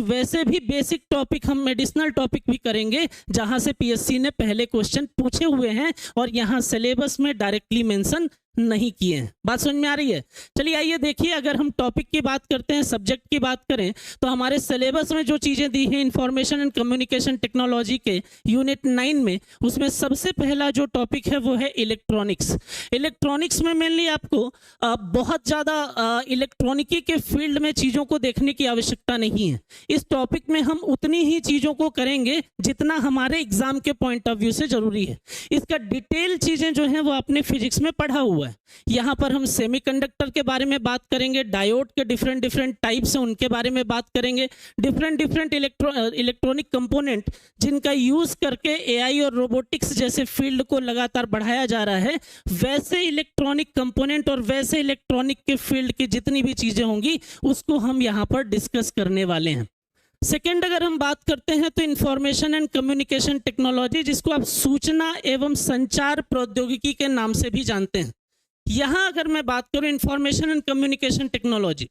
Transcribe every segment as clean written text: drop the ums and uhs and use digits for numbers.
वैसे भी basic topic हम मेडिसिनल टॉपिक भी करेंगे जहां से पीएससी ने पहले क्वेश्चन पूछे हुए हैं और यहाँ सिलेबस में डायरेक्टली मेंशन नहीं किए हैं। बात समझ में आ रही है? चलिए आइए देखिए, अगर हम टॉपिक की बात करते हैं, सब्जेक्ट की बात करें, तो हमारे सिलेबस में जो चीजें दी हैं इंफॉर्मेशन एंड कम्युनिकेशन टेक्नोलॉजी के यूनिट 9 में, उसमें सबसे पहला जो टॉपिक है वो है इलेक्ट्रॉनिक्स। इलेक्ट्रॉनिक्स में मेनली आपको बहुत ज़्यादा इलेक्ट्रॉनिकी के फील्ड में चीज़ों को देखने की आवश्यकता नहीं है। इस टॉपिक में हम उतनी ही चीज़ों को करेंगे जितना हमारे एग्जाम के पॉइंट ऑफ व्यू से जरूरी है। इसका डिटेल चीज़ें जो हैं वो आपने फिजिक्स में पढ़ा हुआ है। यहाँ पर हम सेमीकंडक्टर के बारे में बात करेंगे, डायोड के डिफरेंट डिफरेंट टाइप्स हैं उनके बारे में बात करेंगे, डिफरेंट डिफरेंट इलेक्ट्रॉनिक कंपोनेंट जिनका यूज करके एआई और रोबोटिक्स जैसे फील्ड को लगातार बढ़ाया जा रहा है, वैसे इलेक्ट्रॉनिक कंपोनेंट और वैसे इलेक्ट्रॉनिक के फील्ड की जितनी भी चीजें होंगी उसको हम यहाँ पर डिस्कस करने वाले हैं। सेकेंड, अगर हम बात करते हैं तो इंफॉर्मेशन एंड कम्युनिकेशन टेक्नोलॉजी, जिसको आप सूचना एवं संचार प्रौद्योगिकी के नाम से भी जानते हैं। यहाँ अगर मैं बात करूं इंफॉर्मेशन एंड कम्युनिकेशन टेक्नोलॉजी,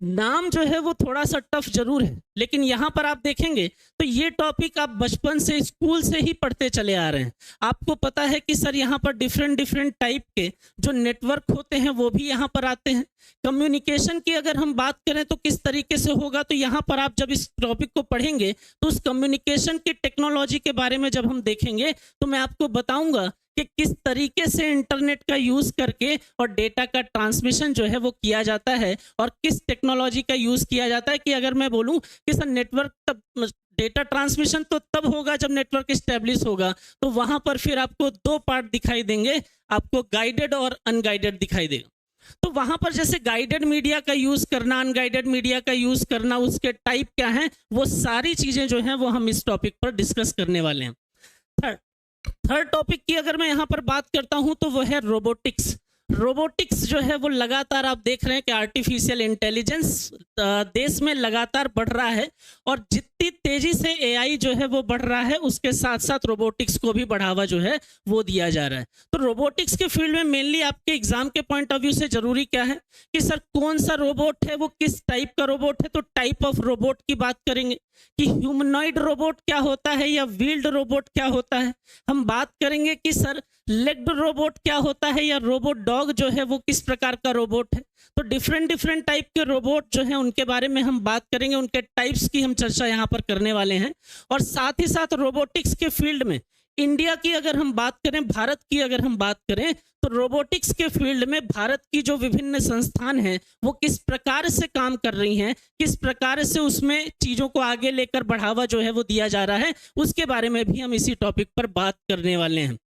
नाम जो है वो थोड़ा सा टफ जरूर है, लेकिन यहाँ पर आप देखेंगे तो ये टॉपिक आप बचपन से स्कूल से ही पढ़ते चले आ रहे हैं। आपको पता है कि सर यहाँ पर डिफरेंट डिफरेंट टाइप के जो नेटवर्क होते हैं वो भी यहाँ पर आते हैं। कम्युनिकेशन की अगर हम बात करें तो किस तरीके से होगा, तो यहाँ पर आप जब इस टॉपिक को पढ़ेंगे तो उस कम्युनिकेशन की टेक्नोलॉजी के बारे में जब हम देखेंगे तो मैं आपको बताऊंगा कि किस तरीके से इंटरनेट का यूज करके और डेटा का ट्रांसमिशन जो है वो किया जाता है और किस टेक्नोलॉजी का यूज किया जाता है। कि अगर मैं बोलूं कि सर नेटवर्क तब डेटा ट्रांसमिशन तो तब होगा जब नेटवर्क एस्टेब्लिश होगा, तो वहां पर फिर आपको दो पार्ट दिखाई देंगे, आपको गाइडेड और अनगाइडेड दिखाई देगा। तो वहां पर जैसे गाइडेड मीडिया का यूज करना, अनगाइडेड मीडिया का यूज करना, उसके टाइप क्या हैं, वो सारी चीजें जो हैं वो हम इस टॉपिक पर डिस्कस करने वाले हैं। थर्ड टॉपिक की अगर मैं यहाँ पर बात करता हूं तो वो है रोबोटिक्स। रोबोटिक्स जो है वो लगातार आप देख रहे हैं कि आर्टिफिशियल इंटेलिजेंस देश में लगातार बढ़ रहा है और जितनी तेजी से एआई जो है वो बढ़ रहा है उसके साथ साथ रोबोटिक्स को भी बढ़ावा जो है वो दिया जा रहा है। तो रोबोटिक्स के फील्ड में मेनली आपके एग्जाम के पॉइंट ऑफ व्यू से जरूरी क्या है कि सर कौन सा रोबोट है, वो किस टाइप का रोबोट है। तो टाइप ऑफ रोबोट की बात करेंगे कि ह्यूमनॉइड रोबोट क्या होता है या व्हील्ड रोबोट क्या होता है। हम बात करेंगे कि सर लेग्ड रोबोट क्या होता है या रोबोट डॉग जो है वो किस प्रकार का रोबोट है। तो डिफरेंट डिफरेंट टाइप के रोबोट जो है उनके बारे में हम बात करेंगे, उनके टाइप्स की हम चर्चा यहाँ पर करने वाले हैं। और साथ ही साथ रोबोटिक्स के फील्ड में इंडिया की अगर हम बात करें, भारत की अगर हम बात करें, तो रोबोटिक्स के फील्ड में भारत की जो विभिन्न संस्थान हैं वो किस प्रकार से काम कर रही हैं, किस प्रकार से उसमें चीजों को आगे लेकर बढ़ावा जो है वो दिया जा रहा है, उसके बारे में भी हम इसी टॉपिक पर बात करने वाले हैं।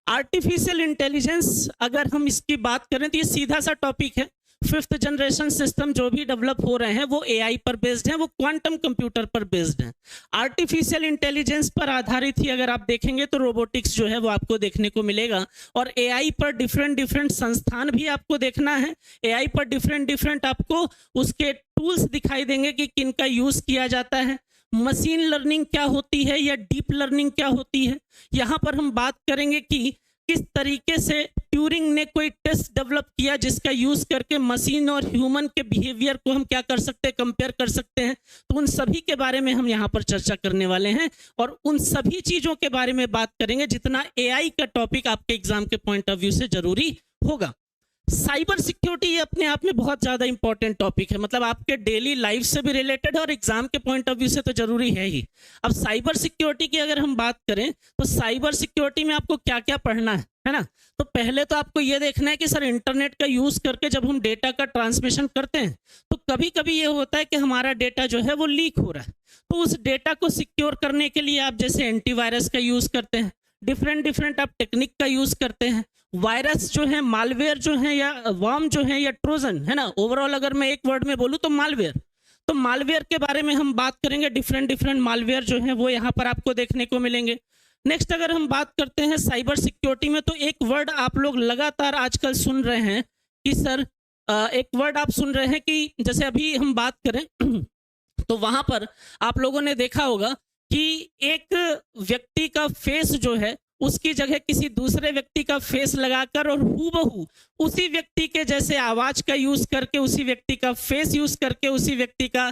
आर्टिफिशियल इंटेलिजेंस अगर हम इसकी बात करें तो ये सीधा सा टॉपिक है। 5th जनरेशन सिस्टम जो भी डेवलप हो रहे हैं वो एआई पर बेस्ड हैं, वो क्वांटम कंप्यूटर पर बेस्ड हैं। आर्टिफिशियल इंटेलिजेंस पर आधारित ही अगर आप देखेंगे तो रोबोटिक्स जो है वो आपको देखने को मिलेगा। और एआई पर डिफरेंट डिफरेंट संस्थान भी आपको देखना है। एआई पर डिफरेंट डिफरेंट आपको उसके टूल्स दिखाई देंगे कि किनका यूज किया जाता है। मशीन लर्निंग क्या होती है या डीप लर्निंग क्या होती है। यहाँ पर हम बात करेंगे कि किस तरीके से ट्यूरिंग ने कोई टेस्ट डेवलप किया जिसका यूज करके मशीन और ह्यूमन के बिहेवियर को हम क्या कर सकते हैं, कंपेयर कर सकते हैं। तो उन सभी के बारे में हम यहाँ पर चर्चा करने वाले हैं और उन सभी चीजों के बारे में बात करेंगे जितना एआई का टॉपिक आपके एग्जाम के पॉइंट ऑफ व्यू से जरूरी होगा। साइबर सिक्योरिटी ये अपने आप में बहुत ज्यादा इंपॉर्टेंट टॉपिक है, मतलब आपके डेली लाइफ से भी रिलेटेड है और एग्जाम के पॉइंट ऑफ व्यू से तो जरूरी है ही। अब साइबर सिक्योरिटी की अगर हम बात करें तो साइबर सिक्योरिटी में आपको क्या क्या पढ़ना है ना। तो पहले तो आपको ये देखना है कि सर इंटरनेट का यूज करके जब हम डेटा का ट्रांसमिशन करते हैं तो कभी कभी ये होता है कि हमारा डेटा जो है वो लीक हो रहा है। तो उस डेटा को सिक्योर करने के लिए आप जैसे एंटीवायरस का यूज करते हैं, डिफरेंट डिफरेंट आप टेक्निक का यूज करते हैं। वायरस जो है, मालवेयर जो है या वर्म जो है या ट्रोजन है ना, ओवरऑल अगर मैं एक वर्ड में बोलूं तो मालवेयर। तो मालवेयर के बारे में हम बात करेंगे, डिफरेंट डिफरेंट मालवेयर जो है वो यहाँ पर आपको देखने को मिलेंगे। नेक्स्ट अगर हम बात करते हैं साइबर सिक्योरिटी में, तो एक वर्ड आप लोग लगातार आजकल सुन रहे हैं कि सर एक वर्ड आप सुन रहे हैं कि जैसे अभी हम बात करें तो वहां पर आप लोगों ने देखा होगा कि एक व्यक्ति का फेस जो है उसकी जगह किसी दूसरे व्यक्ति का फेस लगाकर और हूबहू उसी व्यक्ति के जैसे आवाज का यूज करके, उसी व्यक्ति का फेस यूज करके, उसी व्यक्ति का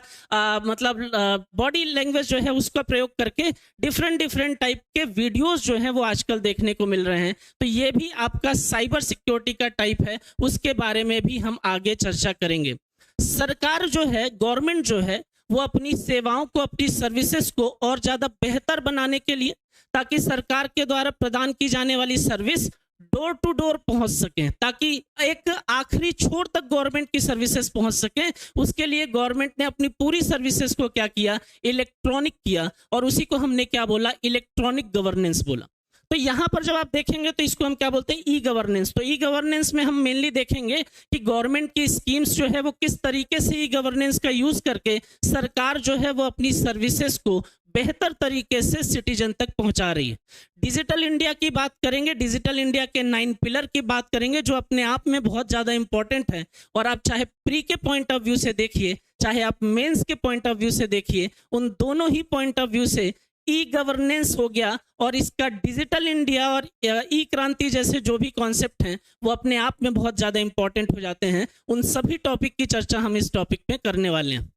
मतलब बॉडी लैंग्वेज जो है उसका प्रयोग करके डिफरेंट डिफरेंट टाइप के वीडियोस जो है वो आजकल देखने को मिल रहे हैं। तो ये भी आपका साइबर सिक्योरिटी का टाइप है, उसके बारे में भी हम आगे चर्चा करेंगे। सरकार जो है, गवर्नमेंट जो है, वो अपनी सेवाओं को, अपनी सर्विसेज को और ज्यादा बेहतर बनाने के लिए, ताकि सरकार के द्वारा प्रदान की जाने वाली सर्विस डोर टू डोर पहुंच सके, ताकि एक आखिरी छोर तक गवर्नमेंट की सर्विसेज पहुंच सके, उसके लिए गवर्नमेंट ने अपनी पूरी सर्विसेज को क्या किया, इलेक्ट्रॉनिक किया, और उसी को हमने क्या बोला, इलेक्ट्रॉनिक गवर्नेंस बोला। तो यहां पर जब आप देखेंगे तो इसको हम क्या बोलते हैं, ई गवर्नेंस। तो ई गवर्नेंस में हम मेनली देखेंगे कि गवर्नमेंट की स्कीम्स जो है वो किस तरीके से ई गवर्नेंस का यूज करके सरकार जो है वो अपनी सर्विसेज को बेहतर तरीके से सिटीजन तक पहुंचा रही है। डिजिटल इंडिया की बात करेंगे, डिजिटल इंडिया के 9 पिलर की बात करेंगे, जो अपने आप में बहुत ज्यादा इंपॉर्टेंट है। और आप चाहे प्री के पॉइंट ऑफ व्यू से देखिए, चाहे आप मेंस के पॉइंट ऑफ व्यू से देखिए, उन दोनों ही पॉइंट ऑफ व्यू से ई गवर्नेंस हो गया और इसका डिजिटल इंडिया और ई क्रांति जैसे जो भी कॉन्सेप्ट हैं वो अपने आप में बहुत ज्यादा इंपॉर्टेंट हो जाते हैं। उन सभी टॉपिक की चर्चा हम इस टॉपिक पे करने वाले हैं।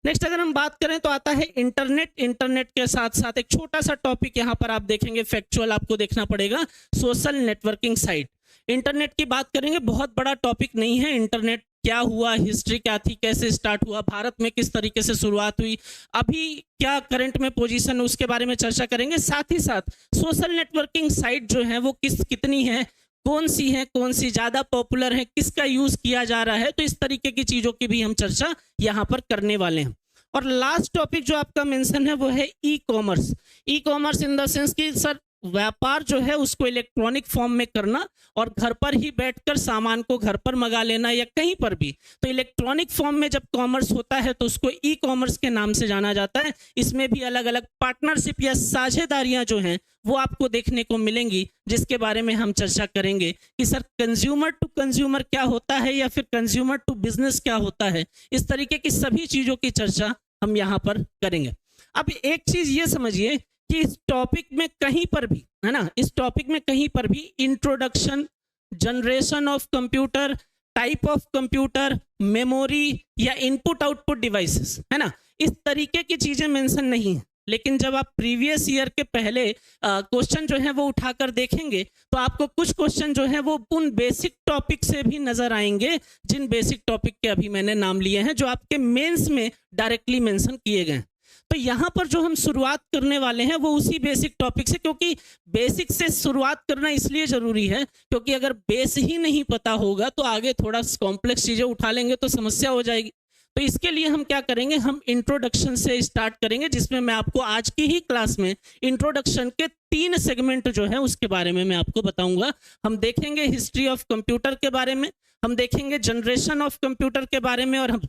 नेक्स्ट अगर हम बात करें तो आता है इंटरनेट। इंटरनेट के साथ साथ एक छोटा सा टॉपिक यहाँ पर आप देखेंगे, फैक्चुअल आपको देखना पड़ेगा, सोशल नेटवर्किंग साइट। इंटरनेट की बात करेंगे, बहुत बड़ा टॉपिक नहीं है। इंटरनेट क्या हुआ, हिस्ट्री क्या थी, कैसे स्टार्ट हुआ, भारत में किस तरीके से शुरुआत हुई, अभी क्या करंट में पोजीशन है, उसके बारे में चर्चा करेंगे। साथ ही साथ सोशल नेटवर्किंग साइट जो है वो कितनी है, कौन सी ज्यादा पॉपुलर है, किसका यूज किया जा रहा है, तो इस तरीके की चीजों की भी हम चर्चा यहाँ पर करने वाले हैं। और लास्ट टॉपिक जो आपका मेंशन है वो है e commerce. E commerce in the sense कि सर व्यापार जो है उसको इलेक्ट्रॉनिक फॉर्म में करना और घर पर ही बैठकर सामान को घर पर मंगा लेना या कहीं पर भी। तो इलेक्ट्रॉनिक फॉर्म में जब कॉमर्स होता है तो उसको ई कॉमर्स के नाम से जाना जाता है। इसमें भी अलग अलग पार्टनरशिप या साझेदारियां जो हैं वो आपको देखने को मिलेंगी, जिसके बारे में हम चर्चा करेंगे कि सर कंज्यूमर टू कंज्यूमर क्या होता है या फिर कंज्यूमर टू बिजनेस क्या होता है। इस तरीके की सभी चीजों की चर्चा हम यहाँ पर करेंगे। अब एक चीज ये समझिए कि इस टॉपिक में कहीं पर भी, है ना, इस टॉपिक में कहीं पर भी introduction, generation of computer, type of computer, memory या इनपुट आउटपुट डिवाइसेस, है ना, इस तरीके की चीजें मेंशन नहीं है। लेकिन जब आप प्रीवियस ईयर के पहले क्वेश्चन जो है वो उठाकर देखेंगे तो आपको कुछ क्वेश्चन जो है वो उन बेसिक टॉपिक से भी नजर आएंगे, जिन बेसिक टॉपिक के अभी मैंने नाम लिए हैं, जो आपके मेंस में डायरेक्टली मेंशन किए गए। तो यहाँ पर जो हम शुरुआत करने वाले हैं वो उसी बेसिक टॉपिक से, क्योंकि बेसिक से शुरुआत करना इसलिए जरूरी है क्योंकि अगर बेस ही नहीं पता होगा तो आगे थोड़ा कॉम्प्लेक्स चीजें उठा लेंगे तो समस्या हो जाएगी। तो इसके लिए हम क्या करेंगे, हम इंट्रोडक्शन से स्टार्ट करेंगे, जिसमें मैं आपको आज की ही क्लास में इंट्रोडक्शन के 3 सेगमेंट जो है उसके बारे में मैं आपको बताऊंगा। हम देखेंगे हिस्ट्री ऑफ कंप्यूटर के बारे में, हम देखेंगे जनरेशन ऑफ कंप्यूटर के बारे में, और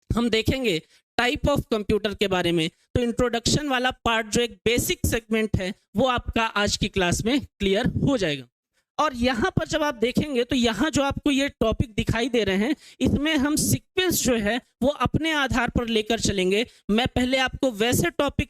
हम देखेंगे टाइप ऑफ कंप्यूटर के बारे में। तो इंट्रोडक्शन वाला पार्ट जो एक बेसिक सेगमेंट है वो आपका आज की क्लास में क्लियर हो जाएगा। और यहाँ पर जब आप देखेंगे तो यहाँ जो आपको ये टॉपिक दिखाई दे रहे हैं, इसमें हम सीक्वेंस जो है वो अपने आधार पर लेकर चलेंगे। मैं पहले आपको वैसे टॉपिक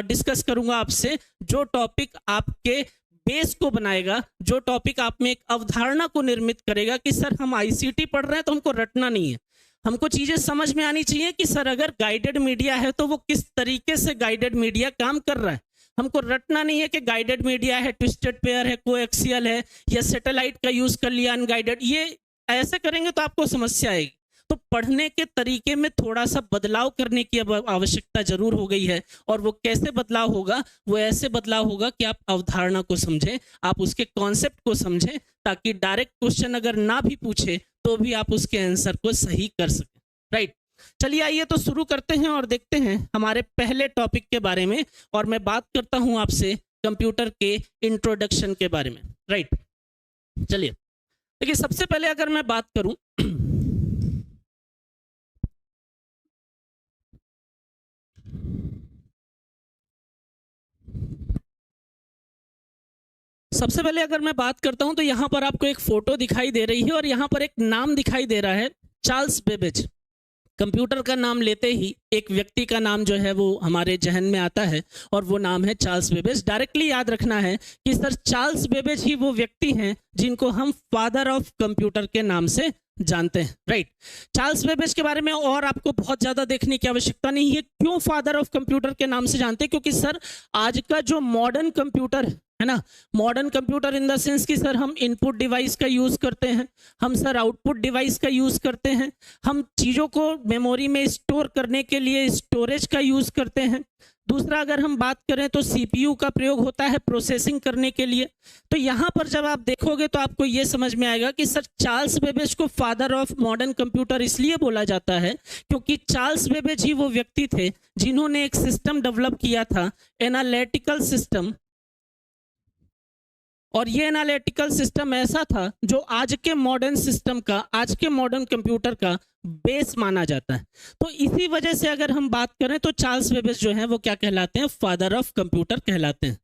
डिस्कस करूंगा आपसे जो टॉपिक आपके बेस को बनाएगा, जो टॉपिक आप में एक अवधारणा को निर्मित करेगा कि सर हम आईसीटी पढ़ रहे हैं तो हमको रटना नहीं है, हमको चीजें समझ में आनी चाहिए कि सर अगर गाइडेड मीडिया है तो वो किस तरीके से गाइडेड मीडिया काम कर रहा है। हमको रटना नहीं है कि गाइडेड मीडिया है, ट्विस्टेड पेयर है, कोएक्सियल है या सैटेलाइट का यूज कर लिया अनगाइडेड। ये ऐसे करेंगे तो आपको समस्या आएगी। तो पढ़ने के तरीके में थोड़ा सा बदलाव करने की आवश्यकता जरूर हो गई है। और वो कैसे बदलाव होगा, वो ऐसे बदलाव होगा कि आप अवधारणा को समझें, आप उसके कॉन्सेप्ट को समझें, ताकि डायरेक्ट क्वेश्चन अगर ना भी पूछे तो भी आप उसके आंसर को सही कर सकें। राइट, चलिए आइए तो शुरू करते हैं और देखते हैं हमारे पहले टॉपिक के बारे में। और मैं बात करता हूं आपसे कंप्यूटर के इंट्रोडक्शन के बारे में। राइट, चलिए देखिए, सबसे पहले अगर मैं बात करूं सबसे पहले अगर मैं बात करता हूं तो यहां पर आपको एक फोटो दिखाई दे रही है और यहां पर एक नाम दिखाई दे रहा है, चार्ल्स बेबेज। कंप्यूटर का नाम लेते ही एक व्यक्ति का नाम जो है वो हमारे जहन में आता है और वो नाम है चार्ल्स बेबेज। डायरेक्टली याद रखना है कि सर चार्ल्स बेबेज ही वो व्यक्ति हैं जिनको हम फादर ऑफ कंप्यूटर के नाम से जानते हैं, राइट। चार्ल्स बेबेज के बारे में और आपको बहुत ज्यादा देखने की आवश्यकता नहीं है। क्यों फादर ऑफ कंप्यूटर के नाम से जानते हैं? क्योंकि सर आज का जो मॉडर्न कंप्यूटर है ना, modern computer in the sense कि सर हम इनपुट डिवाइस का यूज करते हैं, हम सर आउटपुट डिवाइस का यूज करते हैं, हम चीजों को मेमोरी में स्टोर करने के लिए स्टोरेज का यूज करते हैं। दूसरा अगर हम बात करें तो सीपीयू का प्रयोग होता है प्रोसेसिंग करने के लिए। तो यहाँ पर जब आप देखोगे तो आपको ये समझ में आएगा कि सर चार्ल्स बेबेज को फादर ऑफ मॉडर्न कंप्यूटर इसलिए बोला जाता है क्योंकि चार्ल्स बेबेज ही वो व्यक्ति थे जिन्होंने एक सिस्टम डेवलप किया था, एनालिटिकल सिस्टम। और ये एनालिटिकल सिस्टम ऐसा था जो आज के मॉडर्न सिस्टम का, आज के मॉडर्न कंप्यूटर का बेस माना जाता है। तो इसी वजह से अगर हम बात करें तो चार्ल्स बेबेज जो है वो क्या कहलाते हैं? फादर ऑफ कंप्यूटर कहलाते हैं।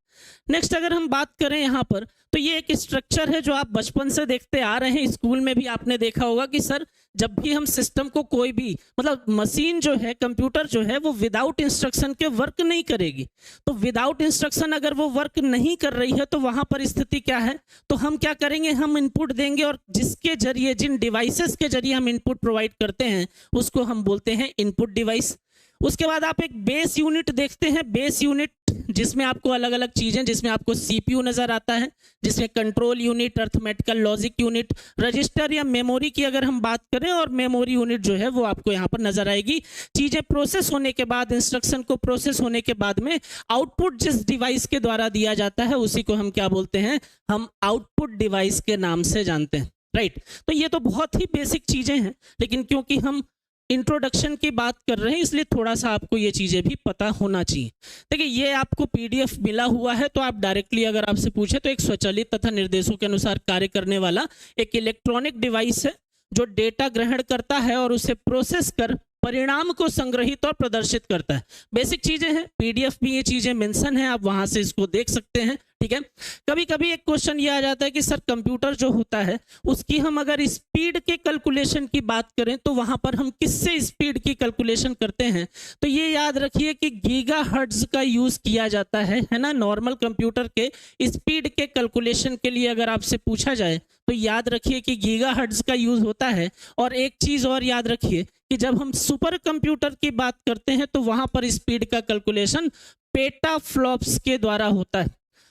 नेक्स्ट अगर हम बात करें यहाँ पर तो ये एक स्ट्रक्चर है जो आप बचपन से देखते आ रहे हैं, स्कूल में भी आपने देखा होगा कि सर जब भी हम सिस्टम को कोई भी मतलब मशीन जो है, कंप्यूटर जो है वो विदाउट इंस्ट्रक्शन के वर्क नहीं करेगी। तो विदाउट इंस्ट्रक्शन अगर वो वर्क नहीं कर रही है तो वहां पर स्थिति क्या है? तो हम क्या करेंगे? हम इनपुट देंगे और जिसके जरिए, जिन डिवाइसेस के जरिए हम इनपुट प्रोवाइड करते हैं उसको हम बोलते हैं इनपुट डिवाइस। उसके बाद आप एक बेस यूनिट देखते हैं, बेस यूनिट जिसमें आपको अलग अलग चीजें, जिसमें आपको सीपीयू नजर आता है, जिसमें control unit, arithmetical logic unit, register या मेमोरी की अगर हम बात करें और मेमोरी यूनिट जो है वो आपको यहाँ पर नजर आएगी। चीजें प्रोसेस होने के बाद, इंस्ट्रक्शन को प्रोसेस होने के बाद में आउटपुट जिस डिवाइस के द्वारा दिया जाता है उसी को हम क्या बोलते हैं? हम आउटपुट डिवाइस के नाम से जानते हैं, राइट। तो ये तो बहुत ही बेसिक चीजें हैं, लेकिन क्योंकि हम इंट्रोडक्शन की बात कर रहे हैं इसलिए थोड़ा सा आपको ये चीजें भी पता होना चाहिए। देखिए ये आपको पीडीएफ मिला हुआ है तो आप डायरेक्टली अगर आपसे पूछे तो एक स्वचालित तथा निर्देशों के अनुसार कार्य करने वाला एक इलेक्ट्रॉनिक डिवाइस है जो डेटा ग्रहण करता है और उसे प्रोसेस कर परिणाम को संग्रहित और प्रदर्शित करता है। बेसिक चीजें हैं, पीडीएफ में ये चीजें मेंशन है, आप वहां से इसको देख सकते हैं, ठीक है। कभी कभी एक क्वेश्चन ये आ जाता है कि सर कंप्यूटर जो होता है उसकी हम अगर स्पीड के कैलकुलेशन की बात करें तो वहां पर हम किससे स्पीड की कैलकुलेशन करते हैं? तो ये याद रखिए कि गीगाहर्ट्ज का यूज किया जाता है ना। नॉर्मल कंप्यूटर के स्पीड के कैलकुलेशन के लिए अगर आपसे पूछा जाए तो याद रखिए कि गीगाहर्ट्ज का यूज होता है। और एक चीज और याद रखिए कि जब हम सुपर कंप्यूटर की बात करते हैं तो वहां पर स्पीड का कैलकुलेशन पेटाफ्लॉप्स के द्वारा होता है।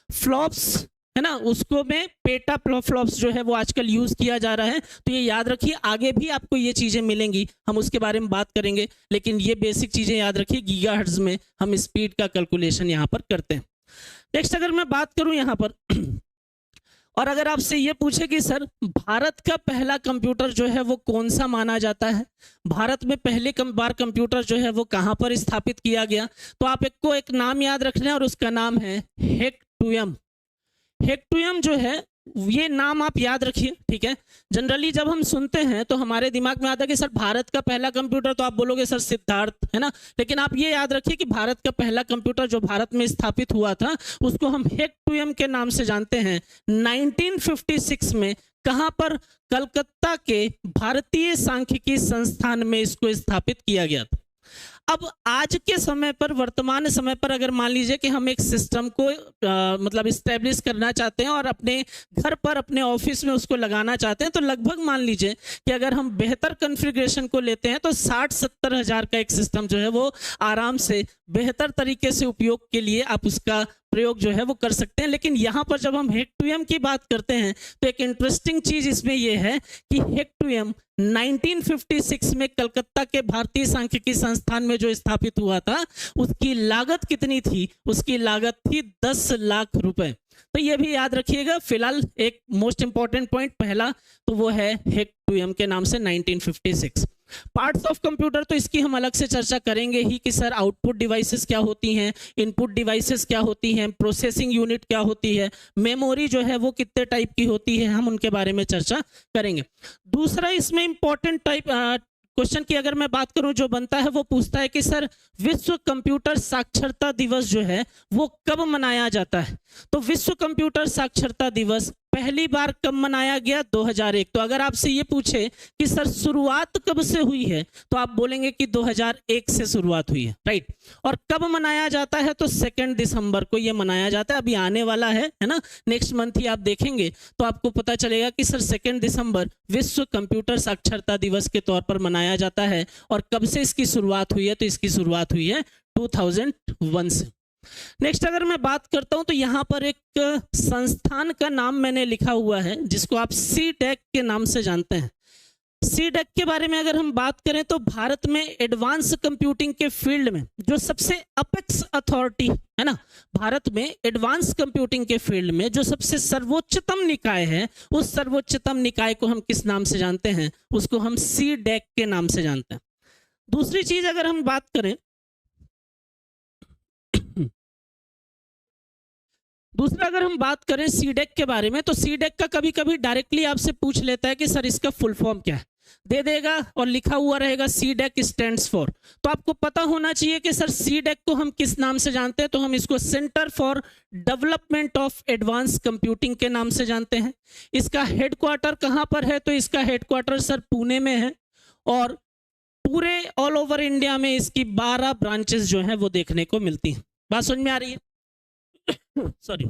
फ्लॉप्स है ना, उसको में पेटाफ्लॉप्स जो है वो आजकल यूज किया जा रहा है। तो ये याद रखिए, आगे भी आपको ये चीजें मिलेंगी, हम उसके बारे में बात करेंगे, लेकिन ये बेसिक चीजें याद रखिए, गीगाहर्ट्ज में हम स्पीड का कैलकुलेशन यहाँ पर करते हैं। नेक्स्ट अगर मैं बात करूं यहाँ पर और अगर आपसे ये पूछे कि सर भारत का पहला कंप्यूटर जो है वो कौन सा माना जाता है, भारत में पहले बार कंप्यूटर जो है वो कहाँ पर स्थापित किया गया, तो आप एक नाम याद रखना है और उसका नाम है हेक्टुयम। हेक्टुयम जो है ये नाम आप याद रखिए, ठीक है। जनरली जब हम सुनते हैं तो हमारे दिमाग में आता है कि सर भारत का पहला कंप्यूटर, तो आप बोलोगे सर सिद्धार्थ, है ना। लेकिन आप ये याद रखिए कि भारत का पहला कंप्यूटर जो भारत में स्थापित हुआ था उसको हम हेक्टुयम के नाम से जानते हैं। 1956 में कहां पर? कलकत्ता के भारतीय सांख्यिकी संस्थान में इसको स्थापित किया गया था। अब आज के समय पर, वर्तमान समय पर अगर मान लीजिए कि हम एक सिस्टम को मतलब इस्टेब्लिश करना चाहते हैं और अपने घर पर, अपने ऑफिस में उसको लगाना चाहते हैं, तो लगभग मान लीजिए कि अगर हम बेहतर कॉन्फ़िगरेशन को लेते हैं तो 60-70 हज़ार का एक सिस्टम जो है वो आराम से बेहतर तरीके से उपयोग के लिए आप उसका प्रयोग जो है वो कर सकते हैं। लेकिन यहाँ पर जब हम हेक्टुयम की बात करते हैं तो एक इंटरेस्टिंग चीज इसमें यह है कि हेक्टुयम 1956 में कलकत्ता के भारतीय सांख्यिकी संस्थान में जो स्थापित हुआ था उसकी लागत कितनी थी? उसकी लागत थी 10 लाख रुपए। तो ये भी याद रखिएगा। फिलहाल एक मोस्ट इंपॉर्टेंट पॉइंट पहला तो वो है हेक्टुयम के नाम से 1956। पार्ट्स ऑफ कंप्यूटर तो इसकी हम अलग से चर्चा करेंगे ही कि सर आउटपुट डिवाइसेस क्या होती हैं, इनपुट डिवाइसेस क्या होती हैं, प्रोसेसिंग यूनिट क्या होती है, मेमोरी जो है वो कितने टाइप की होती है, हम उनके बारे में चर्चा करेंगे। दूसरा इसमें इंपॉर्टेंट क्वेश्चन की अगर मैं बात करूं जो बनता है वो पूछता है कि सर विश्व कंप्यूटर साक्षरता दिवस जो है वो कब मनाया जाता है? तो विश्व कंप्यूटर साक्षरता दिवस पहली बार कब मनाया गया? 2001। तो अगर आपसे ये पूछे कि सर शुरुआत कब से हुई है, तो आप बोलेंगे कि 2001 से शुरुआत हुई है, राइट। और कब मनाया जाता है? तो 2 दिसंबर को ये मनाया जाता है। अभी आने वाला है ना, नेक्स्ट मंथ ही आप देखेंगे तो आपको पता चलेगा कि सर 2 दिसंबर विश्व कंप्यूटर साक्षरता दिवस के तौर पर मनाया जाता है। और कब से इसकी शुरुआत हुई है? तो इसकी शुरुआत हुई है 2001 से। नेक्स्ट अगर मैं बात करता हूं तो यहां पर एक संस्थान का नाम मैंने लिखा हुआ है जिसको आप सीडेक के नाम से जानते हैं। सीडेक के बारे में अगर हम बात करें तो भारत में एडवांस कंप्यूटिंग के फील्ड में जो सबसे अपेक्स अथॉरिटी है ना, भारत में एडवांस कंप्यूटिंग के फील्ड में जो सबसे सर्वोच्चतम निकाय है, उस सर्वोच्चतम निकाय को हम किस नाम से जानते हैं? उसको हम सीडेक के नाम से जानते हैं। दूसरी चीज अगर हम बात करें, दूसरा अगर हम बात करें सीडेक के बारे में, तो सीडेक का कभी कभी डायरेक्टली आपसे पूछ लेता है कि सर इसका फुल फॉर्म क्या है, दे देगा और लिखा हुआ रहेगा सीडेक स्टैंड्स फॉर। तो आपको पता होना चाहिए कि सर सीडेक को हम किस नाम से जानते हैं? तो हम इसको centre for development of advance computing के नाम से जानते हैं। इसका हेडक्वार्टर कहां पर है? तो इसका हेडक्वार्टर सर पुणे में है और पूरे ऑल ओवर इंडिया में इसकी 12 ब्रांचेस जो हैं वो देखने को मिलती हैं। बात समझ में आ रही है? सॉरी।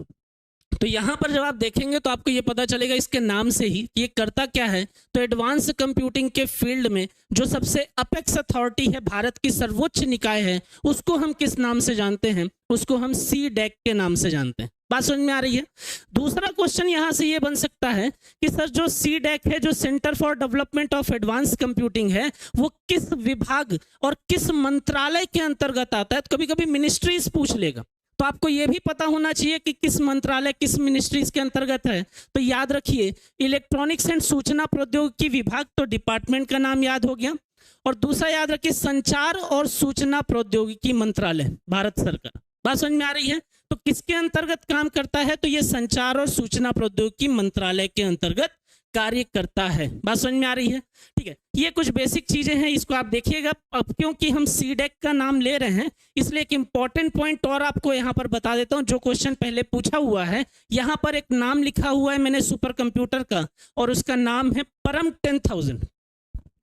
तो यहां पर जब आप देखेंगे तो आपको ये पता चलेगा इसके नाम से ही कि ये करता क्या है। तो एडवांस कंप्यूटिंग के फील्ड में जो सबसे अपेक्स अथॉरिटी है, भारत की सर्वोच्च निकाय है, उसको हम किस नाम से जानते हैं? उसको हम सीडेक के नाम से जानते हैं। बात समझ में आ रही है? दूसरा क्वेश्चन यहां से ये बन सकता है कि सर जो सीडेक है, जो centre for development of advance computing है, वो किस विभाग और किस मंत्रालय के अंतर्गत आता है? तो कभी कभी मिनिस्ट्रीज पूछ लेगा, तो आपको यह भी पता होना चाहिए कि किस मंत्रालय, किस मिनिस्ट्रीज के अंतर्गत है। तो याद रखिए, इलेक्ट्रॉनिक्स एंड सूचना प्रौद्योगिकी विभाग, तो डिपार्टमेंट का नाम याद हो गया। और दूसरा याद रखिए, संचार और सूचना प्रौद्योगिकी मंत्रालय, भारत सरकार। बात समझ में आ रही है? तो किसके अंतर्गत काम करता है? तो ये संचार और सूचना प्रौद्योगिकी मंत्रालय के अंतर्गत कार्य करता है। बात समझ में आ रही है? ठीक है, ये कुछ बेसिक चीजें हैं, इसको आप देखिएगा। अब क्योंकि हम सीडेक का नाम ले रहे हैं, इसलिए एक इंपॉर्टेंट पॉइंट और आपको यहां पर बता देता हूं। जो क्वेश्चन पहले पूछा हुआ है, यहां पर एक नाम लिखा हुआ है मैंने सुपर कंप्यूटर का, और उसका नाम है परम 10,000,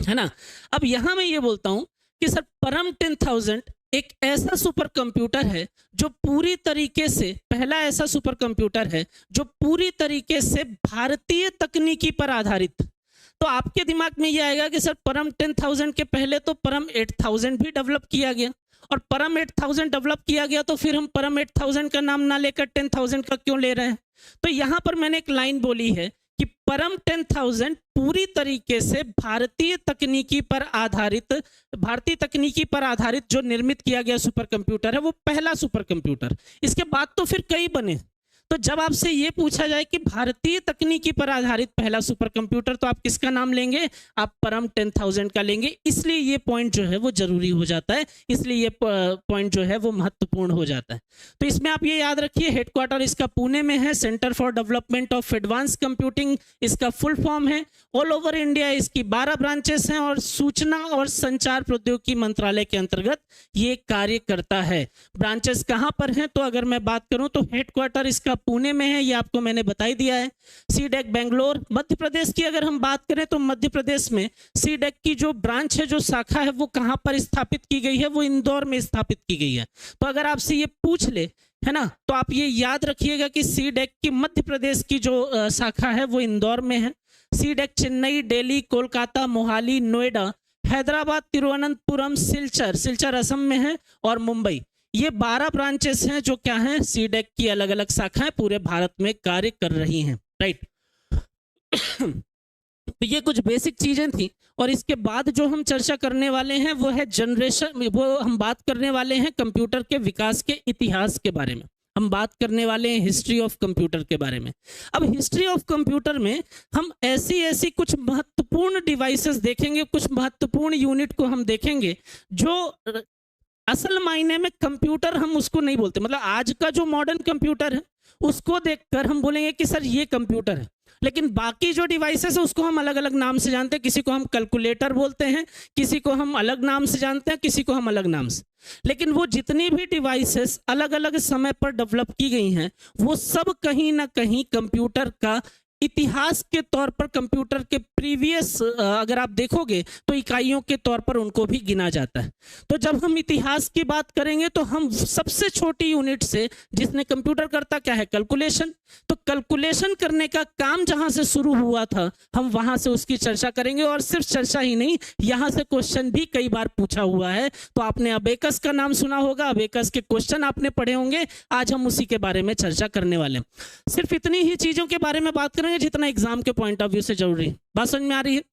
है ना। अब यहां मैं ये बोलता हूं कि सर परम 10,000 एक ऐसा सुपर कंप्यूटर है जो पूरी तरीके से, पहला ऐसा सुपर कंप्यूटर है जो पूरी तरीके से भारतीय तकनीकी पर आधारित। तो आपके दिमाग में ये आएगा कि सर परम 10,000 के पहले तो परम 8,000 भी डेवलप किया गया, और परम 8,000 डेवलप किया गया तो फिर हम परम 8,000 का नाम ना लेकर 10,000 का क्यों ले रहे हैं? तो यहां पर मैंने एक लाइन बोली है कि परम 10,000 पूरी तरीके से भारतीय तकनीकी पर आधारित जो निर्मित किया गया सुपर कंप्यूटर है, वो पहला सुपर कंप्यूटर। इसके बाद तो फिर कई बने। तो जब आपसे ये पूछा जाए कि भारतीय तकनीकी पर आधारित पहला सुपर कंप्यूटर, तो आप किसका नाम लेंगे? आप परम 10,000 का लेंगे। इसलिए ये पॉइंट जो है वो जरूरी हो जाता है, इसलिए ये पॉइंट जो है वो महत्वपूर्ण हो जाता है। तो इसमें आप ये याद रखिए, हेडक्वार्टर इसका पुणे में है, centre for development of advance computing इसका फुल फॉर्म है। ऑल ओवर इंडिया इसकी 12 ब्रांचेस हैं और सूचना और संचार प्रौद्योगिकी मंत्रालय के अंतर्गत ये कार्य करता है। ब्रांचेस कहां पर हैं? तो अगर मैं बात करूं तो हेडक्वार्टर इसका पुणे में है, ये आपको मैंने बता ही दिया है। सीडेक बेंगलोर। मध्य प्रदेश की अगर हम बात करें तो मध्य प्रदेश में सीडेक की जो ब्रांच है, जो शाखा है, वो कहां पर स्थापित की गई है? वो इंदौर में स्थापित की गई है। तो अगर आपसे ये पूछ ले, है ना, तो आप ये याद रखिएगा कि सीडेक की मध्य प्रदेश की जो शाखा है वो इंदौर में है। सीडेक चेन्नई, दिल्ली, कोलकाता, मोहाली, नोएडा, हैदराबाद, तिरुवनंतपुरम, सिलचर असम में है, और मुंबई। ये 12 ब्रांचेस हैं जो क्या हैं? सीडेक की अलग अलग शाखाएं पूरे भारत में कार्य कर रही हैं, राइट। तो ये कुछ बेसिक चीजें थी, और इसके बाद जो हम चर्चा करने वाले हैं वो है जनरेशन, वो हम बात करने वाले हैं कंप्यूटर के विकास के इतिहास के बारे में। हम बात करने वाले हैं हिस्ट्री ऑफ कंप्यूटर के बारे में। अब हिस्ट्री ऑफ कंप्यूटर में हम ऐसी कुछ महत्वपूर्ण डिवाइसेस देखेंगे, कुछ महत्वपूर्ण यूनिट को हम देखेंगे जो असल मायने में कंप्यूटर हम उसको नहीं बोलते। मतलब आज का जो मॉडर्न कंप्यूटर है उसको देखकर हम बोलेंगे कि सर ये कंप्यूटर है, लेकिन बाकी जो डिवाइसेस है उसको हम अलग अलग नाम से जानते हैं। किसी को हम कैलकुलेटर बोलते हैं, किसी को हम अलग नाम से जानते हैं, किसी को हम अलग नाम से। लेकिन वो जितनी भी डिवाइसेस अलग अलग समय पर डेवलप की गई हैं, वो सब कहीं ना कहीं कंप्यूटर का इतिहास के तौर पर कंप्यूटर के प्रीवियस अगर आप देखोगे तो इकाइयों के तौर पर उनको भी गिना जाता है। तो जब हम इतिहास की बात करेंगे तो हम सबसे छोटी यूनिट से, जिसने कंप्यूटर करता क्या है, कैलकुलेशन, तो कैलकुलेशन करने का काम जहां से शुरू हुआ था हम वहां से उसकी चर्चा करेंगे। और सिर्फ चर्चा ही नहीं, यहां से क्वेश्चन भी कई बार पूछा हुआ है। तो आपने अबेकस का नाम सुना होगा, अबेकस के क्वेश्चन आपने पढ़े होंगे, आज हम उसी के बारे में चर्चा करने वाले हैं। सिर्फ इतनी ही चीजों के बारे में बात करेंगे जितना एग्जाम के पॉइंट ऑफ व्यू से जरूरी है। बात समझ में आ रही है?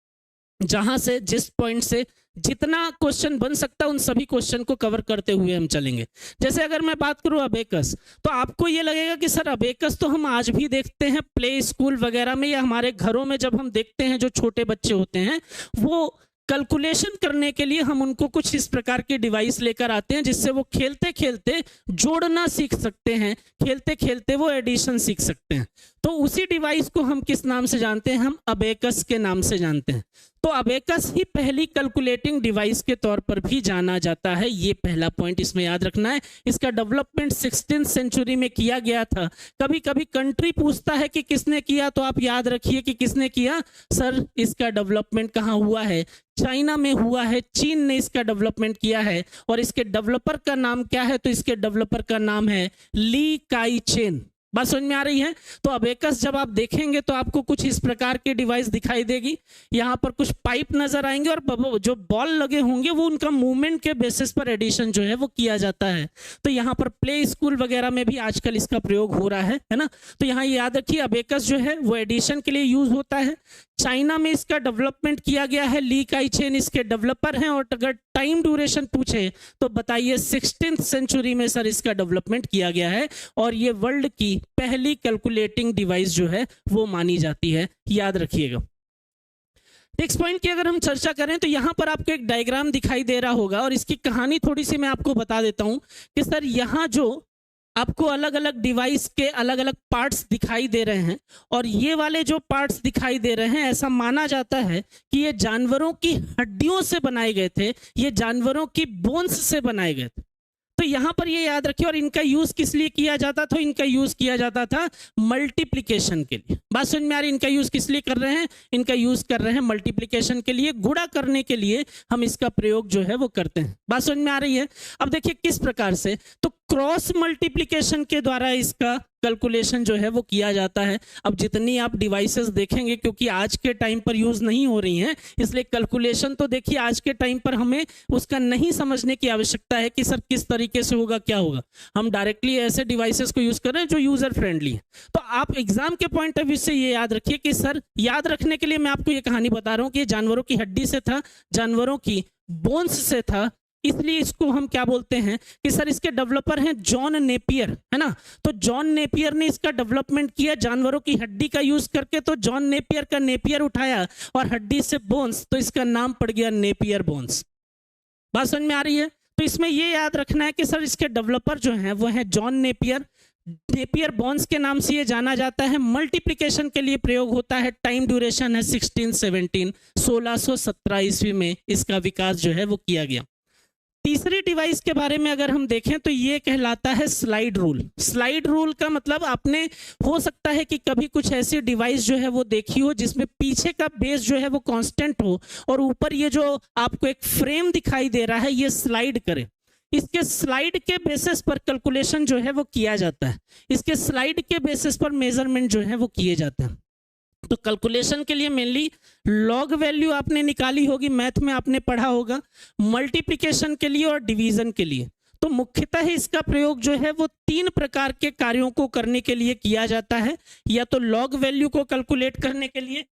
जहां से, जिस पॉइंट से जितना क्वेश्चन बन सकता है उन सभी क्वेश्चन को कवर करते हुए हम चलेंगे। जैसे अगर मैं बात करूं अबेकस, तो आपको ये लगेगा कि सर अबेकस तो हम आज भी देखते हैं प्ले स्कूल वगैरह में, या हमारे घरों में जब हम देखते हैं जो छोटे बच्चे होते हैं वो कैलकुलेशन करने के लिए हम उनको कुछ इस प्रकार की डिवाइस लेकर आते हैं जिससे वो खेलते खेलते जोड़ना सीख सकते हैं, खेलते खेलते वो एडिशन सीख सकते हैं। तो उसी डिवाइस को हम किस नाम से जानते हैं? हम अबेकस के नाम से जानते हैं। तो अबेकस ही पहली कैलकुलेटिंग डिवाइस के तौर पर भी जाना जाता है। ये पहला पॉइंट इसमें याद रखना है। इसका डेवलपमेंट 16th सेंचुरी में किया गया था। कभी कभी कंट्री पूछता है कि किसने किया, तो आप याद रखिए कि किसने किया। सर इसका डेवलपमेंट कहाँ हुआ है? चाइना में हुआ है, चीन ने इसका डेवलपमेंट किया है। और इसके डेवलपर का नाम क्या है? तो इसके डेवलपर का नाम है ली काई चेन। बात समझ में आ रही है? तो अबेकस जब आप देखेंगे तो आपको कुछ इस प्रकार की डिवाइस दिखाई देगी। यहाँ पर कुछ पाइप नजर आएंगे और जो बॉल लगे होंगे वो उनका मूवमेंट के बेसिस पर एडिशन जो है वो किया जाता है। तो यहाँ पर प्ले स्कूल वगैरह में भी आजकल इसका प्रयोग हो रहा है ना। तो यहाँ याद रखिए अबेकस जो है वो एडिशन के लिए यूज होता है। चाइना में इसका डेवलपमेंट किया गया है, ली काई चेन इसके डेवलपर हैं। और अगर टाइम ड्यूरेशन पूछे तो बताइए 16th सेंचुरी में सर इसका डेवलपमेंट किया गया है। और ये वर्ल्ड की पहली कैलकुलेटिंग डिवाइस जो है वो मानी जाती है, याद रखिएगा। नेक्स्ट पॉइंट की अगर हम चर्चा करें तो यहां पर आपको एक डायग्राम दिखाई दे रहा होगा और इसकी कहानी थोड़ी सी मैं आपको बता देता हूं कि सर यहां जो आपको अलग अलग डिवाइस के अलग अलग पार्ट्स दिखाई दे रहे हैं, और ये वाले जो पार्ट्स दिखाई दे रहे हैं ऐसा माना जाता है कि ये जानवरों की हड्डियों से बनाए गए थे, ये जानवरों की बोन्स से बनाए गए थे। तो यहां पर ये याद रखिए। और इनका यूज किस लिए किया जाता था? इनका यूज किया जाता था मल्टीप्लिकेशन के लिए। बात समझ में आ रही? इनका यूज किस लिए कर रहे हैं? इनका यूज कर रहे हैं मल्टीप्लिकेशन के लिए, गुणा करने के लिए हम इसका प्रयोग जो है वो करते हैं। बात समझ में आ रही है? अब देखिए किस प्रकार से, तो क्रॉस मल्टीप्लिकेशन के द्वारा इसका कैलकुलेशन जो है वो किया जाता है। अब जितनी आप डिवाइसेस देखेंगे, क्योंकि आज के टाइम पर यूज नहीं हो रही हैं, इसलिए कैलकुलेशन तो देखिए आज के टाइम पर हमें उसका नहीं समझने की आवश्यकता है कि सर किस तरीके से होगा, क्या होगा। हम डायरेक्टली ऐसे डिवाइसेस को यूज कर रहे हैं जो यूजर फ्रेंडली है। तो आप एग्जाम के पॉइंट ऑफ व्यू से ये याद रखिए कि सर याद रखने के लिए मैं आपको ये कहानी बता रहा हूं कि ये जानवरों की हड्डी से था, जानवरों की बोन्स से था, इसलिए इसको हम क्या बोलते हैं कि सर इसके डेवलपर हैं जॉन नेपियर, है ना। तो जॉन नेपियर ने इसका डेवलपमेंट किया जानवरों की हड्डी का यूज करके। तो जॉन नेपियर का नेपियर उठाया और हड्डी से बोन्स, तो इसका नाम पड़ गया नेपियर बोन्स। बात समझ में आ रही है? तो इसमें ये याद रखना है कि सर इसके डेवलपर जो हैं वो हैं जॉन नेपियर। नेपियर बोन्स के नाम से ये जाना जाता है। मल्टीप्लिकेशन के लिए प्रयोग होता है। टाइम ड्यूरेशन है 1617 ईस्वी में इसका विकास जो है वो किया गया। तीसरी डिवाइस के बारे में अगर हम देखें तो ये कहलाता है स्लाइड रूल। स्लाइड रूल का मतलब आपने हो सकता है कि कभी कुछ ऐसी डिवाइस जो है वो देखी हो जिसमें पीछे का बेस जो है वो कांस्टेंट हो और ऊपर ये जो आपको एक फ्रेम दिखाई दे रहा है ये स्लाइड करे। इसके स्लाइड के बेसिस पर कैलकुलेशन जो है वो किया जाता है। इसके स्लाइड के बेसिस पर मेजरमेंट जो है वो किए जाते हैं। तो कैलकुलेशन के लिए मेनली लॉग वैल्यू आपने निकाली होगी, मैथ में आपने पढ़ा होगा, मल्टीप्लिकेशन के लिए और डिवीजन के लिए। तो मुख्यतः इसका प्रयोग जो है वो 3 प्रकार के कार्यों को करने के लिए किया जाता है। या तो लॉग वैल्यू को कैलकुलेट करने के लिए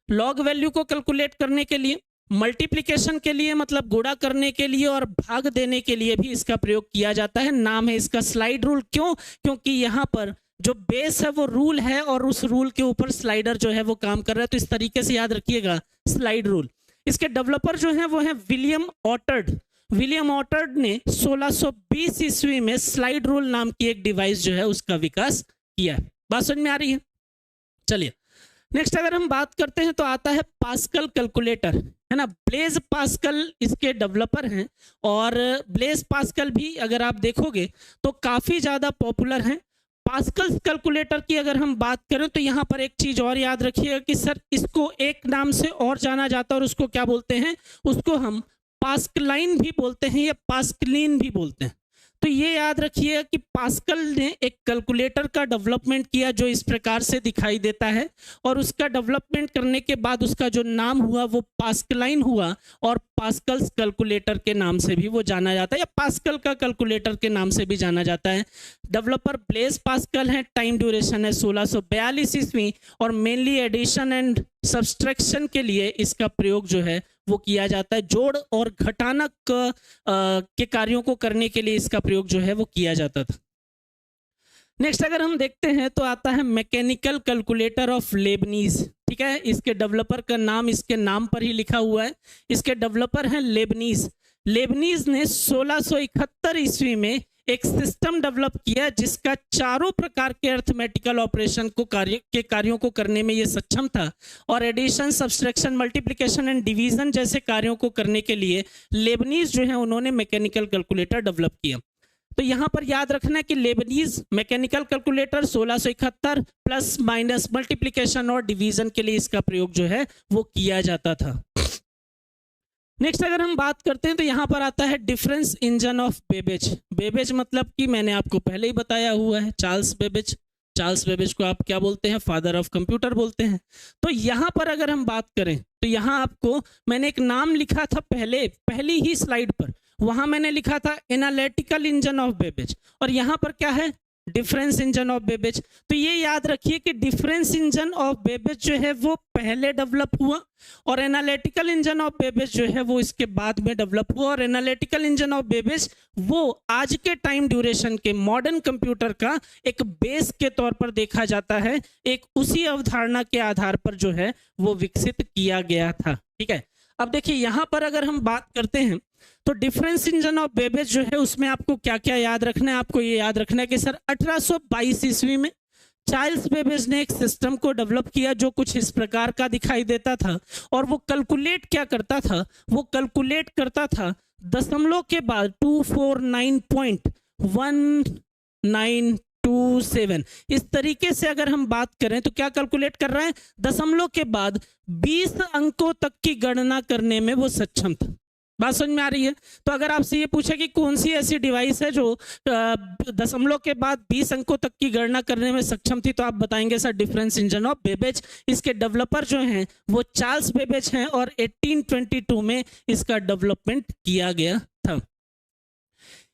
लॉग वैल्यू को कैलकुलेट करने के लिए, मल्टीप्लिकेशन के लिए मतलब गुणा करने के लिए, और भाग देने के लिए भी इसका प्रयोग किया जाता है। नाम है इसका स्लाइड रूल। क्यों? क्योंकि यहाँ पर जो बेस है वो रूल है और उस रूल के ऊपर स्लाइडर जो है वो काम कर रहा है। तो इस तरीके से याद रखिएगा स्लाइड रूल। इसके डेवलपर जो है वो है विलियम ऑटर्ड। विलियम ऑटर्ड ने 1620 ईस्वी में स्लाइड रूल नाम की एक डिवाइस जो है उसका विकास किया है। बात समझ में आ रही है? चलिए नेक्स्ट अगर हम बात करते हैं तो आता है पास्कल कैलकुलेटर, है ना। ब्लेज पास्कल इसके डेवलपर हैं और ब्लेज पास्कल भी अगर आप देखोगे तो काफी ज्यादा पॉपुलर हैं। पास्कल कैलकुलेटर की अगर हम बात करें तो यहाँ पर एक चीज और याद रखिएगा कि सर इसको एक नाम से और जाना जाता है और उसको क्या बोलते हैं, उसको हम पास्कलाइन भी बोलते हैं या पास्कलिन भी बोलते हैं। तो ये याद रखिएगा कि पास्कल ने एक कैलकुलेटर का डेवलपमेंट किया जो इस प्रकार से दिखाई देता है, और उसका डेवलपमेंट करने के बाद उसका जो नाम हुआ वो पास्कलाइन हुआ, और पास्कल्स कैलकुलेटर के नाम से भी वो जाना जाता है या पास्कल का कैलकुलेटर के नाम से भी जाना जाता है। डेवलपर ब्लेज पास्कल है, टाइम ड्यूरेशन है 1642 ईस्वी, और मेनली एडिशन एंड सब्सट्रैक्शन के लिए इसका प्रयोग जो है वो किया जाता है। जोड़ और घटाना के कार्यों को करने के लिए इसका प्रयोग जो है वो किया जाता था। नेक्स्ट अगर हम देखते हैं तो आता है मैकेनिकल कैलकुलेटर ऑफ लेबनीज। ठीक है, इसके डेवलपर का नाम इसके नाम पर ही लिखा हुआ है। इसके डेवलपर हैं लेबनीज। लेबनीज ने 1671 ईस्वी में एक सिस्टम डेवलप किया जिसका चारों प्रकार के अर्थमेटिकल ऑपरेशन को कार्यों को करने में ये सक्षम था, और addition, subtraction, multiplication and division जैसे कार्यों को करने के लिए लेबनीज जो है उन्होंने मैकेनिकल कैलकुलेटर डेवलप किया। तो यहाँ पर याद रखना है कि Lebanese mechanical calculator 1671 plus minus multiplication और डिवीजन के लिए इसका प्रयोग जो है वो किया जाता था। नेक्स्ट अगर हम बात करते हैं तो यहाँ पर आता है difference engine of Babbage. Babbage मतलब कि मैंने आपको पहले ही बताया हुआ है, चार्ल्स बेबेज। चार्ल्स बेबेज को आप क्या बोलते हैं, फादर ऑफ कंप्यूटर बोलते हैं। तो यहाँ पर अगर हम बात करें तो यहाँ आपको मैंने एक नाम लिखा था पहली ही स्लाइड पर, वहां मैंने लिखा था एनालिटिकल इंजन ऑफ बेबेज, और यहाँ पर क्या है, डिफरेंस इंजन ऑफ बेबेज। तो ये याद रखिए कि डिफरेंस इंजन ऑफ बेबेज जो है वो पहले डेवलप हुआ, और एनालिटिकल इंजन ऑफ बेबेज जो है वो इसके बाद में डेवलप हुआ। और एनालिटिकल इंजन ऑफ बेबेज वो आज के टाइम ड्यूरेशन के मॉडर्न कंप्यूटर का एक बेस के तौर पर देखा जाता है, एक उसी अवधारणा के आधार पर जो है वो विकसित किया गया था। ठीक है, अब देखिए यहाँ पर अगर हम बात करते हैं तो डिफरेंस इंजन ऑफ बेबेज जो है उसमें आपको क्या क्या याद रखना है। आपको ये याद रखना है कि सर 1822 ईस्वी में चार्ल्स बेबेज ने एक सिस्टम को डेवलप किया जो कुछ इस प्रकार का दिखाई देता था, और वो कैलकुलेट क्या करता था, वो कैलकुलेट करता था दशमलव के बाद 249.1927 इस तरीके से अगर हम बात करें तो क्या कैलकुलेट कर रहा है, दशमलव के बाद 20 अंकों तक की गणना करने में वो सक्षम था। बात समझ में आ रही है? तो अगर आपसे ये पूछे कि कौन सी ऐसी डिवाइस है जो दशमलव के बाद 20 अंकों तक की गणना करने में सक्षम थी, तो आप बताएंगे sir difference engine of Babbage. इसके डेवलपर जो हैं वो चार्ल्स बेबेज हैं, और 1822 में इसका डेवलपमेंट किया गया था।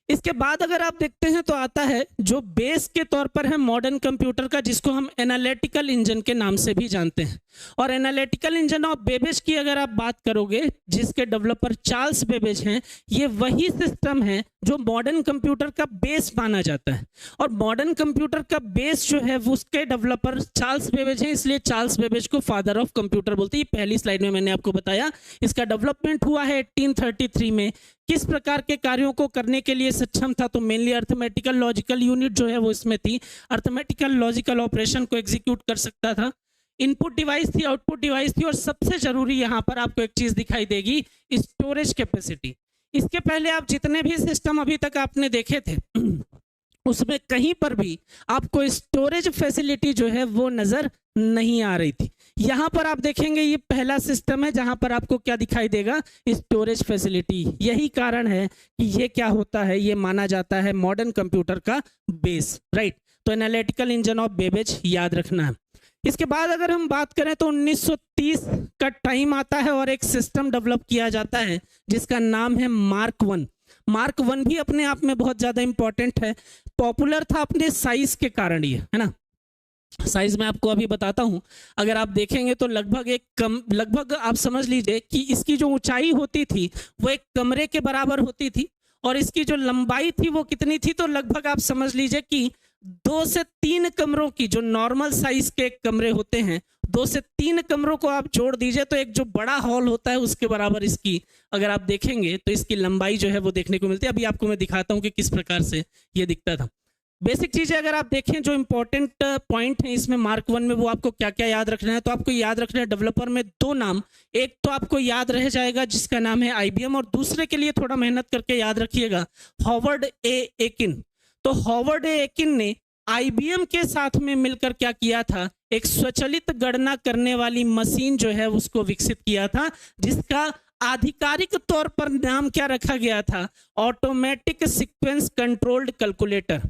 इसके बाद अगर आप देखते हैं तो आता है जो बेस के तौर पर है मॉडर्न कंप्यूटर का, जिसको हम एनालिटिकल इंजन के नाम से भी जानते हैं। और एनालिटिकल इंजन ऑफ बेबेज की अगर आप बात करोगे, जिसके डेवलपर चार्ल्स बेबेज हैं, ये वही सिस्टम है जो मॉडर्न कंप्यूटर का बेस माना जाता है। और मॉडर्न कंप्यूटर का बेस जो है वो उसके डेवलपर चार्ल्स बेबेज हैं, इसलिए चार्ल्स बेबेज को फादर ऑफ कंप्यूटर बोलते हैं। पहली स्लाइड में मैंने आपको बताया इसका डेवलपमेंट हुआ है 1833 में। किस प्रकार के कार्यों को करने के लिए सक्षम था, तो मेनली अर्थमेटिकल लॉजिकल यूनिट जो है वो इसमें थी। अर्थमेटिकल लॉजिकल ऑपरेशन को एग्जीक्यूट कर सकता था। इनपुट डिवाइस थी, आउटपुट डिवाइस थी, और सबसे जरूरी यहाँ पर आपको एक चीज दिखाई देगी, स्टोरेज कैपेसिटी। इसके पहले आप जितने भी सिस्टम अभी तक आपने देखे थे उसमें कहीं पर भी आपको स्टोरेज फैसिलिटी जो है वो नजर नहीं आ रही थी। यहाँ पर आप देखेंगे ये पहला सिस्टम है जहां पर आपको क्या दिखाई देगा, स्टोरेज फैसिलिटी। यही कारण है कि ये क्या होता है, ये माना जाता है मॉडर्न कंप्यूटर का बेस, राइट। तो एनालिटिकल इंजन ऑफ बेबेज याद रखना है। इसके बाद अगर हम बात करें तो 1930 का टाइम आता है और एक सिस्टम डेवलप किया जाता है जिसका नाम है मार्क 1। मार्क 1 भी अपने आप में बहुत ज्यादा इंपॉर्टेंट है। पॉपुलर था अपने साइज के कारण, ये है ना। साइज में आपको अभी बताता हूं, अगर आप देखेंगे तो लगभग आप समझ लीजिए कि इसकी जो ऊंचाई होती थी वो एक कमरे के बराबर होती थी, और इसकी जो लंबाई थी वो कितनी थी, तो लगभग आप समझ लीजिए कि 2 से 3 कमरों की, जो नॉर्मल साइज के कमरे होते हैं, 2 से 3 कमरों को आप जोड़ दीजिए तो एक जो बड़ा हॉल होता है उसके बराबर इसकी अगर आप देखेंगे तो इसकी लंबाई जो है वो देखने को मिलती है। अभी आपको मैं दिखाता हूं कि किस प्रकार से ये दिखता था। बेसिक चीजें अगर आप देखें, जो इंपॉर्टेंट पॉइंट है इसमें मार्क 1 में, वो आपको क्या क्या याद रखना है, तो आपको याद रखना है डेवलपर में 2 नाम। एक तो आपको याद रह जाएगा जिसका नाम है IBM, और दूसरे के लिए थोड़ा मेहनत करके याद रखिएगा, हॉवर्ड ए एकिन। तो हॉवर्ड ए एकिन ने आईबीएम के साथ में मिलकर क्या किया था, एक स्वचालित गणना करने वाली मशीन जो है उसको विकसित किया था, जिसका आधिकारिक तौर पर नाम क्या रखा गया था, ऑटोमेटिक सीक्वेंस कंट्रोल्ड कैलकुलेटर।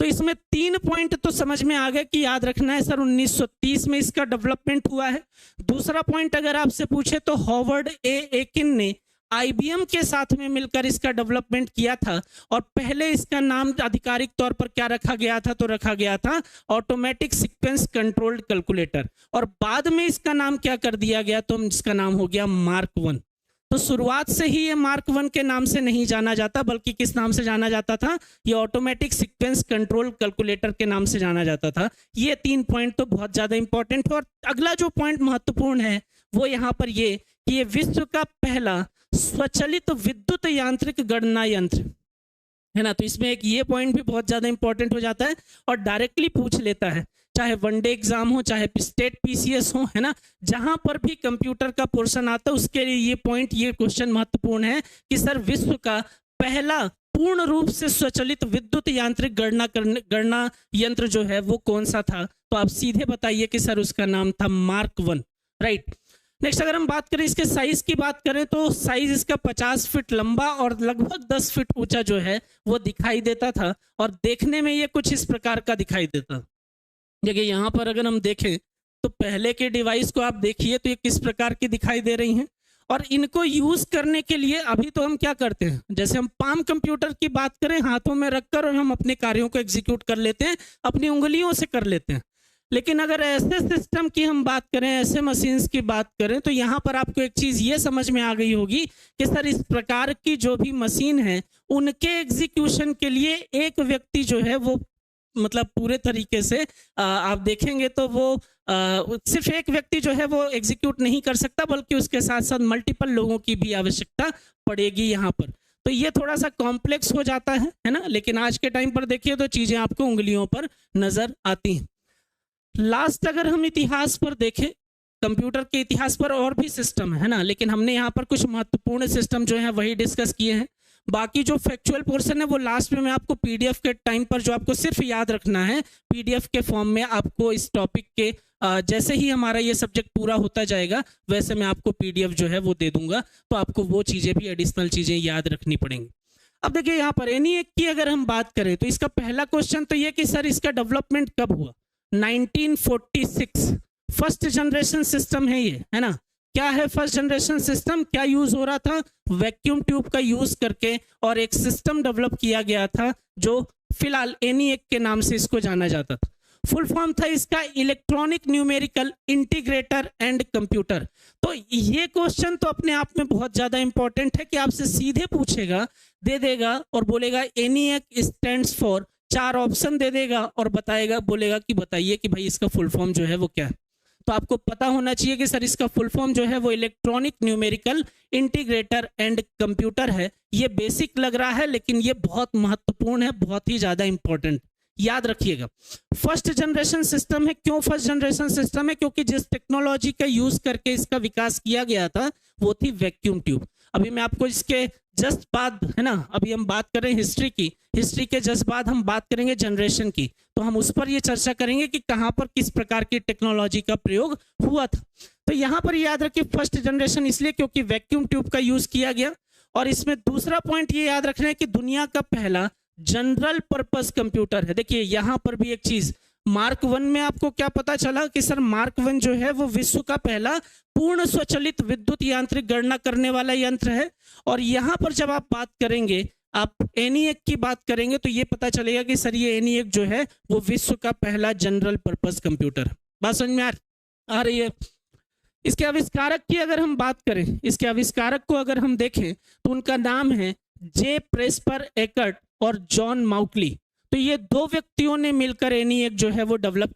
तो इसमें 3 पॉइंट तो समझ में आ गए कि याद रखना है सर 1930 में इसका डेवलपमेंट हुआ है। दूसरा पॉइंट अगर आपसे पूछे तो हॉवर्ड एकिन ने आईबीएम के साथ में मिलकर इसका डेवलपमेंट किया था, और पहले इसका नाम आधिकारिक तौर पर क्या रखा गया था, तो रखा गया था ऑटोमेटिक सीक्वेंस कंट्रोल्ड कैलकुलेटर, और बाद में इसका नाम क्या कर दिया गया, तो इसका नाम हो गया मार्क 1। तो शुरुआत से ही ये मार्क 1 के नाम से नहीं जाना जाता, बल्कि किस नाम से जाना जाता था, ये ऑटोमेटिक सीक्वेंस कंट्रोल कैलकुलेटर के नाम से जाना जाता था। ये 3 पॉइंट तो बहुत ज्यादा इंपॉर्टेंट है। और अगला जो पॉइंट महत्वपूर्ण है वो यहाँ पर ये कि ये विश्व का पहला स्वचालित विद्युत यांत्रिक गणना यंत्र है ना। तो इसमें एक ये पॉइंट भी बहुत ज्यादा इंपॉर्टेंट हो जाता है और डायरेक्टली पूछ लेता है, चाहे वनडे एग्जाम हो, चाहे स्टेट पीसीएस हो, है ना, जहां पर भी कंप्यूटर का पोर्शन आता है उसके लिए ये पॉइंट, ये क्वेश्चन महत्वपूर्ण है कि सर विश्व का पहला पूर्ण रूप से स्वचालित विद्युत यांत्रिक गणना यंत्र जो है वो कौन सा था, तो आप सीधे बताइए कि सर उसका नाम था मार्क 1, राइट। नेक्स्ट अगर हम बात करें इसके साइज की बात करें तो साइज इसका 50 फीट लंबा और लगभग 10 फीट ऊंचा जो है वो दिखाई देता था, और देखने में ये कुछ इस प्रकार का दिखाई देता। देखिए यहाँ पर अगर हम देखें तो पहले के डिवाइस को आप देखिए तो ये किस प्रकार की दिखाई दे रही हैं, और इनको यूज करने के लिए अभी तो हम क्या करते हैं, जैसे हम पाम कंप्यूटर की बात करें, हाथों में रखकर और हम अपने कार्यों को एग्जीक्यूट कर लेते हैं, अपनी उंगलियों से कर लेते हैं। लेकिन अगर ऐसे सिस्टम की हम बात करें, ऐसे मशीन्स की बात करें, तो यहाँ पर आपको एक चीज ये समझ में आ गई होगी कि सर इस प्रकार की जो भी मशीन है उनके एग्जीक्यूशन के लिए एक व्यक्ति जो है वो मतलब पूरे तरीके से आप देखेंगे तो वो सिर्फ एक व्यक्ति जो है वो एग्जीक्यूट नहीं कर सकता, बल्कि उसके साथ साथ मल्टीपल लोगों की भी आवश्यकता पड़ेगी यहाँ पर। तो ये थोड़ा सा कॉम्प्लेक्स हो जाता है ना, लेकिन आज के टाइम पर देखिए तो चीजें आपको उंगलियों पर नजर आती हैं। लास्ट अगर हम इतिहास पर देखें, कंप्यूटर के इतिहास पर और भी सिस्टम है ना, लेकिन हमने यहाँ पर कुछ महत्वपूर्ण सिस्टम जो है वही डिस्कस किए हैं। बाकी जो फैक्चुअल पोर्शन है वो लास्ट में मैं आपको पीडीएफ के टाइम पर, जो आपको सिर्फ याद रखना है पीडीएफ के फॉर्म में, आपको इस टॉपिक के जैसे ही हमारा ये सब्जेक्ट पूरा होता जाएगा वैसे मैं आपको पीडीएफ जो है वो दे दूंगा, तो आपको वो चीजें भी एडिशनल चीजें याद रखनी पड़ेंगी। अब देखिए यहाँ पर ENIAC की अगर हम बात करें तो इसका पहला क्वेश्चन तो ये कि सर इसका डेवलपमेंट कब हुआ, 1946 फर्स्ट जनरेशन सिस्टम है ये, है ना। क्या है फर्स्ट जनरेशन सिस्टम, क्या यूज हो रहा था, वैक्यूम ट्यूब का यूज करके, और एक सिस्टम डेवलप किया गया था जो फिलहाल ENIAC के नाम से इसको जाना जाता था। फुल फॉर्म था इसका electronic numerical integrator and computer. तो ये क्वेश्चन तो अपने आप में बहुत ज्यादा इंपॉर्टेंट है कि आपसे सीधे पूछेगा, दे देगा और बोलेगा ENIAC स्टैंड्स फॉर, 4 ऑप्शन दे देगा और बताएगा, बोलेगा कि बताइए कि भाई इसका फुल फॉर्म जो है वो क्या है। तो आपको पता होना चाहिए कि सर इसका फुल फॉर्म जो है वो electronic numerical integrator and computer है। ये बेसिक लग रहा है लेकिन ये बहुत महत्वपूर्ण है, बहुत ही ज्यादा इंपॉर्टेंट, याद रखिएगा। फर्स्ट जनरेशन सिस्टम है, क्यों फर्स्ट जनरेशन सिस्टम है, क्योंकि जिस टेक्नोलॉजी का यूज करके इसका विकास किया गया था वो थी वैक्यूम ट्यूब। अभी मैं आपको इसके जस्ट बाद, है ना, अभी हम बात करें हिस्ट्री की, हिस्ट्री के जस्ट बाद हम बात करेंगे जनरेशन की, तो हम उस पर ये चर्चा करेंगे कि कहां पर किस प्रकार की टेक्नोलॉजी का प्रयोग हुआ था। तो यहां पर याद रखिए फर्स्ट जनरेशन इसलिए क्योंकि वैक्यूम ट्यूब का यूज किया गया। और इसमें दूसरा पॉइंट ये याद रखना है कि दुनिया का पहला जनरल पर्पस कंप्यूटर है। देखिए यहां पर भी एक चीज, मार्क 1 में आपको क्या पता चला कि सर मार्क 1 जो है वो विश्व का पहला पूर्ण स्वचालित विद्युत यांत्रिक गणना करने वाला यंत्र है। और यहां पर जब आप बात करेंगे, आप ENIAC की बात करेंगे तो ये पता चलेगा कि सर ये ENIAC जो है वो विश्व का पहला जनरल पर्पस कंप्यूटर। बात समझ में आ रही है। इसके आविष्कारक की अगर हम बात करें, इसके आविष्कारक को अगर हम देखें तो उनका नाम है जे प्रेस्पर एकर्ट और जॉन माउटली। तो ये 2 व्यक्तियों ने मिलकर ENIAC जो है वो डेवलप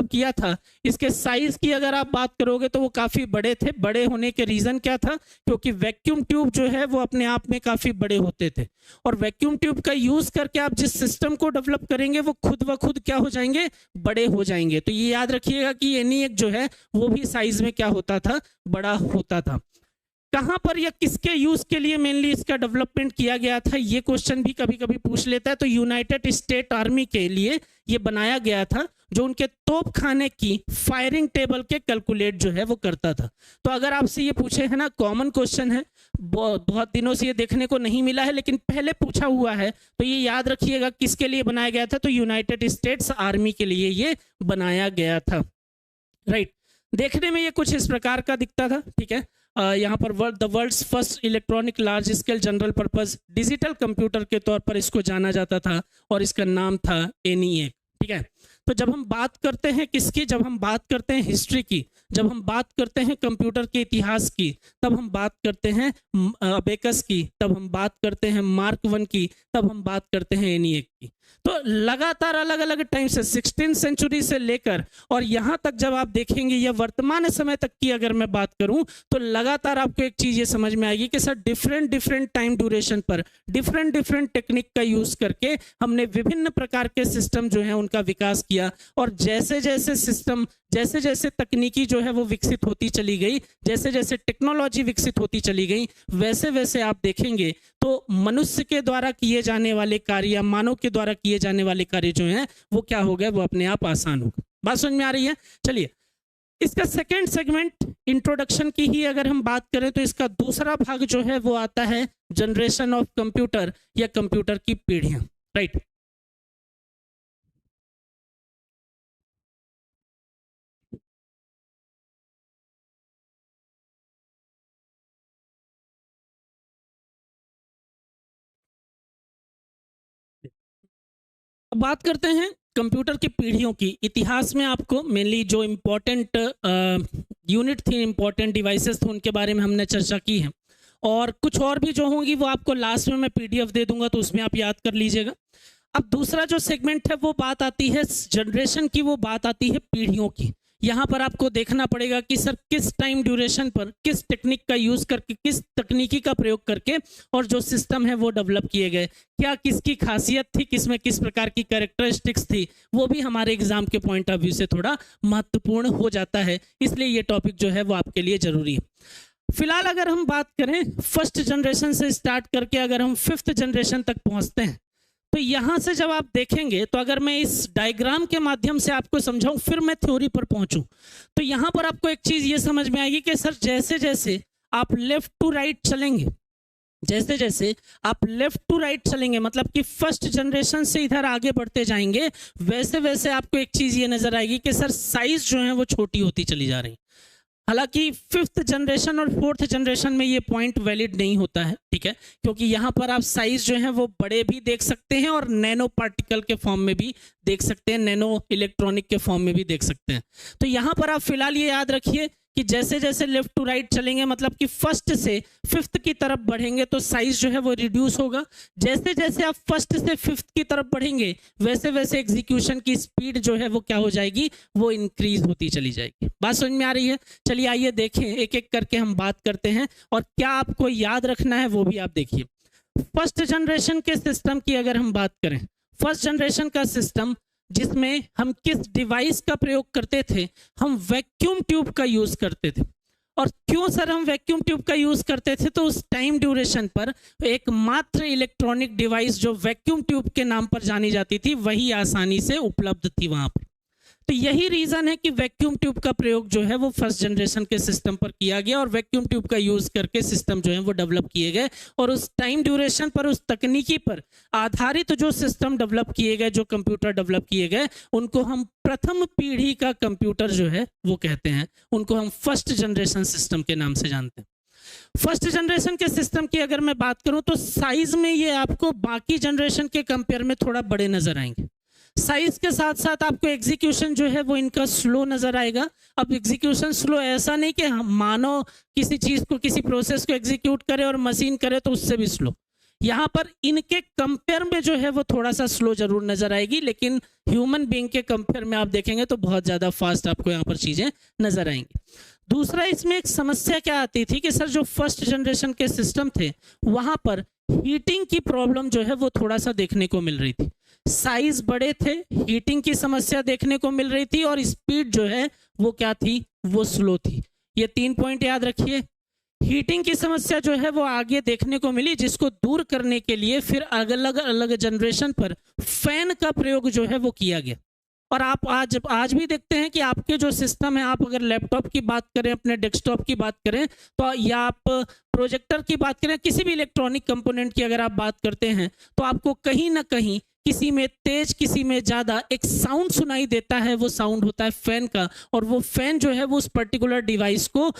किया था। इसके साइज की अगर आप बात करोगे तो वो काफी बड़े थे। बड़े होने के रीजन क्या था, क्योंकि वैक्यूम ट्यूब जो है वो अपने आप में काफी बड़े होते थे, और वैक्यूम ट्यूब का यूज करके आप जिस सिस्टम को डेवलप करेंगे वो खुद ब खुद क्या हो जाएंगे, बड़े हो जाएंगे। तो ये याद रखिएगा कि ENIAC जो है वो भी साइज में क्या होता था, बड़ा होता था। कहां पर या किसके यूज के लिए मेनली इसका डेवलपमेंट किया गया था, ये क्वेश्चन भी कभी कभी पूछ लेता है। तो यूनाइटेड स्टेट आर्मी के लिए ये बनाया गया था, जो उनके तोप खाने की फायरिंग टेबल के कैलकुलेट जो है वो करता था। तो अगर आपसे ये पूछे है ना, कॉमन क्वेश्चन है, बहुत दिनों से ये देखने को नहीं मिला है लेकिन पहले पूछा हुआ है, तो ये याद रखिएगा किसके लिए बनाया गया था, तो यूनाइटेड स्टेट्स आर्मी के लिए ये बनाया गया था। राइट, देखने में ये कुछ इस प्रकार का दिखता था। ठीक है, यहाँ पर the world's first electronic large scale general purpose digital computer के तौर पर इसको जाना जाता था और इसका नाम था ENIAC। ठीक है, तो जब हम बात करते हैं किसकी, जब हम बात करते हैं हिस्ट्री की, जब हम बात करते हैं कंप्यूटर के इतिहास की, तब हम बात करते हैं अबेकस की, तब हम बात करते हैं मार्क 1 की, तब हम बात करते हैं ENIAC की। तो लगातार अलग अलग टाइम से 16वीं सेंचुरी से लेकर और यहाँ तक जब आप देखेंगे या वर्तमान समय तक की अगर मैं बात करूं, तो लगातार आपको एक चीज ये समझ में आएगी कि सर डिफरेंट टाइम ड्यूरेशन पर डिफरेंट टेक्निक का यूज करके हमने विभिन्न प्रकार के सिस्टम जो है उनका विकास किया। और जैसे जैसे सिस्टम, जैसे जैसे तकनीकी जो है वो विकसित होती चली गई, जैसे जैसे टेक्नोलॉजी विकसित होती चली गई, वैसे वैसे आप देखेंगे तो मनुष्य के द्वारा किए जाने वाले कार्य या मानव के द्वारा किए जाने वाले कार्य जो हैं वो क्या हो गए, वो अपने आप आसान हो गए। बात समझ में आ रही है? चलिए, इसका सेकंड सेगमेंट इंट्रोडक्शन की ही अगर हम बात करें तो इसका दूसरा भाग जो है वो आता है जनरेशन ऑफ कंप्यूटर या कंप्यूटर की पीढ़ियां। राइट, बात करते हैं कंप्यूटर की पीढ़ियों की। इतिहास में आपको मेनली जो इम्पोर्टेंट यूनिट थी, इम्पोर्टेंट डिवाइसेस थे, उनके बारे में हमने चर्चा की है, और कुछ और भी जो होंगी वो आपको लास्ट में मैं PDF दे दूंगा, तो उसमें आप याद कर लीजिएगा। अब दूसरा जो सेगमेंट है वो बात आती है जनरेशन की, वो बात आती है पीढ़ियों की। यहाँ पर आपको देखना पड़ेगा कि सर किस टाइम ड्यूरेशन पर किस टेक्निक का यूज करके, किस तकनीकी का प्रयोग करके और जो सिस्टम है वो डेवलप किए गए, क्या किसकी खासियत थी, किसमें किस प्रकार की कैरेक्टरिस्टिक्स थी, वो भी हमारे एग्जाम के पॉइंट ऑफ व्यू से थोड़ा महत्वपूर्ण हो जाता है। इसलिए ये टॉपिक जो है वो आपके लिए जरूरी है। फिलहाल अगर हम बात करें फर्स्ट जनरेशन से स्टार्ट करके अगर हम 5th जनरेशन तक पहुंचते हैं, तो यहां से जब आप देखेंगे, तो अगर मैं इस डायग्राम के माध्यम से आपको समझाऊं फिर मैं थ्योरी पर पहुंचूं, तो यहां पर आपको एक चीज ये समझ में आएगी कि सर जैसे जैसे आप लेफ्ट टू राइट चलेंगे, जैसे जैसे आप लेफ्ट टू राइट चलेंगे, मतलब कि फर्स्ट जनरेशन से इधर आगे बढ़ते जाएंगे, वैसे वैसे आपको एक चीज ये नजर आएगी कि सर साइज जो है वो छोटी होती चली जा रही। हालांकि 5th जनरेशन और 4th जनरेशन में ये पॉइंट वैलिड नहीं होता है। ठीक है, क्योंकि यहाँ पर आप साइज जो है वो बड़े भी देख सकते हैं और नैनो पार्टिकल के फॉर्म में भी देख सकते हैं, नैनो इलेक्ट्रॉनिक के फॉर्म में भी देख सकते हैं। तो यहाँ पर आप फिलहाल ये याद रखिए कि जैसे जैसे लेफ्ट टू राइट चलेंगे, मतलब कि फर्स्ट से 5th की तरफ बढ़ेंगे, तो साइज जो है वो रिड्यूस होगा। जैसे जैसे आप फर्स्ट से 5th की तरफ बढ़ेंगे, वैसे वैसे एग्जीक्यूशन की स्पीड जो है वो क्या हो जाएगी, वो इंक्रीज होती चली जाएगी। बात समझ में आ रही है? चलिए आइए देखें, एक एक करके हम बात करते हैं, और क्या आपको याद रखना है वो भी आप देखिए। फर्स्ट जनरेशन के सिस्टम की अगर हम बात करें, फर्स्ट जनरेशन का सिस्टम जिसमें हम किस डिवाइस का प्रयोग करते थे, हम वैक्यूम ट्यूब का यूज करते थे। और क्यों सर हम वैक्यूम ट्यूब का यूज करते थे, तो उस टाइम ड्यूरेशन पर एकमात्र इलेक्ट्रॉनिक डिवाइस जो वैक्यूम ट्यूब के नाम पर जानी जाती थी वही आसानी से उपलब्ध थी वहां पर। तो यही रीजन है कि वैक्यूम ट्यूब का प्रयोग जो है वो फर्स्ट जनरेशन के सिस्टम पर किया गया, और वैक्यूम ट्यूब का यूज करके सिस्टम जो है वो डेवलप किए गए, और उस टाइम ड्यूरेशन पर, उस तकनीकी पर आधारित जो सिस्टम डेवलप किए गए, जो कंप्यूटर डेवलप किए गए, उनको हम प्रथम पीढ़ी का कंप्यूटर जो है वो कहते हैं, उनको हम फर्स्ट जनरेशन सिस्टम के नाम से जानते हैं। फर्स्ट जनरेशन के सिस्टम की अगर मैं बात करूं तो साइज में ये आपको बाकी जनरेशन के कंपेयर में थोड़ा बड़े नजर आएंगे। साइज के साथ साथ आपको एग्जीक्यूशन जो है वो इनका स्लो नजर आएगा। अब एग्जीक्यूशन स्लो ऐसा नहीं कि हम मानो किसी चीज को, किसी प्रोसेस को एग्जीक्यूट करे और मशीन करे तो उससे भी स्लो, यहाँ पर इनके कंपेयर में जो है वो थोड़ा सा स्लो जरूर नजर आएगी, लेकिन ह्यूमन बीइंग के कंपेयर में आप देखेंगे तो बहुत ज्यादा फास्ट आपको यहाँ पर चीजें नजर आएंगी। दूसरा, इसमें एक समस्या क्या आती थी कि सर जो फर्स्ट जनरेशन के सिस्टम थे वहां पर हीटिंग की प्रॉब्लम जो है वो थोड़ा सा देखने को मिल रही थी। साइज बड़े थे, हीटिंग की समस्या देखने को मिल रही थी, और स्पीड जो है वो क्या थी, वो स्लो थी। ये 3 पॉइंट याद रखिए। हीटिंग की समस्या जो है वो आगे देखने को मिली, जिसको दूर करने के लिए फिर अलग अलग जनरेशन पर फैन का प्रयोग जो है वो किया गया। और आप आज भी देखते हैं कि आपके जो सिस्टम है, आप अगर लैपटॉप की बात करें, अपने डेस्कटॉप की बात करें, तो या आप प्रोजेक्टर की बात करें, किसी भी इलेक्ट्रॉनिक कंपोनेंट की अगर आप बात करते हैं, तो आपको कहीं ना कहीं किसी में तेज किसी में ज्यादा एक साउंड सुनाई देता है। वो साउंड होता है फैन का, और वो फैन जो है वो उस पर्टिकुलर डिवाइस को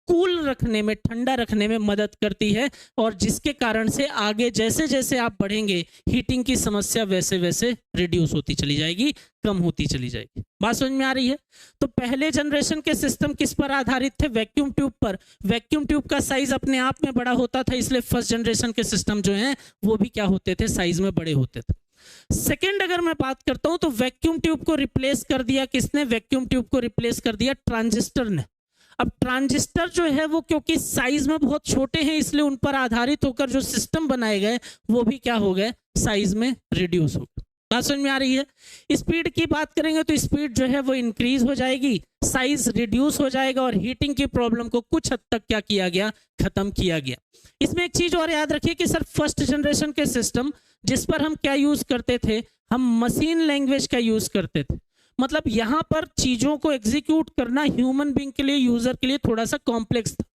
कूल रखने में, ठंडा रखने में मदद करती है, और जिसके कारण से आगे जैसे जैसे आप बढ़ेंगे हीटिंग की समस्या वैसे वैसे रिड्यूस होती चली जाएगी, कम होती चली जाएगी। बात समझ में आ रही है? तो पहले जनरेशन के सिस्टम किस पर आधारित थे? वैक्यूम ट्यूब पर। वैक्यूम ट्यूब का साइज अपने आप में बड़ा होता था, इसलिए फर्स्ट जनरेशन के सिस्टम जो हैं वो भी क्या होते थे? साइज में बड़े होते थे। सेकेंड अगर मैं बात करता हूं तो वैक्यूम ट्यूब को रिप्लेस कर दिया किसने? वैक्यूम ट्यूब को रिप्लेस कर दिया ट्रांजिस्टर ने। अब ट्रांजिस्टर जो है वो क्योंकि साइज में बहुत छोटे हैं, इसलिए उन पर आधारित होकर जो सिस्टम बनाए गए वो भी क्या हो गए? साइज में रिड्यूस हो गए। बात समझ में आ रही है? स्पीड की बात करेंगे तो स्पीड जो है वो इंक्रीज हो जाएगी, साइज रिड्यूस हो जाएगा, और हीटिंग की प्रॉब्लम को कुछ हद तक क्या किया गया? खत्म किया गया। इसमें एक चीज और याद रखिए कि सर फर्स्ट जनरेशन के सिस्टम जिस पर हम क्या यूज करते थे? हम मशीन लैंग्वेज का यूज करते थे। मतलब यहां पर चीजों को एग्जीक्यूट करना ह्यूमन बीइंग के लिए, यूजर के लिए थोड़ा सा कॉम्प्लेक्स था।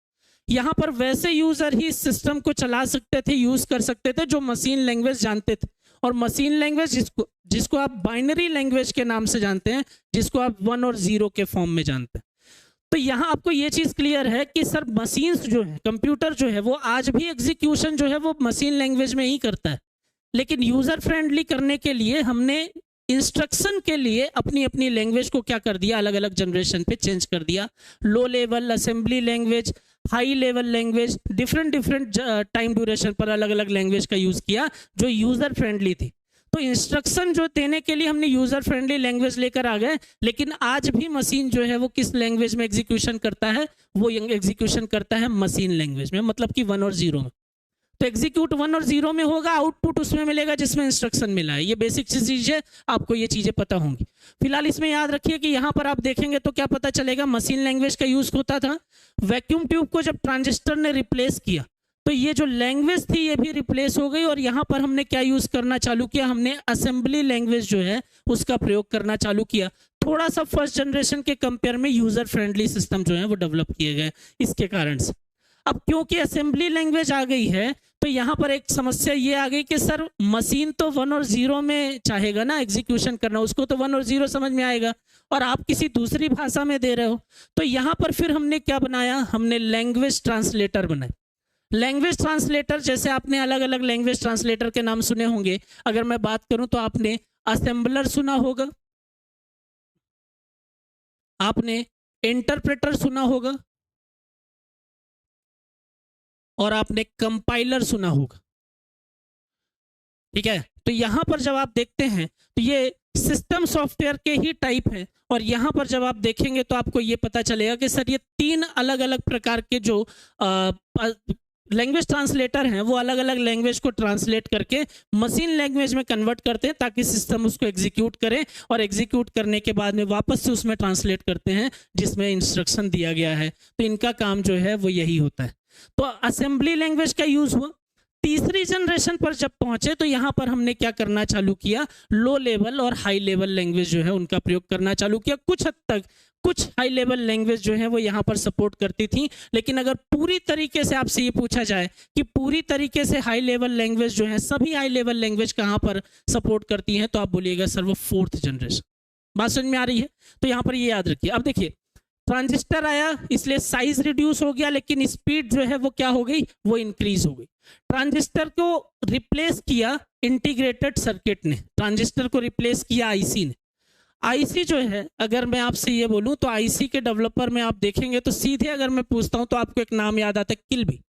यहां पर वैसे यूजर ही सिस्टम को चला सकते थे, यूज कर सकते थे जो मशीन लैंग्वेज जानते थे। और मशीन लैंग्वेज जिसको आप बाइनरी लैंग्वेज के नाम से जानते हैं, जिसको आप 1 और 0 के फॉर्म में जानते हैं। तो यहां आपको ये चीज क्लियर है कि सर मशीन्स जो है, कंप्यूटर जो है वो आज भी एग्जीक्यूशन जो है वो मशीन लैंग्वेज में ही करता है, लेकिन यूजर फ्रेंडली करने के लिए हमने इंस्ट्रक्शन के लिए अपनी अपनी लैंग्वेज को क्या कर दिया? अलग अलग जनरेशन पे चेंज कर दिया। Low level assembly language, high level language, different time duration पर अलग अलग लैंग्वेज का यूज किया जो यूजर फ्रेंडली थी। तो इंस्ट्रक्शन जो देने के लिए हमने यूजर फ्रेंडली लैंग्वेज लेकर आ गए, लेकिन आज भी मशीन जो है वो किस लैंग्वेज में एग्जीक्यूशन करता है? वो एग्जीक्यूशन करता है मशीन लैंग्वेज में, मतलब कि 1 और 0 में। तो एग्जीक्यूट 1 और 0 में होगा, आउटपुट उसमें मिलेगा जिसमें इंस्ट्रक्शन मिला है। ये बेसिक चीज है, आपको ये चीजें पता होंगी। फिलहाल इसमें याद रखिए कि यहां पर आप देखेंगे तो क्या पता चलेगा? मशीन लैंग्वेज का यूज होता था। वैक्यूम ट्यूब को जब ट्रांजिस्टर ने रिप्लेस किया तो ये जो लैंग्वेज थी ये भी रिप्लेस हो गई, और यहां पर हमने क्या यूज करना चालू किया? हमने असेंबली लैंग्वेज जो है उसका प्रयोग करना चालू किया। थोड़ा सा फर्स्ट जनरेशन के कंपेयर में यूजर फ्रेंडली सिस्टम जो है वो डेवलप किए गए इसके कारण से। अब क्योंकि असेंबली लैंग्वेज आ गई है तो यहां पर एक समस्या ये आ गई कि सर मशीन तो 1 और 0 में चाहेगा ना एग्जीक्यूशन करना, उसको तो 1 और 0 समझ में आएगा, और आप किसी दूसरी भाषा में दे रहे हो। तो यहां पर फिर हमने क्या बनाया? हमने लैंग्वेज ट्रांसलेटर बनाए। लैंग्वेज ट्रांसलेटर, जैसे आपने अलग अलग लैंग्वेज ट्रांसलेटर के नाम सुने होंगे। अगर मैं बात करूं तो आपने असेंबलर सुना होगा, आपने इंटरप्रेटर सुना होगा, और आपने कंपाइलर सुना होगा। ठीक है? तो यहां पर जब आप देखते हैं तो ये सिस्टम सॉफ्टवेयर के ही टाइप है, और यहां पर जब आप देखेंगे तो आपको ये पता चलेगा कि सर ये 3 अलग अलग प्रकार के जो लैंग्वेज ट्रांसलेटर हैं वो अलग अलग लैंग्वेज को ट्रांसलेट करके मशीन लैंग्वेज में कन्वर्ट करते हैं ताकि सिस्टम उसको एग्जीक्यूट करे, और एग्जीक्यूट करने के बाद में वापस से उसमें ट्रांसलेट करते हैं जिसमें इंस्ट्रक्शन दिया गया है। तो इनका काम जो है वो यही होता है। तो असेंबली लैंग्वेज का यूज हुआ। तीसरी जनरेशन पर जब पहुंचे तो यहां पर हमने क्या करना चालू किया? लो लेवल और हाई लेवल लैंग्वेज जो है उनका प्रयोग करना चालू किया। कुछ हद तक कुछ हाई लेवल लैंग्वेज जो है वो यहां पर सपोर्ट करती थी, लेकिन अगर पूरी तरीके से आपसे ये पूछा जाए कि पूरी तरीके से हाई लेवल लैंग्वेज जो है, सभी हाई लेवल लैंग्वेज कहां पर सपोर्ट करती हैं, तो आप बोलिएगा सर वो 4th जनरेशन। बात समझ में आ रही है? तो यहां पर ये याद रखिए। अब देखिए, ट्रांजिस्टर आया इसलिए साइज रिड्यूस हो गया, लेकिन स्पीड जो है वो क्या हो गई? वो इंक्रीज हो गई। ट्रांजिस्टर को रिप्लेस किया इंटीग्रेटेड सर्किट ने, ट्रांजिस्टर को रिप्लेस किया आईसी ने। आईसी जो है, अगर मैं आपसे ये बोलूं तो आईसी के डेवलपर में आप देखेंगे तो सीधे अगर मैं पूछता हूं तो आपको एक नाम याद आता है, किल्बी।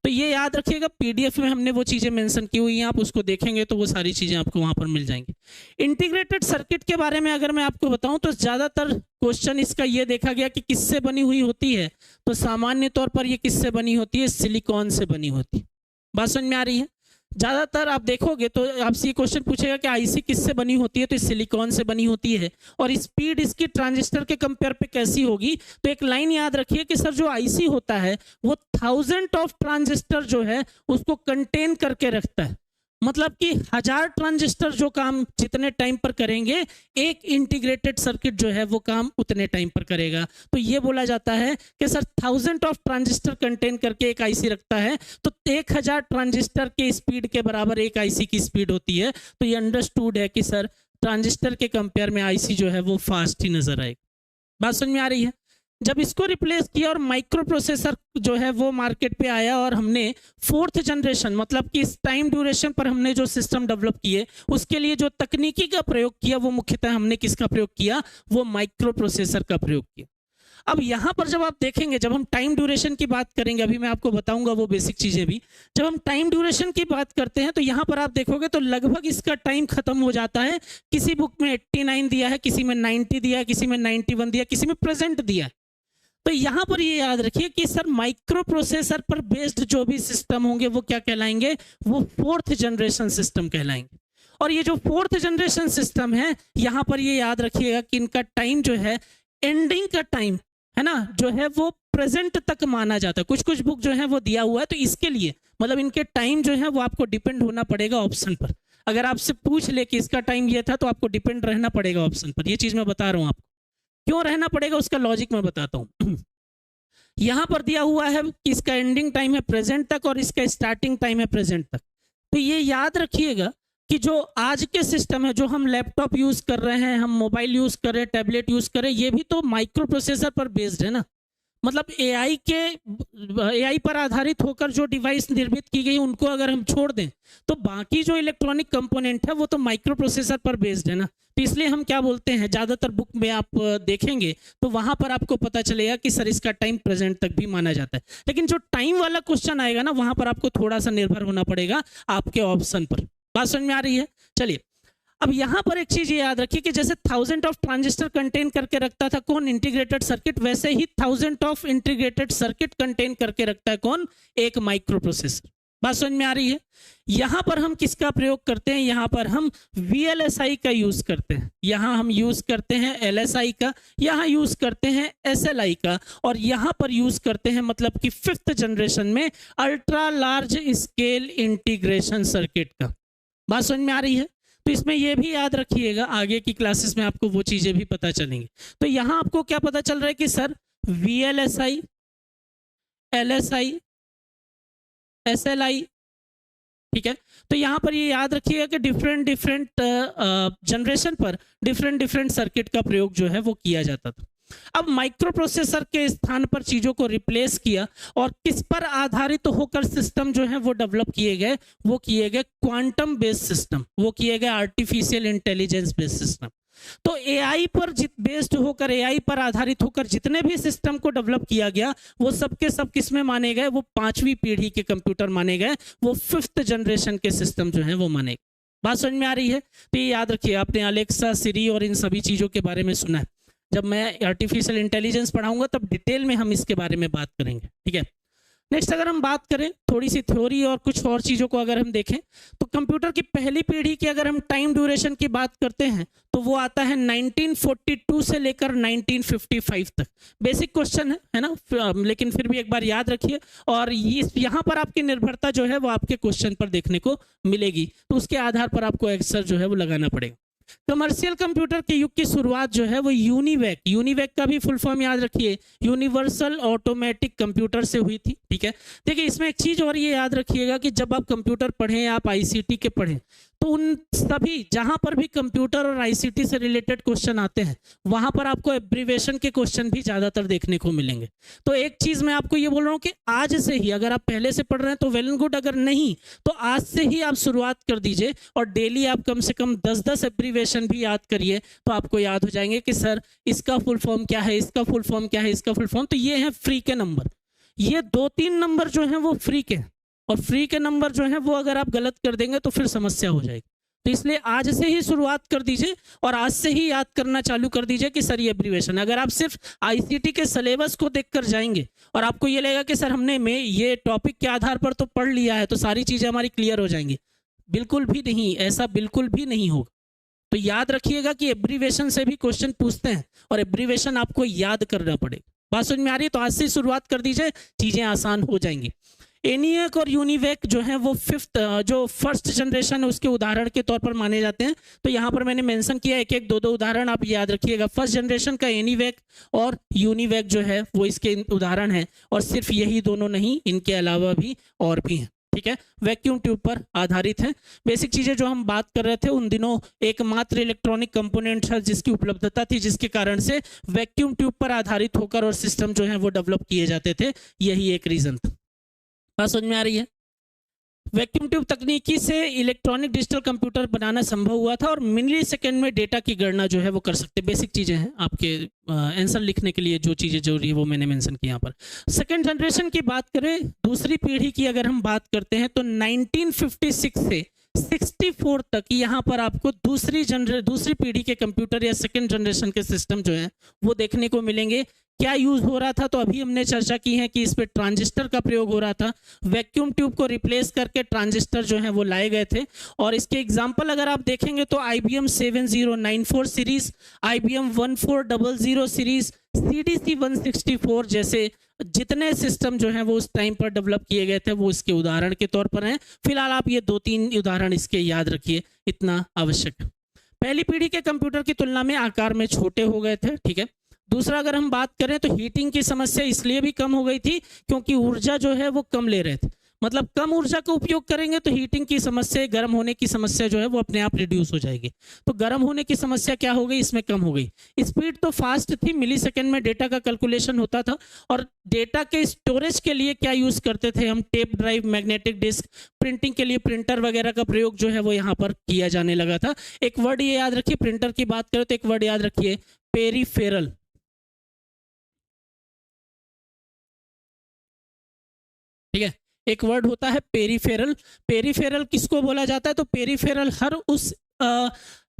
तो ये याद रखिएगा, पीडीएफ में हमने वो चीजें मेंशन की हुई हैं, आप उसको देखेंगे तो वो सारी चीजें आपको वहां पर मिल जाएंगी। इंटीग्रेटेड सर्किट के बारे में अगर मैं आपको बताऊं तो ज्यादातर क्वेश्चन इसका ये देखा गया कि किससे बनी हुई होती है, तो सामान्य तौर पर ये किससे बनी होती है? सिलिकॉन से बनी होती है। बात समझ में आ रही है? ज्यादातर आप देखोगे तो आपसे ये क्वेश्चन पूछेगा कि आईसी किससे बनी होती है, तो सिलिकॉन से बनी होती है, और स्पीड इसकी ट्रांजिस्टर के कंपेयर पे कैसी होगी। तो एक लाइन याद रखिए कि सर जो आईसी होता है वो 1000 ऑफ ट्रांजिस्टर जो है उसको कंटेन करके रखता है, मतलब कि 1000 ट्रांजिस्टर जो काम जितने टाइम पर करेंगे एक इंटीग्रेटेड सर्किट जो है वो काम उतने टाइम पर करेगा। तो ये बोला जाता है कि सर 1000 ऑफ ट्रांजिस्टर कंटेन करके एक आईसी रखता है, तो 1000 ट्रांजिस्टर के स्पीड के बराबर एक आईसी की स्पीड होती है। तो ये अंडरस्टूड है कि सर ट्रांजिस्टर के कंपेयर में आईसी जो है वो फास्ट ही नजर आएगी। बात समझ में आ रही है। जब इसको रिप्लेस किया और माइक्रो प्रोसेसर जो है वो मार्केट पे आया और हमने 4th जनरेशन मतलब कि इस टाइम ड्यूरेशन पर हमने जो सिस्टम डेवलप किए उसके लिए जो तकनीकी का प्रयोग किया वो मुख्यतः हमने किसका प्रयोग किया, वो माइक्रो प्रोसेसर का प्रयोग किया। अब यहां पर जब आप देखेंगे, जब हम टाइम ड्यूरेशन की बात करेंगे, अभी मैं आपको बताऊंगा वो बेसिक चीजें भी, जब हम टाइम ड्यूरेशन की बात करते हैं तो यहां पर आप देखोगे तो लगभग इसका टाइम खत्म हो जाता है। किसी बुक में 89 दिया है, किसी में 90 दिया है, किसी में 91 दिया, किसी में प्रेजेंट दिया है। तो यहां पर ये याद रखिए कि सर माइक्रो प्रोसेसर पर बेस्ड जो भी सिस्टम होंगे वो क्या कहलाएंगे, वो 4th जनरेशन सिस्टम कहलाएंगे। और ये जो 4th जनरेशन सिस्टम है यहां पर ये याद रखिएगा कि इनका टाइम जो है, एंडिंग का टाइम है ना, जो है वो प्रेजेंट तक माना जाता है। कुछ कुछ बुक जो है वो दिया हुआ है, तो इसके लिए मतलब इनके टाइम जो है वो आपको डिपेंड होना पड़ेगा ऑप्शन पर। अगर आपसे पूछ ले कि इसका टाइम ये था तो आपको डिपेंड रहना पड़ेगा ऑप्शन पर। ये चीज मैं बता रहा हूं आपको क्यों रहना पड़ेगा, उसका लॉजिक मैं बताता हूं। यहां पर दिया हुआ है कि इसका एंडिंग टाइम है प्रेजेंट तक और इसका स्टार्टिंग टाइम है प्रेजेंट तक। तो ये याद रखिएगा कि जो आज के सिस्टम है, जो हम लैपटॉप यूज कर रहे हैं, हम मोबाइल यूज कर रहे हैं, टैबलेट यूज कर रहे हैं, ये भी तो माइक्रो प्रोसेसर पर बेस्ड है ना। मतलब एआई पर आधारित होकर जो डिवाइस निर्मित की गई उनको अगर हम छोड़ दें तो बाकी जो इलेक्ट्रॉनिक कंपोनेंट है वो तो माइक्रो प्रोसेसर पर बेस्ड है ना। तो इसलिए हम क्या बोलते हैं, ज्यादातर बुक में आप देखेंगे तो वहां पर आपको पता चलेगा कि सर इसका टाइम प्रेजेंट तक भी माना जाता है। लेकिन जो टाइम वाला क्वेश्चन आएगा ना वहां पर आपको थोड़ा सा निर्भर होना पड़ेगा आपके ऑप्शन पर। बात समझ में आ रही है। चलिए अब यहां पर एक चीज याद रखिए कि जैसे 1000 ऑफ ट्रांजिस्टर कंटेन करके रखता था कौन, इंटीग्रेटेड सर्किट, वैसे ही 1000 ऑफ इंटीग्रेटेड सर्किट कंटेन करके रखता है कौन, एक माइक्रो प्रोसेसर। बात समझ में आ रही है। यहां पर हम किसका प्रयोग करते हैं, यहां पर हम VLSI का यूज करते हैं, यहां हम यूज करते हैं LSI का, यहां यूज करते हैं SLI का, और यहां पर यूज करते हैं मतलब कि 5th जनरेशन में ultra large scale integration circuit का। बात समझ में आ रही है। तो इसमें यह भी याद रखिएगा, आगे की क्लासेस में आपको वो चीजें भी पता चलेंगी। तो यहां आपको क्या पता चल रहा है कि सर VLSI, LSI, SLI, ठीक है। तो यहां पर ये याद रखिएगा कि डिफरेंट जनरेशन पर डिफरेंट सर्किट का प्रयोग जो है वो किया जाता था। अब माइक्रो प्रोसेसर के स्थान पर चीजों को रिप्लेस किया और किस पर आधारित होकर सिस्टम जो है वो डेवलप किए गए, वो किए गए क्वांटम बेस्ड सिस्टम, वो किए गए आर्टिफिशियल इंटेलिजेंस बेस्ड सिस्टम। तो एआई पर बेस्ड होकर, एआई पर आधारित होकर जितने भी सिस्टम को डेवलप किया गया वो सब के सब किस में माने गए, वो 5वीं पीढ़ी के कंप्यूटर माने गए, वो 5th जनरेशन के सिस्टम जो है वो माने गए। बात समझ में आ रही है। तो ये याद रखिए, आपने अलेक्सा, सिरी और इन सभी चीजों के बारे में सुना है। जब मैं आर्टिफिशियल इंटेलिजेंस पढ़ाऊंगा तब डिटेल में हम इसके बारे में बात करेंगे, ठीक है। नेक्स्ट अगर हम बात करें थोड़ी सी थ्योरी और कुछ और चीजों को अगर हम देखें तो कंप्यूटर की पहली पीढ़ी की अगर हम टाइम ड्यूरेशन की बात करते हैं तो वो आता है 1942 से लेकर 1955 तक। बेसिक क्वेश्चन है ना, लेकिन फिर भी एक बार याद रखिए। और यहाँ पर आपकी निर्भरता जो है वो आपके क्वेश्चन पर देखने को मिलेगी, तो उसके आधार पर आपको आंसर जो है वो लगाना पड़ेगा। कमर्शियल कंप्यूटर के युग की शुरुआत जो है वो यूनिवैक का भी फुल फॉर्म याद रखिए, यूनिवर्सल ऑटोमेटिक कंप्यूटर से हुई थी, ठीक है। देखिए इसमें एक चीज और ये याद रखिएगा कि जब आप कंप्यूटर पढ़ें, आप आईसीटी के पढ़ें, तो उन सभी जहां पर भी कंप्यूटर और आईसीटी से रिलेटेड क्वेश्चन आते हैं वहां पर आपको एब्रिविएशन के क्वेश्चन भी ज्यादातर देखने को मिलेंगे। तो एक चीज मैं आपको ये बोल रहा हूं कि आज से ही, अगर आप पहले से पढ़ रहे हैं तो वेल एंड गुड, अगर नहीं तो आज से ही आप शुरुआत कर दीजिए और डेली आप कम से कम 10-10 एब्रिविएशन भी याद करिए, तो आपको याद हो जाएंगे कि सर इसका फुल फॉर्म क्या है, इसका फुल फॉर्म क्या है, इसका फुल फॉर्म। तो ये है फ्री के नंबर, ये 2-3 नंबर जो है वो फ्री के, और फ्री के नंबर जो है वो अगर आप गलत कर देंगे तो फिर समस्या हो जाएगी। तो इसलिए आज से ही शुरुआत कर दीजिए और आज से ही याद करना चालू कर दीजिए कि सर ये एब्रीवेशन। अगर आप सिर्फ आईसीटी के सिलेबस को देखकर जाएंगे और आपको ये लगेगा कि सर हमने में ये टॉपिक के आधार पर तो पढ़ लिया है तो सारी चीजें हमारी क्लियर हो जाएंगी, बिल्कुल भी नहीं, ऐसा बिल्कुल भी नहीं होगा। तो याद रखिएगा कि एब्रीवेशन से भी क्वेश्चन पूछते हैं और एब्रीवेशन आपको याद करना पड़ेगा। बात समझ में आ रही है? तो आज से शुरुआत कर दीजिए, चीजें आसान हो जाएंगी। एनिएक और यूनिवेक जो है वो फर्स्ट जनरेशन है उसके उदाहरण के तौर पर माने जाते हैं। तो यहाँ पर मैंने मेंशन किया एक एक दो दो उदाहरण, आप याद रखिएगा। फर्स्ट जनरेशन का एनीवेक और यूनिवेक जो है वो इसके उदाहरण है, और सिर्फ यही दोनों नहीं, इनके अलावा भी और भी हैं। ठीक है, वैक्यूम ट्यूब पर आधारित है। बेसिक चीजें जो हम बात कर रहे थे उन दिनों एकमात्र इलेक्ट्रॉनिक कंपोनेंट था जिसकी उपलब्धता थी, जिसके कारण से वैक्यूम ट्यूब पर आधारित होकर और सिस्टम जो है वो डेवलप किए जाते थे, यही एक रीजन था। बात समझ में आ रही है? वैक्यूम ट्यूब तकनीकी से इलेक्ट्रॉनिक डिजिटल कंप्यूटर बनाना संभव हुआ था और मिली सेकेंड में डेटा की गणना जो है वो कर सकते। बेसिक चीजें हैं, आपके आंसर लिखने के लिए जो चीजें जरूरी है वो मैंने मेंशन की यहाँ पर। सेकेंड जनरेशन की बात करें, दूसरी पीढ़ी की अगर हम बात करते हैं तो 1956 से 64 तक यहाँ पर आपको दूसरी पीढ़ी के कंप्यूटर या सेकेंड जनरेशन के सिस्टम जो है वो देखने को मिलेंगे। क्या यूज हो रहा था? तो अभी हमने चर्चा की है कि इस पे ट्रांजिस्टर का प्रयोग हो रहा था। वैक्यूम ट्यूब को रिप्लेस करके ट्रांजिस्टर जो है वो लाए गए थे, और इसके एग्जांपल अगर आप देखेंगे तो IBM 7094 series, IBM 1400 series, CDC 164 जैसे जितने सिस्टम जो हैं वो उस टाइम पर डेवलप किए गए थे वो इसके उदाहरण के तौर पर हैं। फिलहाल आप ये 2-3 उदाहरण इसके याद रखिए, इतना आवश्यक है। पहली पीढ़ी के कंप्यूटर की तुलना में आकार में छोटे हो गए थे। ठीक है, दूसरा अगर हम बात करें तो हीटिंग की समस्या इसलिए भी कम हो गई थी क्योंकि ऊर्जा जो है वो कम ले रहे थे। मतलब कम ऊर्जा का उपयोग करेंगे तो हीटिंग की समस्या, गर्म होने की समस्या जो है वो अपने आप रिड्यूस हो जाएगी। तो गर्म होने की समस्या क्या हो गई, इसमें कम हो गई। स्पीड तो फास्ट थी, मिली सेकेंड में डेटा का कैलकुलेशन होता था। और डेटा के स्टोरेज के लिए क्या यूज करते थे हम? Tape drive, magnetic disk. Printing के लिए प्रिंटर वगैरह का प्रयोग जो है वो यहाँ पर किया जाने लगा था। एक वर्ड ये याद रखिए, प्रिंटर की बात करें तो एक वर्ड याद रखिए, पेरीफेरल। ठीक है, एक वर्ड होता है पेरीफेरल। पेरीफेरल किसको बोला जाता है? तो पेरीफेरल हर उस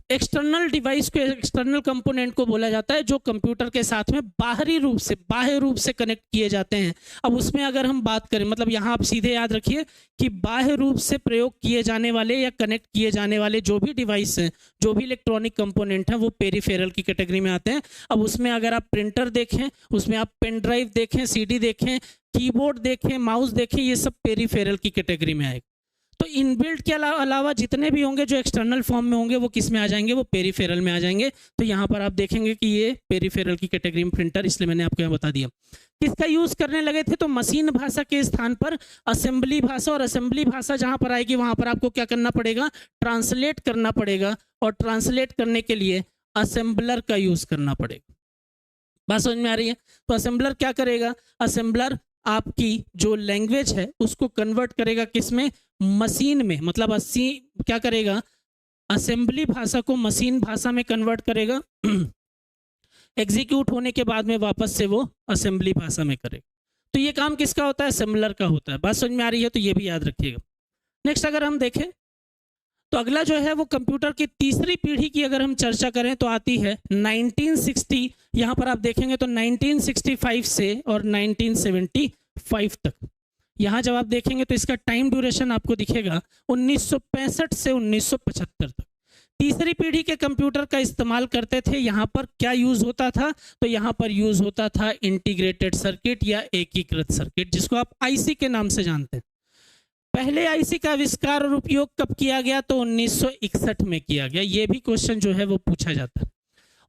एक्सटर्नल डिवाइस को, एक्सटर्नल कंपोनेंट को बोला जाता है जो कंप्यूटर के साथ में बाहरी रूप से, बाह्य रूप से कनेक्ट किए जाते हैं। अब उसमें अगर हम बात करें, मतलब यहाँ आप सीधे याद रखिए कि बाह्य रूप से प्रयोग किए जाने वाले या कनेक्ट किए जाने वाले जो भी डिवाइस हैं, जो भी इलेक्ट्रॉनिक कंपोनेंट हैं, वो पेरीफेरल की कैटेगरी में आते हैं। अब उसमें अगर आप प्रिंटर देखें, उसमें आप पेन ड्राइव देखें, CD देखें, कीबोर्ड देखें, माउस देखें, ये सब पेरीफेरल की कैटेगरी में आएगा। तो इनबिल्ट के अलावा जितने भी होंगे जो एक्सटर्नल फॉर्म में होंगे वो किस में आ जाएंगे? वो पेरीफेरल में आ जाएंगे। तो यहाँ पर आप देखेंगे कि ये पेरीफेरल की कैटेगरी में प्रिंटर, इसलिए मैंने आपको यहाँ बता दिया। किसका यूज करने लगे थे? तो मशीन भाषा के स्थान पर असेंबली भाषा, और असेंबली भाषा जहां पर आएगी वहां पर आपको क्या करना पड़ेगा? ट्रांसलेट करना पड़ेगा, और ट्रांसलेट करने के लिए असेंबलर का यूज करना पड़ेगा। बात समझ में आ रही है? तो असेंबलर क्या करेगा? असेंबलर आपकी जो लैंग्वेज है उसको कन्वर्ट करेगा किसमें? मशीन में। मतलब क्या करेगा? असेंबली भाषा को मशीन भाषा में कन्वर्ट करेगा। एग्जीक्यूट होने के बाद में वापस से वो असेंबली भाषा में करेगा। तो ये काम किसका होता है? असेंबलर का होता है। बात समझ में आ रही है? तो ये भी याद रखिएगा। नेक्स्ट अगर हम देखें तो अगला जो है वो कंप्यूटर की तीसरी पीढ़ी की अगर हम चर्चा करें तो आती है 1960। यहाँ पर आप देखेंगे तो 1965 से और 1975 तक। यहाँ जब आप देखेंगे तो इसका टाइम ड्यूरेशन आपको दिखेगा 1965 से 1975 तक। तीसरी पीढ़ी के कंप्यूटर का इस्तेमाल करते थे। यहाँ पर क्या यूज होता था? तो यहाँ पर यूज होता था इंटीग्रेटेड सर्किट या एकीकृत सर्किट, जिसको आप IC के नाम से जानते हैं। पहले IC का आविष्कार और उपयोग कब किया गया? तो 1961 में किया गया। ये भी क्वेश्चन जो है वो पूछा जाता है।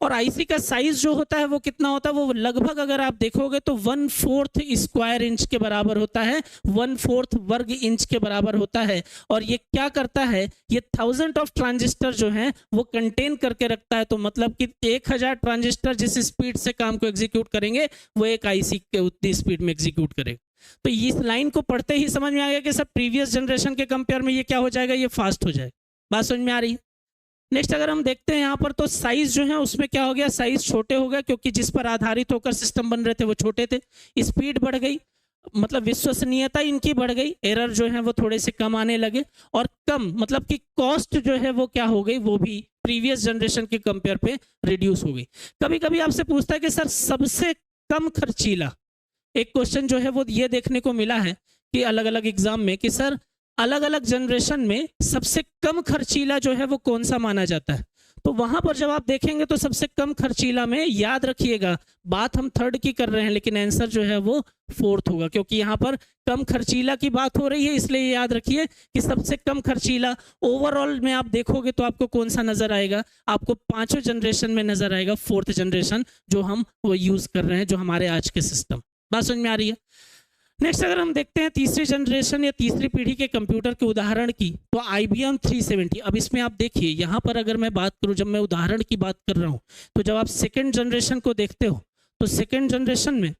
और IC का साइज जो होता है वो कितना होता है? वो लगभग अगर आप देखोगे तो 1/4 स्क्वायर इंच के बराबर होता है, 1/4 वर्ग इंच के बराबर होता है। और ये क्या करता है? ये 1000 ऑफ ट्रांजिस्टर जो हैं वो कंटेन करके रखता है। तो मतलब कि 1000 ट्रांजिस्टर जिस स्पीड से काम को एग्जीक्यूट करेंगे वो एक IC के उतनी स्पीड में एग्जीक्यूट करेगा। तो इस लाइन को पढ़ते ही समझ में आ गया कि सब प्रीवियस जनरेशन के कंपेयर में ये क्या हो जाएगा? ये फास्ट हो जाएगा। बात समझ में आ रही है? नेक्स्ट अगर हम देखते हैं यहाँ पर तो साइज जो है उसमें क्या हो गया? साइज छोटे हो गए क्योंकि जिस पर आधारित होकर सिस्टम बन रहे थे वो छोटे थे। स्पीड बढ़ गई, मतलब विश्वसनीयता इनकी बढ़ गई, एरर जो है वो थोड़े से कम आने लगे, और कम मतलब कि कॉस्ट जो है वो क्या हो गई, वो भी प्रीवियस जनरेशन के कंपेयर पे रिड्यूस हो गई। कभी कभी आपसे पूछता है कि सर सबसे कम खर्चीला, एक क्वेश्चन जो है वो ये देखने को मिला है कि अलग अलग एग्जाम में कि सर अलग अलग जनरेशन में सबसे कम खर्चीला जो है वो कौन सा माना जाता है। तो वहां पर जब आप देखेंगे तो सबसे कम खर्चीला में, याद रखिएगा बात हम थर्ड की कर रहे हैं लेकिन आंसर जो है वो फोर्थ होगा, क्योंकि यहाँ पर कम खर्चीला की बात हो रही है, इसलिए याद रखिए कि सबसे कम खर्चीला ओवरऑल में आप देखोगे तो आपको कौन सा नजर आएगा, आपको पांचों जनरेशन में नजर आएगा फोर्थ जनरेशन जो हम वो यूज कर रहे हैं, जो हमारे आज के सिस्टम। बात समझ में आ रही है? नेक्स्ट अगर हम देखते हैं तीसरी जनरेशन या तीसरी पीढ़ी के कंप्यूटर के उदाहरण की, तो IBM 370। अब इसमें आप देखिए यहाँ पर अगर मैं बात करूं, जब मैं उदाहरण की बात कर रहा हूं, तो जब आप सेकेंड जनरेशन को देखते हो तो सेकेंड जनरेशन में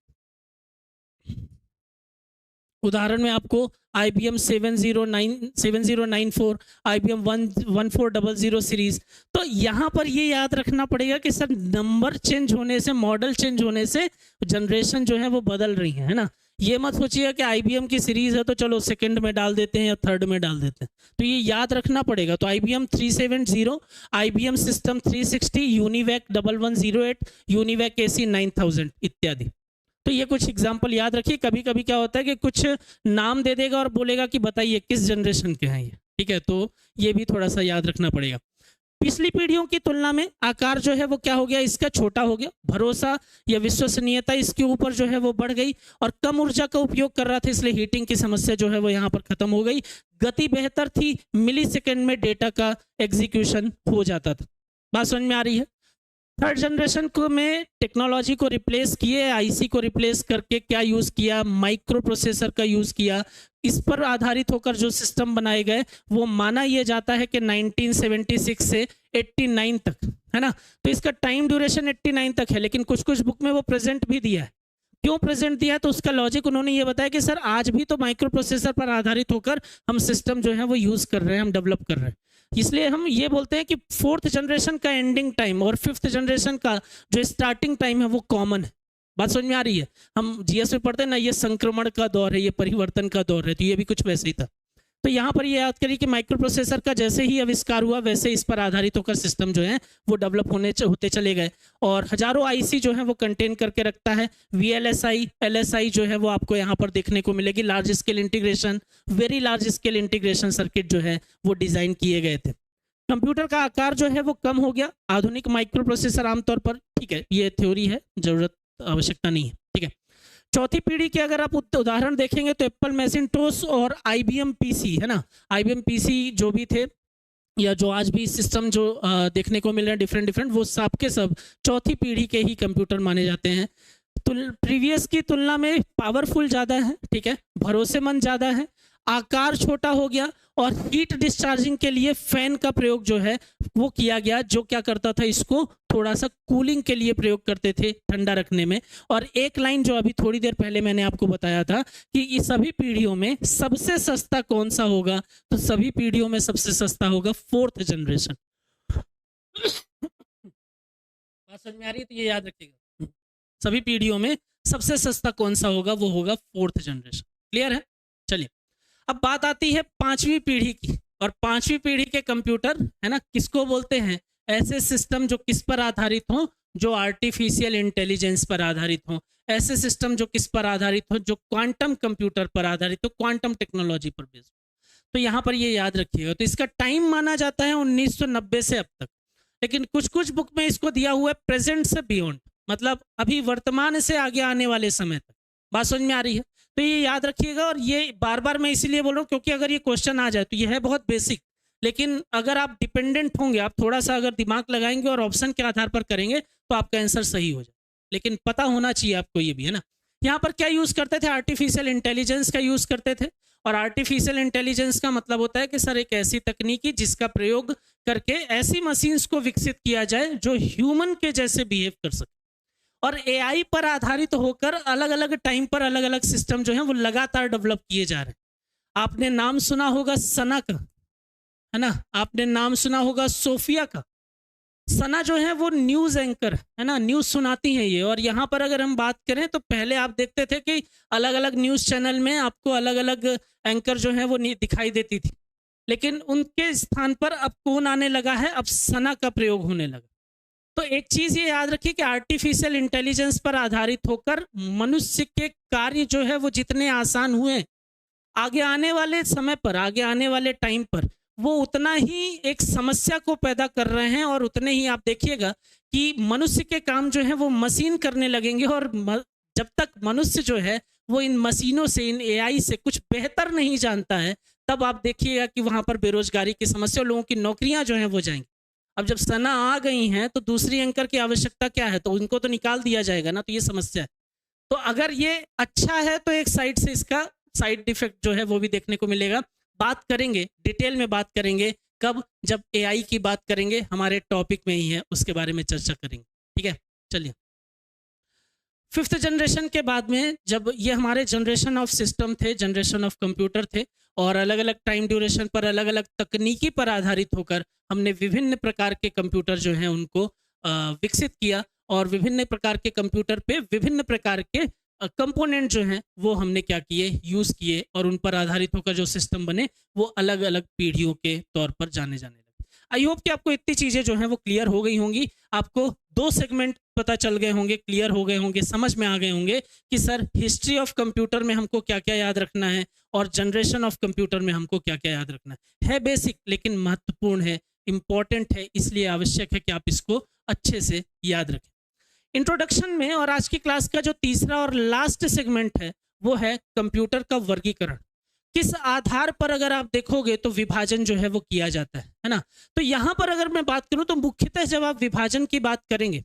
उदाहरण में आपको IBM 7094, IBM 1400 सीरीज। तो यहाँ पर ये याद रखना पड़ेगा कि सर नंबर चेंज होने से, मॉडल चेंज होने से जनरेशन जो है वो बदल रही है ना। ये मत सोचिए कि IBM की सीरीज है तो चलो सेकंड में डाल देते हैं या थर्ड में डाल देते हैं, तो ये याद रखना पड़ेगा। तो IBM 370, IBM system 360, UNIVAC 1108, UNIVAC AC 9000 इत्यादि। तो ये कुछ एग्जाम्पल याद रखिए। कभी कभी क्या होता है कि कुछ नाम दे देगा और बोलेगा कि बताइए किस जनरेशन के हैं ये, ठीक है, तो ये भी थोड़ा सा याद रखना पड़ेगा। पिछली पीढ़ियों की तुलना में आकार जो है वो क्या हो गया, इसका छोटा हो गया, भरोसा या विश्वसनीयता इसके ऊपर जो है वो बढ़ गई, और कम ऊर्जा का उपयोग कर रहा था इसलिए हीटिंग की समस्या जो है वो यहाँ पर खत्म हो गई। गति बेहतर थी, मिली सेकेंड में डेटा का एग्जीक्यूशन हो जाता था। बात समझ में आ रही है? थर्ड जनरेशन को में टेक्नोलॉजी को रिप्लेस किए, आईसी को रिप्लेस करके क्या यूज किया, माइक्रो प्रोसेसर का यूज किया। इस पर आधारित होकर जो सिस्टम बनाए गए वो माना यह जाता है कि 1976 से 89 तक, है ना। तो इसका टाइम ड्यूरेशन 89 तक है, लेकिन कुछ कुछ बुक में वो प्रेजेंट भी दिया है। क्यों प्रेजेंट दिया है, तो उसका लॉजिक उन्होंने ये बताया कि सर आज भी तो माइक्रो प्रोसेसर पर आधारित होकर हम सिस्टम जो है वो यूज कर रहे हैं, हम डेवलप कर रहे हैं। इसलिए हम ये बोलते हैं कि फोर्थ जनरेशन का एंडिंग टाइम और फिफ्थ जनरेशन का जो स्टार्टिंग टाइम है वो कॉमन है। बात समझ में आ रही है? हम जीएस में पढ़ते हैं ना, ये संक्रमण का दौर है, ये परिवर्तन का दौर है, तो ये भी कुछ वैसे ही था। तो यहाँ पर ये याद करिए कि माइक्रो प्रोसेसर का जैसे ही आविष्कार हुआ वैसे इस पर आधारित होकर सिस्टम जो है वो डेवलप होते चले गए, और हजारों आईसी जो है वो कंटेन करके रखता है। VLSI, LSI जो है वो आपको यहाँ पर देखने को मिलेगी। Large scale integration, very large scale integration circuit जो है वो डिजाइन किए गए थे। कंप्यूटर का आकार जो है वो कम हो गया, आधुनिक माइक्रो प्रोसेसर आमतौर पर, ठीक है, ये थ्योरी है, जरूरत आवश्यकता नहीं है, ठीक है। चौथी पीढ़ी के अगर आप उदाहरण देखेंगे तो एप्पल मैकिंटोश और IBM PC, है ना, IBM PC जो भी थे या जो आज भी सिस्टम जो देखने को मिल रहे हैं डिफरेंट, वो सब के सब चौथी पीढ़ी के ही कंप्यूटर माने जाते हैं। तो प्रीवियस की तुलना में पावरफुल ज़्यादा है, ठीक है, भरोसेमंद ज़्यादा है, आकार छोटा हो गया, और हीट डिस्चार्जिंग के लिए फैन का प्रयोग जो है वो किया गया, जो क्या करता था, इसको थोड़ा सा कूलिंग के लिए प्रयोग करते थे, ठंडा रखने में। और एक लाइन जो अभी थोड़ी देर पहले मैंने आपको बताया था कि इस सभी पीढ़ियों में सबसे सस्ता कौन सा होगा, तो सभी पीढ़ियों में सबसे सस्ता होगा फोर्थ जनरेशन। बात समझ में आ रही है? तो ये याद रखिएगा, सभी पीढ़ियों में सबसे सस्ता कौन सा होगा, वो होगा फोर्थ जनरेशन। क्लियर है? चलिए, अब बात आती है पांचवी पीढ़ी की, और पांचवी पीढ़ी के कंप्यूटर, है ना, किसको बोलते हैं? ऐसे सिस्टम जो किस पर आधारित हो, जो आर्टिफिशियल इंटेलिजेंस पर आधारित हो, ऐसे सिस्टम जो किस पर आधारित हो, जो क्वांटम कंप्यूटर पर आधारित हो, क्वांटम टेक्नोलॉजी पर बेस्ड। तो यहाँ पर ये याद रखिएगा। तो इसका टाइम माना जाता है 1990 से अब तक, लेकिन कुछ कुछ बुक में इसको दिया हुआ है प्रेजेंट से बियॉन्ड, मतलब अभी वर्तमान से आगे आने वाले समय तक। बात समझ में आ रही है? तो ये याद रखिएगा, और ये बार बार मैं इसीलिए बोल रहा हूँ क्योंकि अगर ये क्वेश्चन आ जाए तो ये है बहुत बेसिक, लेकिन अगर आप डिपेंडेंट होंगे, आप थोड़ा सा अगर दिमाग लगाएंगे और ऑप्शन के आधार पर करेंगे तो आपका आंसर सही हो जाए, लेकिन पता होना चाहिए आपको ये भी, है ना। यहाँ पर क्या यूज करते थे? आर्टिफिशियल इंटेलिजेंस का यूज करते थे, और आर्टिफिशियल इंटेलिजेंस का मतलब होता है कि सर एक ऐसी तकनीकी जिसका प्रयोग करके ऐसी मशीन्स को विकसित किया जाए जो ह्यूमन के जैसे बिहेव कर सके, और AI पर आधारित होकर अलग अलग टाइम पर अलग अलग सिस्टम जो है वो लगातार डेवलप किए जा रहे हैं। आपने नाम सुना होगा सना का, है ना, आपने नाम सुना होगा सोफिया का, सना जो है वो न्यूज एंकर है ना, न्यूज सुनाती हैं ये। और यहाँ पर अगर हम बात करें तो पहले आप देखते थे कि अलग अलग न्यूज चैनल में आपको अलग अलग एंकर जो है वो दिखाई देती थी, लेकिन उनके स्थान पर अब कौन आने लगा है, अब सना का प्रयोग होने लगा। तो एक चीज ये याद रखिए कि आर्टिफिशियल इंटेलिजेंस पर आधारित होकर मनुष्य के कार्य जो है वो जितने आसान हुए, आगे आने वाले समय पर, आगे आने वाले टाइम पर वो उतना ही एक समस्या को पैदा कर रहे हैं, और उतने ही आप देखिएगा कि मनुष्य के काम जो है वो मशीन करने लगेंगे। और जब तक मनुष्य जो है वो इन मशीनों से, इन एआई से कुछ बेहतर नहीं जानता है, तब आप देखिएगा कि वहां पर बेरोजगारी की समस्या, लोगों की नौकरियां जो हैं वो जाएंगी। अब जब सना आ गई हैं तो दूसरी एंकर की आवश्यकता क्या है, तो उनको तो निकाल दिया जाएगा ना, तो ये समस्या है। तो अगर ये अच्छा है तो एक साइड से इसका साइड इफेक्ट जो है वो भी देखने को मिलेगा। बात करेंगे, डिटेल में बात करेंगे कब, जब एआई की बात करेंगे, हमारे टॉपिक में ही है, उसके बारे में चर्चा करेंगे। ठीक है, चलिए। 5th जनरेशन के बाद में, जब ये हमारे जनरेशन ऑफ सिस्टम थे, जनरेशन ऑफ कंप्यूटर थे, और अलग अलग टाइम ड्यूरेशन पर, अलग अलग तकनीकी पर आधारित होकर हमने विभिन्न प्रकार के कंप्यूटर जो हैं उनको विकसित किया, और विभिन्न प्रकार के कंप्यूटर पे विभिन्न प्रकार के कंपोनेंट जो हैं वो हमने क्या किए, यूज़ किए, और उन पर आधारित होकर जो सिस्टम बने वो अलग अलग पीढ़ियों के तौर पर जाने लगे। आई होप कि आपको इतनी चीज़ें जो हैं वो क्लियर हो गई होंगी। आपको 2 सेगमेंट पता चल गए होंगे, क्लियर हो गए होंगे, समझ में आ गए होंगे कि सर हिस्ट्री ऑफ कंप्यूटर में हमको क्या क्या याद रखना है, और जनरेशन ऑफ कंप्यूटर में हमको क्या क्या याद रखना है बेसिक, लेकिन महत्वपूर्ण है, इंपॉर्टेंट है, इसलिए आवश्यक है कि आप इसको अच्छे से याद रखें। इंट्रोडक्शन में, और आज की क्लास का जो तीसरा और लास्ट सेगमेंट है वो है कंप्यूटर का वर्गीकरण। किस आधार पर अगर आप देखोगे तो विभाजन जो है वो किया जाता है ना। तो यहां पर अगर मैं बात करूं तो मुख्यतः जब आप विभाजन की बात करेंगे,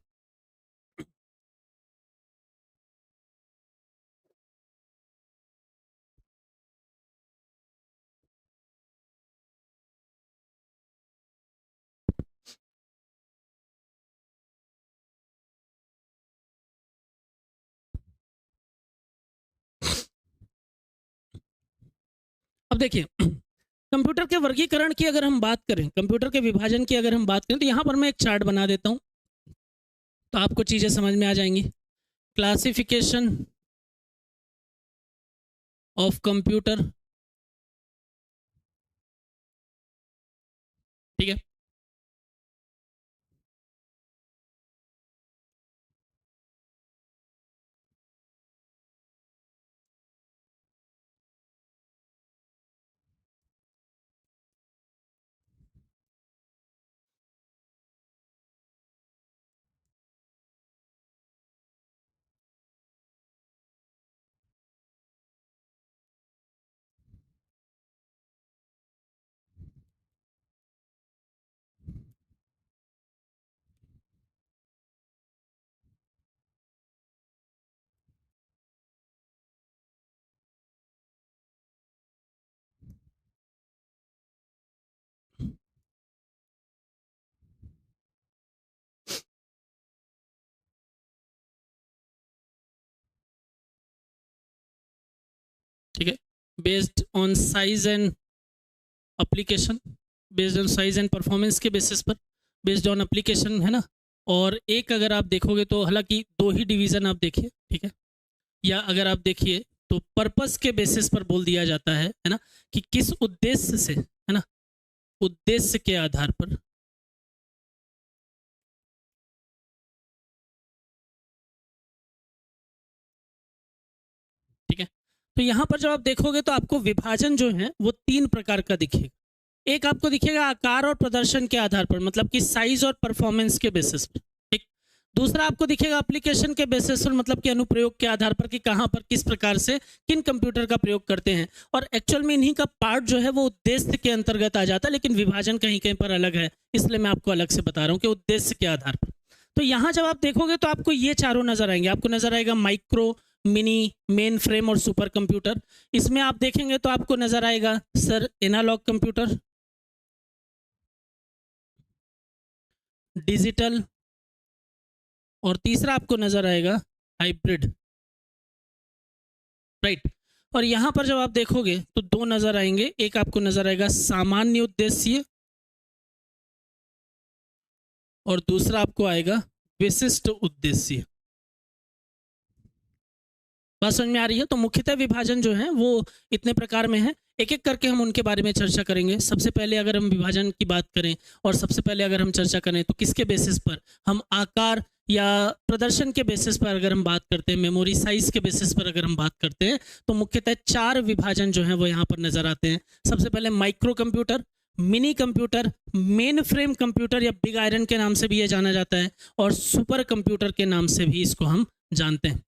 अब देखिए कंप्यूटर के वर्गीकरण की अगर हम बात करें, कंप्यूटर के विभाजन की अगर हम बात करें, तो यहां पर मैं एक चार्ट बना देता हूं तो आपको चीजें समझ में आ जाएंगी। क्लासिफिकेशन ऑफ कंप्यूटर, ठीक है। ठीक है, based on size and application, based on size and performance के बेसिस पर, बेस्ड ऑन एप्लीकेशन, है ना। और एक अगर आप देखोगे तो हालांकि 2 ही डिवीजन आप देखिए, ठीक है, या अगर आप देखिए तो पर्पस के बेसिस पर बोल दिया जाता है ना, कि किस उद्देश्य से, है ना, उद्देश्य के आधार पर। ठीक है, तो यहां पर जब आप देखोगे तो आपको विभाजन जो है वो 3 प्रकार का दिखेगा। एक आपको दिखेगा आकार और प्रदर्शन के आधार पर, मतलब कि साइज और परफॉर्मेंस के बेसिस पर। ठीक, दूसरा आपको दिखेगा एप्लीकेशन के बेसिस पर, मतलब कि अनुप्रयोग के आधार पर, कि कहां पर किस प्रकार से किन कंप्यूटर का प्रयोग करते हैं। और एक्चुअल में इन्हीं का पार्ट जो है वो उद्देश्य के अंतर्गत आ जाता है, लेकिन विभाजन कहीं कहीं पर अलग है, इसलिए मैं आपको अलग से बता रहा हूं कि उद्देश्य के आधार पर। तो यहां जब आप देखोगे तो आपको ये चारों नजर आएंगे। आपको नजर आएगा माइक्रो, मिनी, मेन फ्रेम और सुपर कंप्यूटर। इसमें आप देखेंगे तो आपको नजर आएगा सर एनालॉग कंप्यूटर, डिजिटल, और तीसरा आपको नजर आएगा हाइब्रिड, राइट। और यहां पर जब आप देखोगे तो 2 नजर आएंगे। एक आपको नजर आएगा सामान्य उद्देश्य, और दूसरा आपको आएगा विशिष्ट उद्देश्य। बात समझ में आ रही है? तो मुख्यतः विभाजन जो है वो इतने प्रकार में है, एक एक करके हम उनके बारे में चर्चा करेंगे। सबसे पहले अगर हम विभाजन की बात करें और सबसे पहले अगर हम चर्चा करें तो किसके बेसिस पर, हम आकार या प्रदर्शन के बेसिस पर अगर हम बात करते हैं, मेमोरी साइज के बेसिस पर अगर हम बात करते हैं, तो मुख्यतः 4 विभाजन जो है वो यहाँ पर नजर आते हैं। सबसे पहले micro computer, mini computer, main frame computer या बिग आयरन के नाम से भी ये जाना जाता है, और सुपर कंप्यूटर के नाम से भी इसको हम जानते हैं।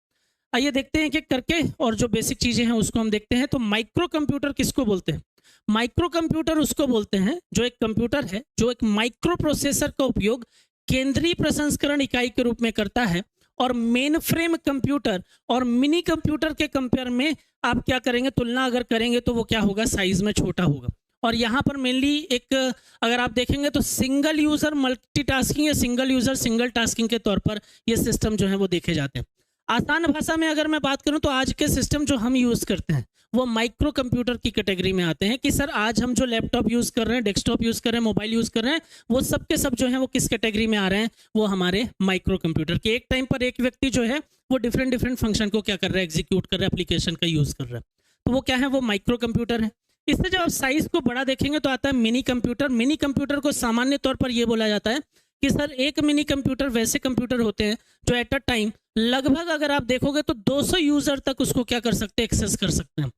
आइए देखते हैं कि करके, और जो बेसिक चीजें हैं उसको हम देखते हैं। तो माइक्रो कंप्यूटर किसको बोलते हैं? माइक्रो कंप्यूटर उसको बोलते हैं जो एक कंप्यूटर है जो एक माइक्रो प्रोसेसर का उपयोग केंद्रीय प्रसंस्करण इकाई के रूप में करता है, और मेन फ्रेम कंप्यूटर और मिनी कंप्यूटर के कंपेयर में आप क्या करेंगे, तुलना अगर करेंगे तो वो क्या होगा, साइज में छोटा होगा। और यहाँ पर मेनली एक अगर आप देखेंगे तो सिंगल यूजर मल्टीटास्किंग या सिंगल यूजर सिंगल टास्किंग के तौर पर ये सिस्टम जो है वो देखे जाते हैं। आसान भाषा में अगर मैं बात करूं तो आज के सिस्टम जो हम यूज करते हैं वो माइक्रो कंप्यूटर की कैटेगरी में आते हैं। कि सर आज हम जो लैपटॉप यूज कर रहे हैं, डेस्कटॉप यूज कर रहे हैं, मोबाइल यूज कर रहे हैं, वो सब के सब जो है वो किस कैटेगरी में आ रहे हैं, वो हमारे माइक्रो कंप्यूटर के। एक टाइम पर एक व्यक्ति जो है वो डिफरेंट डिफरेंट फंक्शन को क्या कर रहा है, एग्जीक्यूट कर रहा है, एप्लीकेशन का यूज कर रहा है, तो वो क्या है, वो माइक्रो कंप्यूटर है। इससे जब आप साइज को बड़ा देखेंगे तो आता है मिनी कंप्यूटर। मिनी कंप्यूटर को सामान्य तौर पर यह बोला जाता है कि सर एक मिनी कंप्यूटर वैसे कंप्यूटर होते हैं जो एट अ टाइम लगभग अगर आप देखोगे तो 200 यूजर तक उसको क्या कर सकते हैं, एक्सेस कर सकते हैं।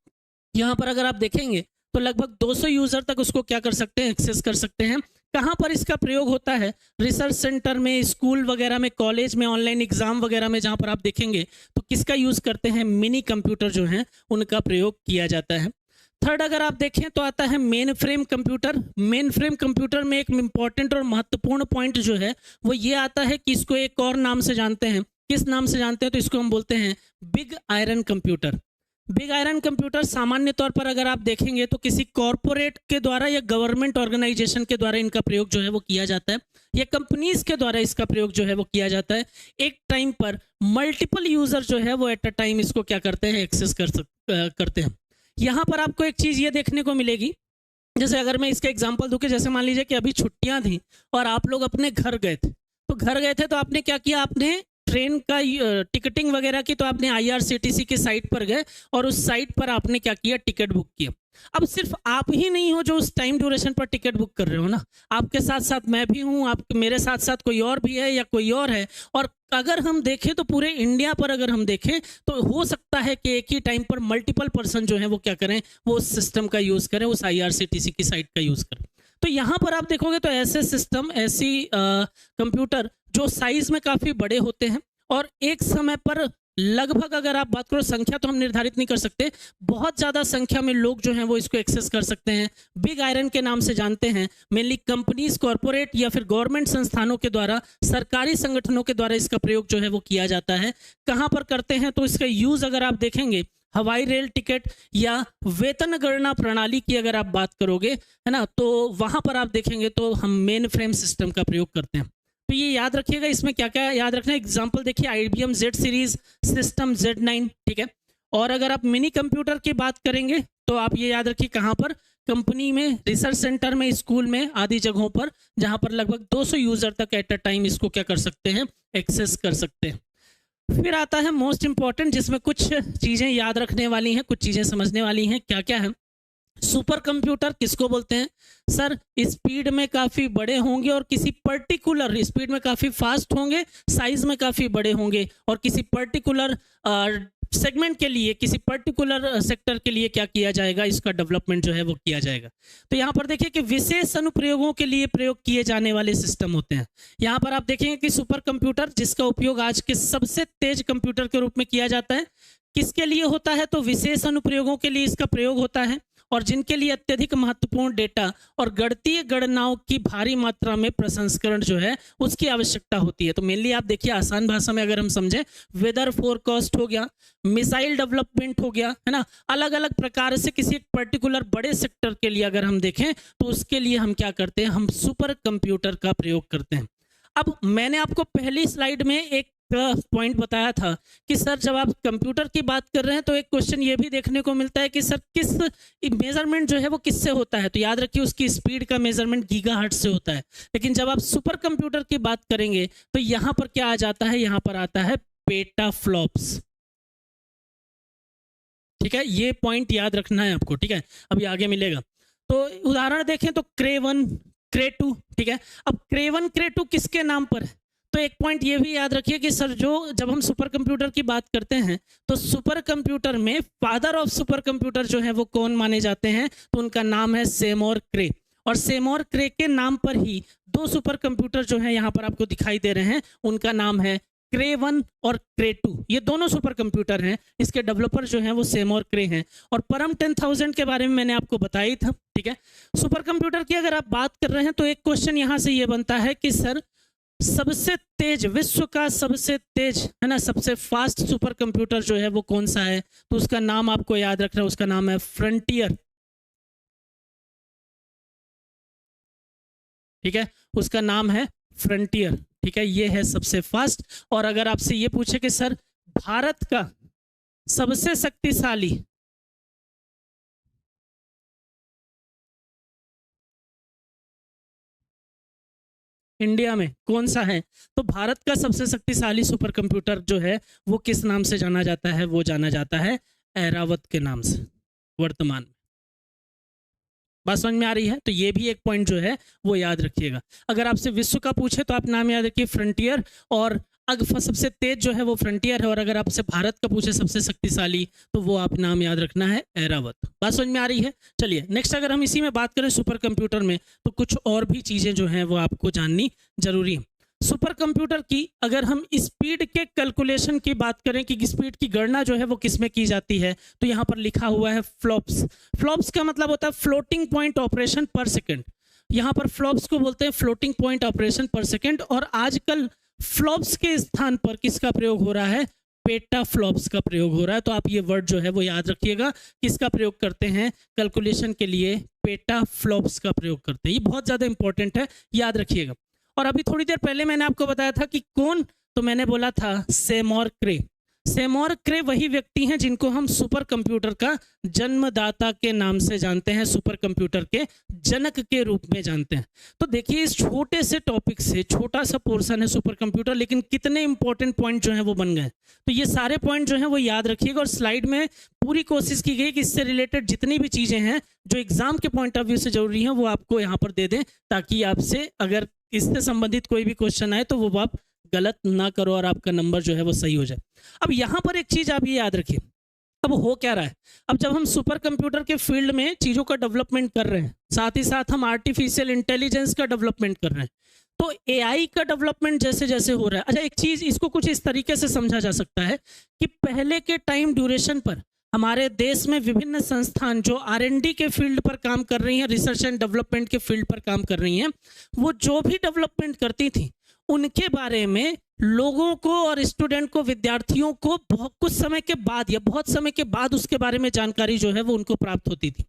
यहाँ पर अगर आप देखेंगे तो लगभग 200 यूजर तक उसको क्या कर सकते हैं, एक्सेस कर सकते हैं। कहाँ पर इसका प्रयोग होता है? रिसर्च सेंटर में, स्कूल वगैरह में, कॉलेज में, ऑनलाइन एग्जाम वगैरह में, जहाँ पर आप देखेंगे तो किसका यूज करते हैं, मिनी कंप्यूटर जो है उनका प्रयोग किया जाता है। थर्ड अगर आप देखें तो आता है main frame computer. Main frame computer में एक इंपॉर्टेंट और महत्वपूर्ण पॉइंट जो है वो ये आता है कि इसको एक और नाम से जानते हैं। किस नाम से जानते हैं? तो इसको हम बोलते हैं big iron computer. Big iron computer सामान्य तौर पर अगर आप देखेंगे तो किसी कॉरपोरेट के द्वारा या गवर्नमेंट ऑर्गेनाइजेशन के द्वारा इनका प्रयोग जो है वो किया जाता है, या कंपनीज के द्वारा इसका प्रयोग जो है वो किया जाता है। एक टाइम पर मल्टीपल यूजर जो है वो एट अ टाइम इसको क्या करते हैं, एक्सेस करते हैं। यहाँ पर आपको एक चीज ये देखने को मिलेगी, जैसे अगर मैं इसका एग्जांपल दूं कि जैसे मान लीजिए कि अभी छुट्टियां थी और आप लोग अपने घर गए थे, तो आपने क्या किया, आपने ट्रेन का टिकटिंग वगैरह की, तो आपने IRCTC की साइट पर गए और उस साइट पर आपने क्या किया, टिकट बुक किया। अब सिर्फ आप ही नहीं हो जो उस टाइम ड्यूरेशन पर टिकट बुक कर रहे हो ना, आपके साथ साथ मैं भी हूं, आप मेरे साथ साथ कोई और भी है या कोई और है। और अगर हम देखें तो पूरे इंडिया पर अगर हम देखें तो हो सकता है कि एक ही टाइम पर मल्टीपल पर्सन जो है वो क्या करें, वो उस सिस्टम का यूज करें, उस IRCTC की साइट का यूज करें। तो यहाँ पर आप देखोगे तो ऐसे सिस्टम, ऐसी कंप्यूटर जो साइज में काफी बड़े होते हैं और एक समय पर लगभग अगर आप बात करो, संख्या तो हम निर्धारित नहीं कर सकते, बहुत ज्यादा संख्या में लोग जो हैं वो इसको एक्सेस कर सकते हैं। बिग आयरन के नाम से जानते हैं। मेनली कंपनीज, कॉर्पोरेट या फिर गवर्नमेंट संस्थानों के द्वारा, सरकारी संगठनों के द्वारा इसका प्रयोग जो है वो किया जाता है। कहाँ पर करते हैं? तो इसका यूज अगर आप देखेंगे हवाई रेल टिकट या वेतन गणना प्रणाली की अगर आप बात करोगे, है ना, तो वहां पर आप देखेंगे तो हम मेन फ्रेम सिस्टम का प्रयोग करते हैं। तो ये याद रखिएगा, इसमें क्या क्या याद रखना है। एग्जांपल देखिए, IBM Z series system Z9, ठीक है। और अगर आप मिनी कंप्यूटर की बात करेंगे तो आप ये याद रखिए कहाँ पर, कंपनी में, रिसर्च सेंटर में, स्कूल में आदि जगहों पर, जहां पर लगभग 200 यूजर तक एट अ टाइम इसको क्या कर सकते हैं, एक्सेस कर सकते हैं। फिर आता है मोस्ट इंपॉर्टेंट, जिसमें कुछ चीजें याद रखने वाली हैं, कुछ चीजें समझने वाली हैं। क्या क्या है? सुपर कंप्यूटर किसको बोलते हैं? सर स्पीड में काफी बड़े होंगे और किसी पर्टिकुलर स्पीड में काफी फास्ट होंगे, साइज में काफी बड़े होंगे, और किसी पर्टिकुलर सेगमेंट के लिए, किसी पर्टिकुलर सेक्टर के लिए क्या किया जाएगा, इसका डेवलपमेंट जो है वो किया जाएगा। तो यहाँ पर देखिए कि विशेष अनुप्रयोगों के लिए प्रयोग किए जाने वाले सिस्टम होते हैं। यहाँ पर आप देखेंगे कि सुपर कंप्यूटर, जिसका उपयोग आज के सबसे तेज कंप्यूटर के रूप में किया जाता है, किसके लिए होता है? तो विशेष अनुप्रयोगों के लिए इसका प्रयोग होता है, और जिनके लिए अत्यधिक महत्वपूर्ण डेटा और गणितीय गणनाओं की भारी मात्रा में प्रसंस्करण जो है उसकी आवश्यकता होती है। तो मेनली आप देखिए, आसान भाषा में अगर हम समझें, वेदर फोरकास्ट हो गया, मिसाइल डेवलपमेंट हो गया, है ना, अलग अलग प्रकार से किसी एक पर्टिकुलर बड़े सेक्टर के लिए अगर हम देखें तो उसके लिए हम क्या करते हैं, हम सुपर कंप्यूटर का प्रयोग करते हैं। अब मैंने आपको पहली स्लाइड में एक पॉइंट बताया था कि सर जब आप कंप्यूटर की बात कर रहे हैं तो एक क्वेश्चन ये भी देखने को मिलता है कि सर किस मेजरमेंट जो है वो किससे होता है, तो याद रखिए उसकी स्पीड का मेजरमेंट गीगाहर्ट्ज से होता है। लेकिन जब आप सुपर कंप्यूटर की बात करेंगे तो यहाँ पर क्या आ जाता है, यहाँ पर आता है पेटाफ्लॉप्स। ठीक है, ये पॉइंट याद रखना है आपको। ठीक है, अभी आगे मिलेगा। तो उदाहरण देखें तो क्रे1 क्रे2, ठीक है। अब क्रे1 क्रे2 किसके नाम पर है, तो एक पॉइंट ये भी याद रखिए कि सर जो जब हम सुपर कंप्यूटर की बात करते हैं तो सुपर कंप्यूटर में फादर ऑफ सुपर कंप्यूटर जो है वो कौन माने जाते हैं, तो उनका नाम है सेमोर क्रे। और सेमोर क्रे के नाम पर ही दो सुपर कंप्यूटर जो है यहाँ पर आपको दिखाई दे रहे हैं, उनका नाम है क्रे1 और क्रे2। ये दोनों सुपर कंप्यूटर हैं, इसके डेवलपर जो हैं वो सेमोर क्रे हैं। और परम 10,000 के बारे में मैंने आपको बताया ही था। ठीक है, सुपर कंप्यूटर की अगर आप बात कर रहे हैं तो एक क्वेश्चन यहाँ से ये बनता है कि सर सबसे तेज, विश्व का सबसे तेज है ना, सबसे फास्ट सुपर कंप्यूटर जो है वो कौन सा है, तो उसका नाम आपको याद रखना है, उसका नाम है फ्रंटियर। ठीक है, उसका नाम है फ्रंटियर। ठीक है, ये है सबसे फास्ट। और अगर आपसे ये पूछे कि सर भारत का सबसे शक्तिशाली इंडिया में कौन सा है, तो भारत का सबसे शक्तिशाली सुपर कंप्यूटर जो है वो किस नाम से जाना जाता है, वो जाना जाता है ऐरावत के नाम से वर्तमान में। बात समझ में आ रही है, तो ये भी एक पॉइंट जो है वो याद रखिएगा। अगर आपसे विश्व का पूछे तो आप नाम याद रखिए फ्रंटियर, और सबसे तेज जो है वो फ्रंटियर है। और अगर आपसे भारत का पूछे सबसे शक्तिशाली, तो वो आप नाम याद रखना है ऐरावत। बात समझ में आ रही है। चलिए नेक्स्ट, अगर हम इसी में बात करें सुपर कंप्यूटर में, तो कुछ और भी चीजें जो हैं वो आपको जाननी जरूरी है। सुपर कंप्यूटर की अगर हम स्पीड के कैलकुलेशन की बात करें कि स्पीड की गणना जो है वो किस में की जाती है, तो यहाँ पर लिखा हुआ है फ्लॉप्स। फ्लॉप्स का मतलब होता है फ्लोटिंग पॉइंट ऑपरेशन पर सेकंड। यहाँ पर फ्लॉप्स को बोलते हैं फ्लोटिंग पॉइंट ऑपरेशन पर सेकंड। और आजकल फ्लॉप्स के स्थान पर किसका प्रयोग हो रहा है, पेटाफ्लॉप्स का प्रयोग हो रहा है। तो आप ये वर्ड जो है वो याद रखिएगा, किसका प्रयोग करते हैं कैलकुलेशन के लिए, पेटाफ्लॉप्स का प्रयोग करते हैं। ये बहुत ज्यादा इंपॉर्टेंट है, याद रखिएगा। और अभी थोड़ी देर पहले मैंने आपको बताया था कि कौन, तो मैंने बोला था सेमोर क्रे। सेमोर क्रे वही व्यक्ति हैं जिनको हम सुपर कंप्यूटर का जन्मदाता के नाम से जानते हैं, सुपर कंप्यूटर के जनक के रूप में जानते हैं। तो देखिए इस छोटे से टॉपिक से, छोटा सा पोर्शन है सुपर कंप्यूटर, लेकिन कितने इंपॉर्टेंट पॉइंट जो हैं वो बन गए। तो ये सारे पॉइंट जो हैं वो याद रखिएगा। और स्लाइड में पूरी कोशिश की गई कि इससे रिलेटेड जितनी भी चीजें हैं जो एग्जाम के पॉइंट ऑफ व्यू से जरूरी हैं वो आपको यहाँ पर दे दें, ताकि आपसे अगर इससे संबंधित कोई भी क्वेश्चन आए तो वो आप गलत ना करो और आपका नंबर जो है वो सही हो जाए। अब यहाँ पर एक चीज आप ये याद रखिए, अब हो क्या रहा है, अब जब हम सुपर कंप्यूटर के फील्ड में चीजों का डेवलपमेंट कर रहे हैं, साथ ही साथ हम आर्टिफिशियल इंटेलिजेंस का डेवलपमेंट कर रहे हैं, तो एआई का डेवलपमेंट जैसे जैसे हो रहा है। अच्छा, एक चीज इसको कुछ इस तरीके से समझा जा सकता है कि पहले के टाइम ड्यूरेशन पर हमारे देश में विभिन्न संस्थान जो R&D के फील्ड पर काम कर रही हैं, रिसर्च एंड डेवलपमेंट के फील्ड पर काम कर रही हैं, वो जो भी डेवलपमेंट करती थी उनके बारे में लोगों को और स्टूडेंट को, विद्यार्थियों को बहुत कुछ समय के बाद या बहुत समय के बाद उसके बारे में जानकारी जो है वो उनको प्राप्त होती थी।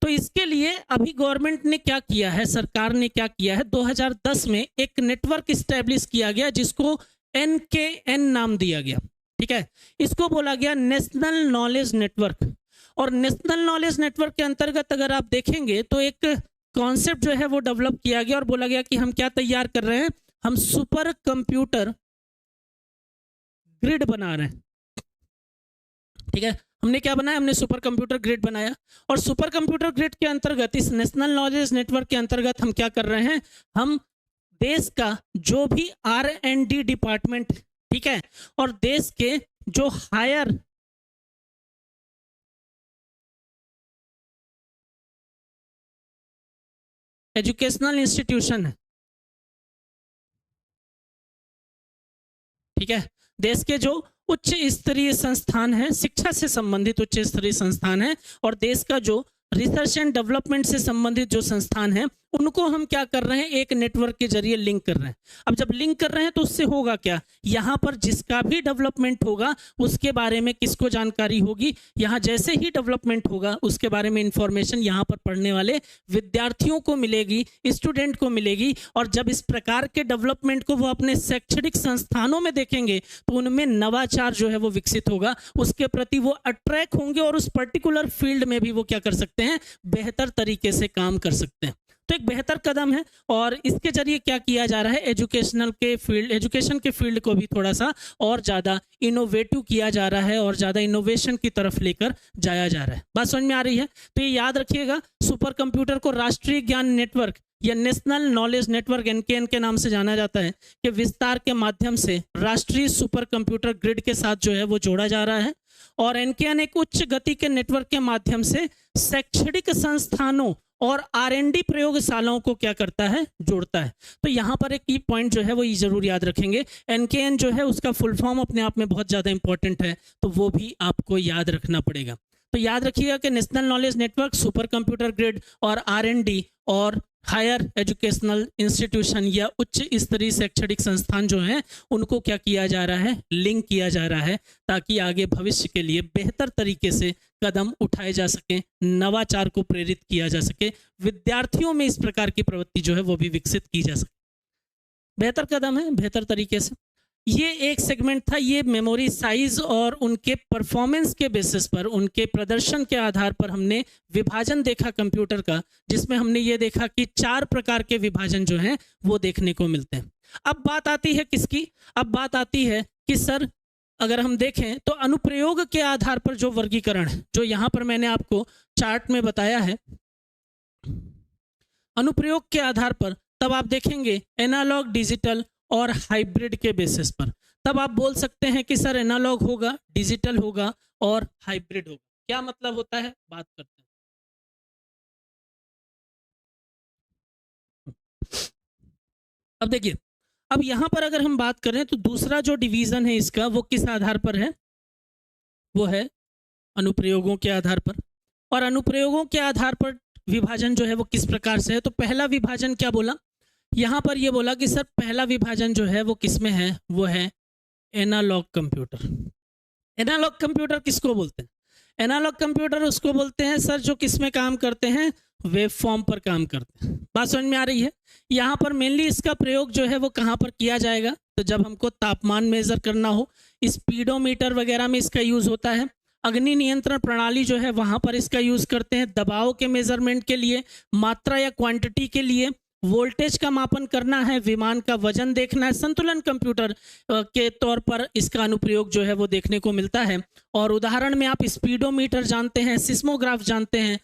तो इसके लिए अभी गवर्नमेंट ने क्या किया है, सरकार ने क्या किया है, 2010 में एक नेटवर्क इस्टेब्लिश किया गया जिसको NKN नाम दिया गया। ठीक है, इसको बोला गया नेशनल नॉलेज नेटवर्क। और नेशनल नॉलेज नेटवर्क के अंतर्गत अगर आप देखेंगे तो एक कॉन्सेप्ट जो है वो डेवलप किया गया और बोला गया कि हम क्या तैयार कर रहे हैं, हम सुपर कंप्यूटर ग्रिड बना रहे हैं। ठीक है, हमने क्या बनाया, हमने सुपर कंप्यूटर ग्रिड बनाया। और सुपर कंप्यूटर ग्रिड के अंतर्गत, इस नेशनल नॉलेज नेटवर्क के अंतर्गत हम क्या कर रहे हैं, हम देश का जो भी R&D डिपार्टमेंट, ठीक है, और देश के जो हायर एजुकेशनल इंस्टीट्यूशन है, ठीक है, देश के जो उच्च स्तरीय संस्थान है, शिक्षा से संबंधित उच्च स्तरीय संस्थान है, और देश का जो रिसर्च एंड डेवलपमेंट से संबंधित जो संस्थान है, उनको हम क्या कर रहे हैं, एक नेटवर्क के जरिए लिंक कर रहे हैं। अब जब लिंक कर रहे हैं तो उससे होगा क्या, यहाँ पर जिसका भी डेवलपमेंट होगा उसके बारे में किसको जानकारी होगी, यहाँ जैसे ही डेवलपमेंट होगा उसके बारे में इंफॉर्मेशन यहाँ पर पढ़ने वाले विद्यार्थियों को मिलेगी, स्टूडेंट को मिलेगी। और जब इस प्रकार के डेवलपमेंट को वो अपने शैक्षणिक संस्थानों में देखेंगे तो उनमें नवाचार जो है वो विकसित होगा, उसके प्रति वो अट्रैक्ट होंगे और उस पर्टिकुलर फील्ड में भी वो क्या कर सकते हैं, बेहतर तरीके से काम कर सकते हैं। तो एक बेहतर कदम है और इसके जरिए क्या किया जा रहा है, एजुकेशन के फील्ड को भी थोड़ा सा और ज़्यादा इनोवेटिव किया जा रहा है और ज़्यादा इनोवेशन की तरफ लेकर जाया जा रहा है। बात समझ में आ रही है? तो ये याद रखिएगा, सुपर कंप्यूटर को राष्ट्रीय ज्ञान नेटवर्क या नेशनल नॉलेज नेटवर्क NKN के नाम से जाना जाता है कि विस्तार के माध्यम से राष्ट्रीय सुपर कंप्यूटर ग्रिड के साथ जो है वो जोड़ा जा रहा है। और NKN एक उच्च गति के नेटवर्क के माध्यम से शैक्षणिक संस्थानों और R&D प्रयोगशालाओं को क्या करता है, जोड़ता है। तो यहाँ पर एक की पॉइंट जो है वो जरूर याद रखेंगे, NKN जो है उसका फुल फॉर्म अपने आप में बहुत ज़्यादा इंपॉर्टेंट है, तो वो भी आपको याद रखना पड़ेगा। तो याद रखिएगा कि national knowledge network, super computer grid और R&D और हायर एजुकेशनल इंस्टीट्यूशन या उच्च स्तरीय शैक्षणिक संस्थान जो हैं उनको क्या किया जा रहा है, लिंक किया जा रहा है, ताकि आगे भविष्य के लिए बेहतर तरीके से कदम उठाए जा सके, नवाचार को प्रेरित किया जा सके, विद्यार्थियों में इस प्रकार की प्रवृत्ति जो है वो भी विकसित की जा सके। बेहतर कदम है, बेहतर तरीके से। ये एक सेगमेंट था, ये मेमोरी साइज और उनके परफॉर्मेंस के बेसिस पर, उनके प्रदर्शन के आधार पर हमने विभाजन देखा कंप्यूटर का, जिसमें हमने ये देखा कि 4 प्रकार के विभाजन जो हैं वो देखने को मिलते हैं। अब बात आती है किसकी, अब बात आती है कि सर अगर हम देखें तो अनुप्रयोग के आधार पर जो वर्गीकरण है, जो यहाँ पर मैंने आपको चार्ट में बताया है, अनुप्रयोग के आधार पर तब आप देखेंगे एनालॉग, डिजिटल और हाइब्रिड के बेसिस पर, तब आप बोल सकते हैं कि सर एनालॉग होगा, डिजिटल होगा और हाइब्रिड होगा। क्या मतलब होता है, बात करते हैं। अब देखिए, अब यहां पर अगर हम बात करें तो दूसरा जो डिवीजन है इसका वो किस आधार पर है, वो है अनुप्रयोगों के आधार पर। और अनुप्रयोगों के आधार पर विभाजन जो है वो किस प्रकार से है, तो पहला विभाजन क्या बोला, यहाँ पर ये बोला कि सर पहला विभाजन जो है वो किसमें है, वो है एनालॉग कंप्यूटर। एनालॉग कंप्यूटर किसको बोलते हैं, एनालॉग कंप्यूटर उसको बोलते हैं सर जो किसमें काम करते हैं, वेब फॉर्म पर काम करते हैं। बात समझ में आ रही है? यहाँ पर मेनली इसका प्रयोग जो है वो कहाँ पर किया जाएगा, तो जब हमको तापमान मेजर करना हो, स्पीडोमीटर वगैरह में इसका यूज होता है। अग्नि नियंत्रण प्रणाली जो है वहां पर इसका यूज करते हैं, दबाव के मेजरमेंट के लिए, मात्रा या क्वांटिटी के लिए, वोल्टेज का मापन करना है, विमान का वजन देखना है, संतुलन कंप्यूटर के तौर पर इसका अनुप्रयोग जो है वो देखने को मिलता है। और उदाहरण में आप स्पीडोमीटर जानते हैं, सिस्मोग्राफ जानते हैं।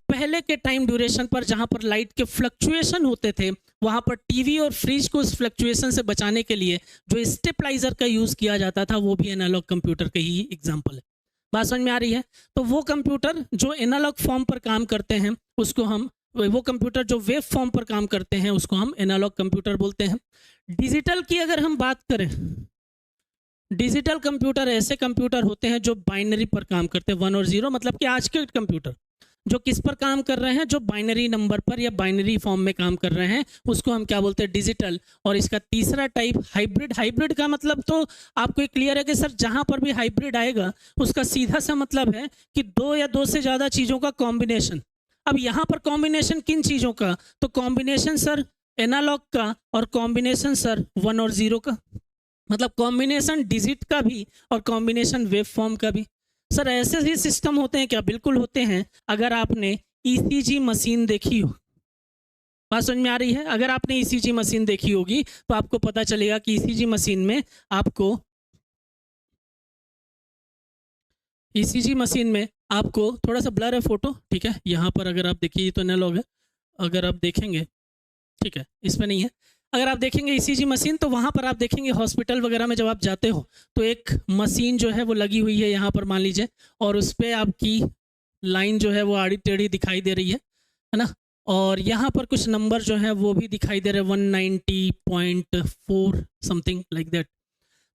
पहले के टाइम ड्यूरेशन पर जहां पर लाइट के फ्लक्चुएशन होते थे, वहां पर टीवी और फ्रिज को उस फ्लक्चुएशन से बचाने के लिए जो स्टेबलाइजर का यूज किया जाता था, वो भी एनालॉग कंप्यूटर का ही एग्जाम्पल है। बात समझ में आ रही है? तो वो कंप्यूटर जो एनालॉग फॉर्म पर काम करते हैं उसको हम, वो कंप्यूटर जो वेव फॉर्म पर काम करते हैं उसको हम एनालॉग कंप्यूटर बोलते हैं। डिजिटल की अगर हम बात करें, डिजिटल कंप्यूटर ऐसे कंप्यूटर होते हैं जो बाइनरी पर काम करते हैं, 1 और 0, मतलब कि आज के कंप्यूटर जो किस पर काम कर रहे हैं, जो बाइनरी नंबर पर या बाइनरी फॉर्म में काम कर रहे हैं, उसको हम क्या बोलते हैं, डिजिटल। और इसका तीसरा टाइप हाइब्रिड। हाइब्रिड का मतलब तो आपको क्लियर है कि सर जहां पर भी हाइब्रिड आएगा उसका सीधा सा मतलब है कि 2 या 2 से ज़्यादा चीज़ों का कॉम्बिनेशन। अब यहाँ पर कॉम्बिनेशन किन चीज़ों का, तो कॉम्बिनेशन सर एनालॉग का और कॉम्बिनेशन सर 1 और 0 का, मतलब कॉम्बिनेशन डिजिट का भी और कॉम्बिनेशन वेव फॉर्म का भी। सर ऐसे ही सिस्टम होते हैं क्या, बिल्कुल होते हैं। अगर आपने ईसीजी मशीन देखी हो, बात समझ में आ रही है, अगर आपने ईसीजी मशीन देखी होगी तो आपको पता चलेगा कि ईसीजी मशीन में आपको, ईसीजी मशीन में आपको थोड़ा सा ब्लर है फोटो, ठीक है, यहाँ पर अगर आप देखिए तो एनालॉग है, अगर आप देखेंगे, ठीक है, इसमें नहीं है, अगर आप देखेंगे ईसीजी मशीन तो वहाँ पर आप देखेंगे हॉस्पिटल वगैरह में जब आप जाते हो तो एक मशीन जो है वो लगी हुई है यहाँ पर मान लीजिए, और उस पर आपकी लाइन जो है वो आड़ी टेढ़ी दिखाई दे रही है ना, और यहाँ पर कुछ नंबर जो है वो भी दिखाई दे रहे हैं, 190.4 समथिंग लाइक दैट।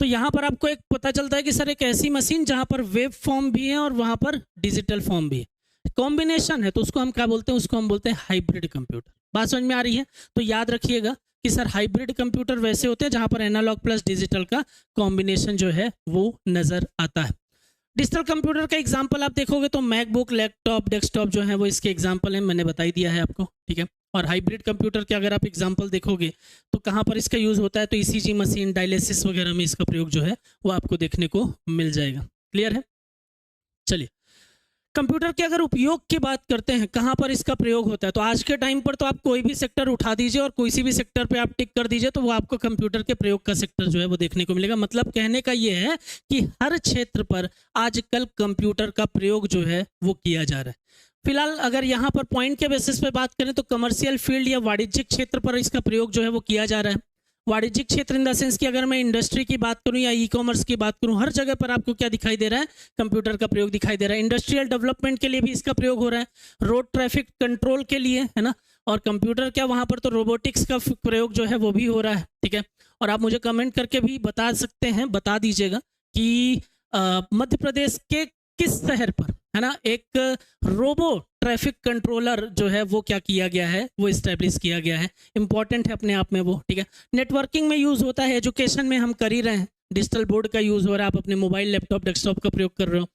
तो यहाँ पर आपको एक पता चलता है कि सर एक ऐसी मशीन जहाँ पर वेब फॉर्म भी है और वहाँ पर डिजिटल फॉर्म भी है, कॉम्बिनेशन है, तो उसको हम क्या बोलते हैं, उसको हम बोलते हैं हाइब्रिड कंप्यूटर। बात समझ में आ रही है? तो याद रखिएगा कि सर हाइब्रिड कंप्यूटर वैसे होते हैं जहां पर एनालॉग प्लस डिजिटल का कॉम्बिनेशन जो है वो नजर आता है। डिजिटल कंप्यूटर का एग्जांपल आप देखोगे तो मैकबुक, लैपटॉप, डेस्कटॉप जो है वो इसके एग्जांपल हैं, मैंने बता ही दिया है आपको, ठीक है। और हाइब्रिड कंप्यूटर के अगर आप एग्जांपल देखोगे तो कहाँ पर इसका यूज होता है, तो ईसीजी मशीन, डायलिसिस वगैरह में इसका प्रयोग जो है वो आपको देखने को मिल जाएगा। क्लियर है? चलिए, कंप्यूटर के अगर उपयोग की बात करते हैं, कहाँ पर इसका प्रयोग होता है, तो आज के टाइम पर तो आप कोई भी सेक्टर उठा दीजिए और कोई सी भी सेक्टर पे आप टिक कर दीजिए तो वो आपको कंप्यूटर के प्रयोग का सेक्टर जो है वो देखने को मिलेगा। मतलब कहने का ये है कि हर क्षेत्र पर आजकल कंप्यूटर का प्रयोग जो है वो किया जा रहा है। फिलहाल अगर यहाँ पर पॉइंट के बेसिस पे बात करें तो कमर्शियल फील्ड या वाणिज्यिक क्षेत्र पर इसका प्रयोग जो है वो किया जा रहा है। वाणिज्यिक क्षेत्र इन द सेंस कि अगर मैं इंडस्ट्री की बात करूं या ई कॉमर्स की बात करूं, हर जगह पर आपको क्या दिखाई दे रहा है, कंप्यूटर का प्रयोग दिखाई दे रहा है। इंडस्ट्रियल डेवलपमेंट के लिए भी इसका प्रयोग हो रहा है, रोड ट्रैफिक कंट्रोल के लिए, है ना। और कंप्यूटर क्या वहां पर तो रोबोटिक्स का प्रयोग जो है वो भी हो रहा है, ठीक है। और आप मुझे कमेंट करके भी बता सकते हैं, बता दीजिएगा कि मध्य प्रदेश के किस शहर पर, है ना, एक रोबो ट्रैफिक कंट्रोलर जो है वो क्या किया गया है, वो इस्टेब्लिश किया गया है। इंपॉर्टेंट है अपने आप में वो, ठीक है। नेटवर्किंग में यूज होता है, एजुकेशन में हम कर ही रहे हैं, डिजिटल बोर्ड का यूज हो रहा है, आप अपने मोबाइल, लैपटॉप, डेस्कटॉप का प्रयोग कर रहे हो।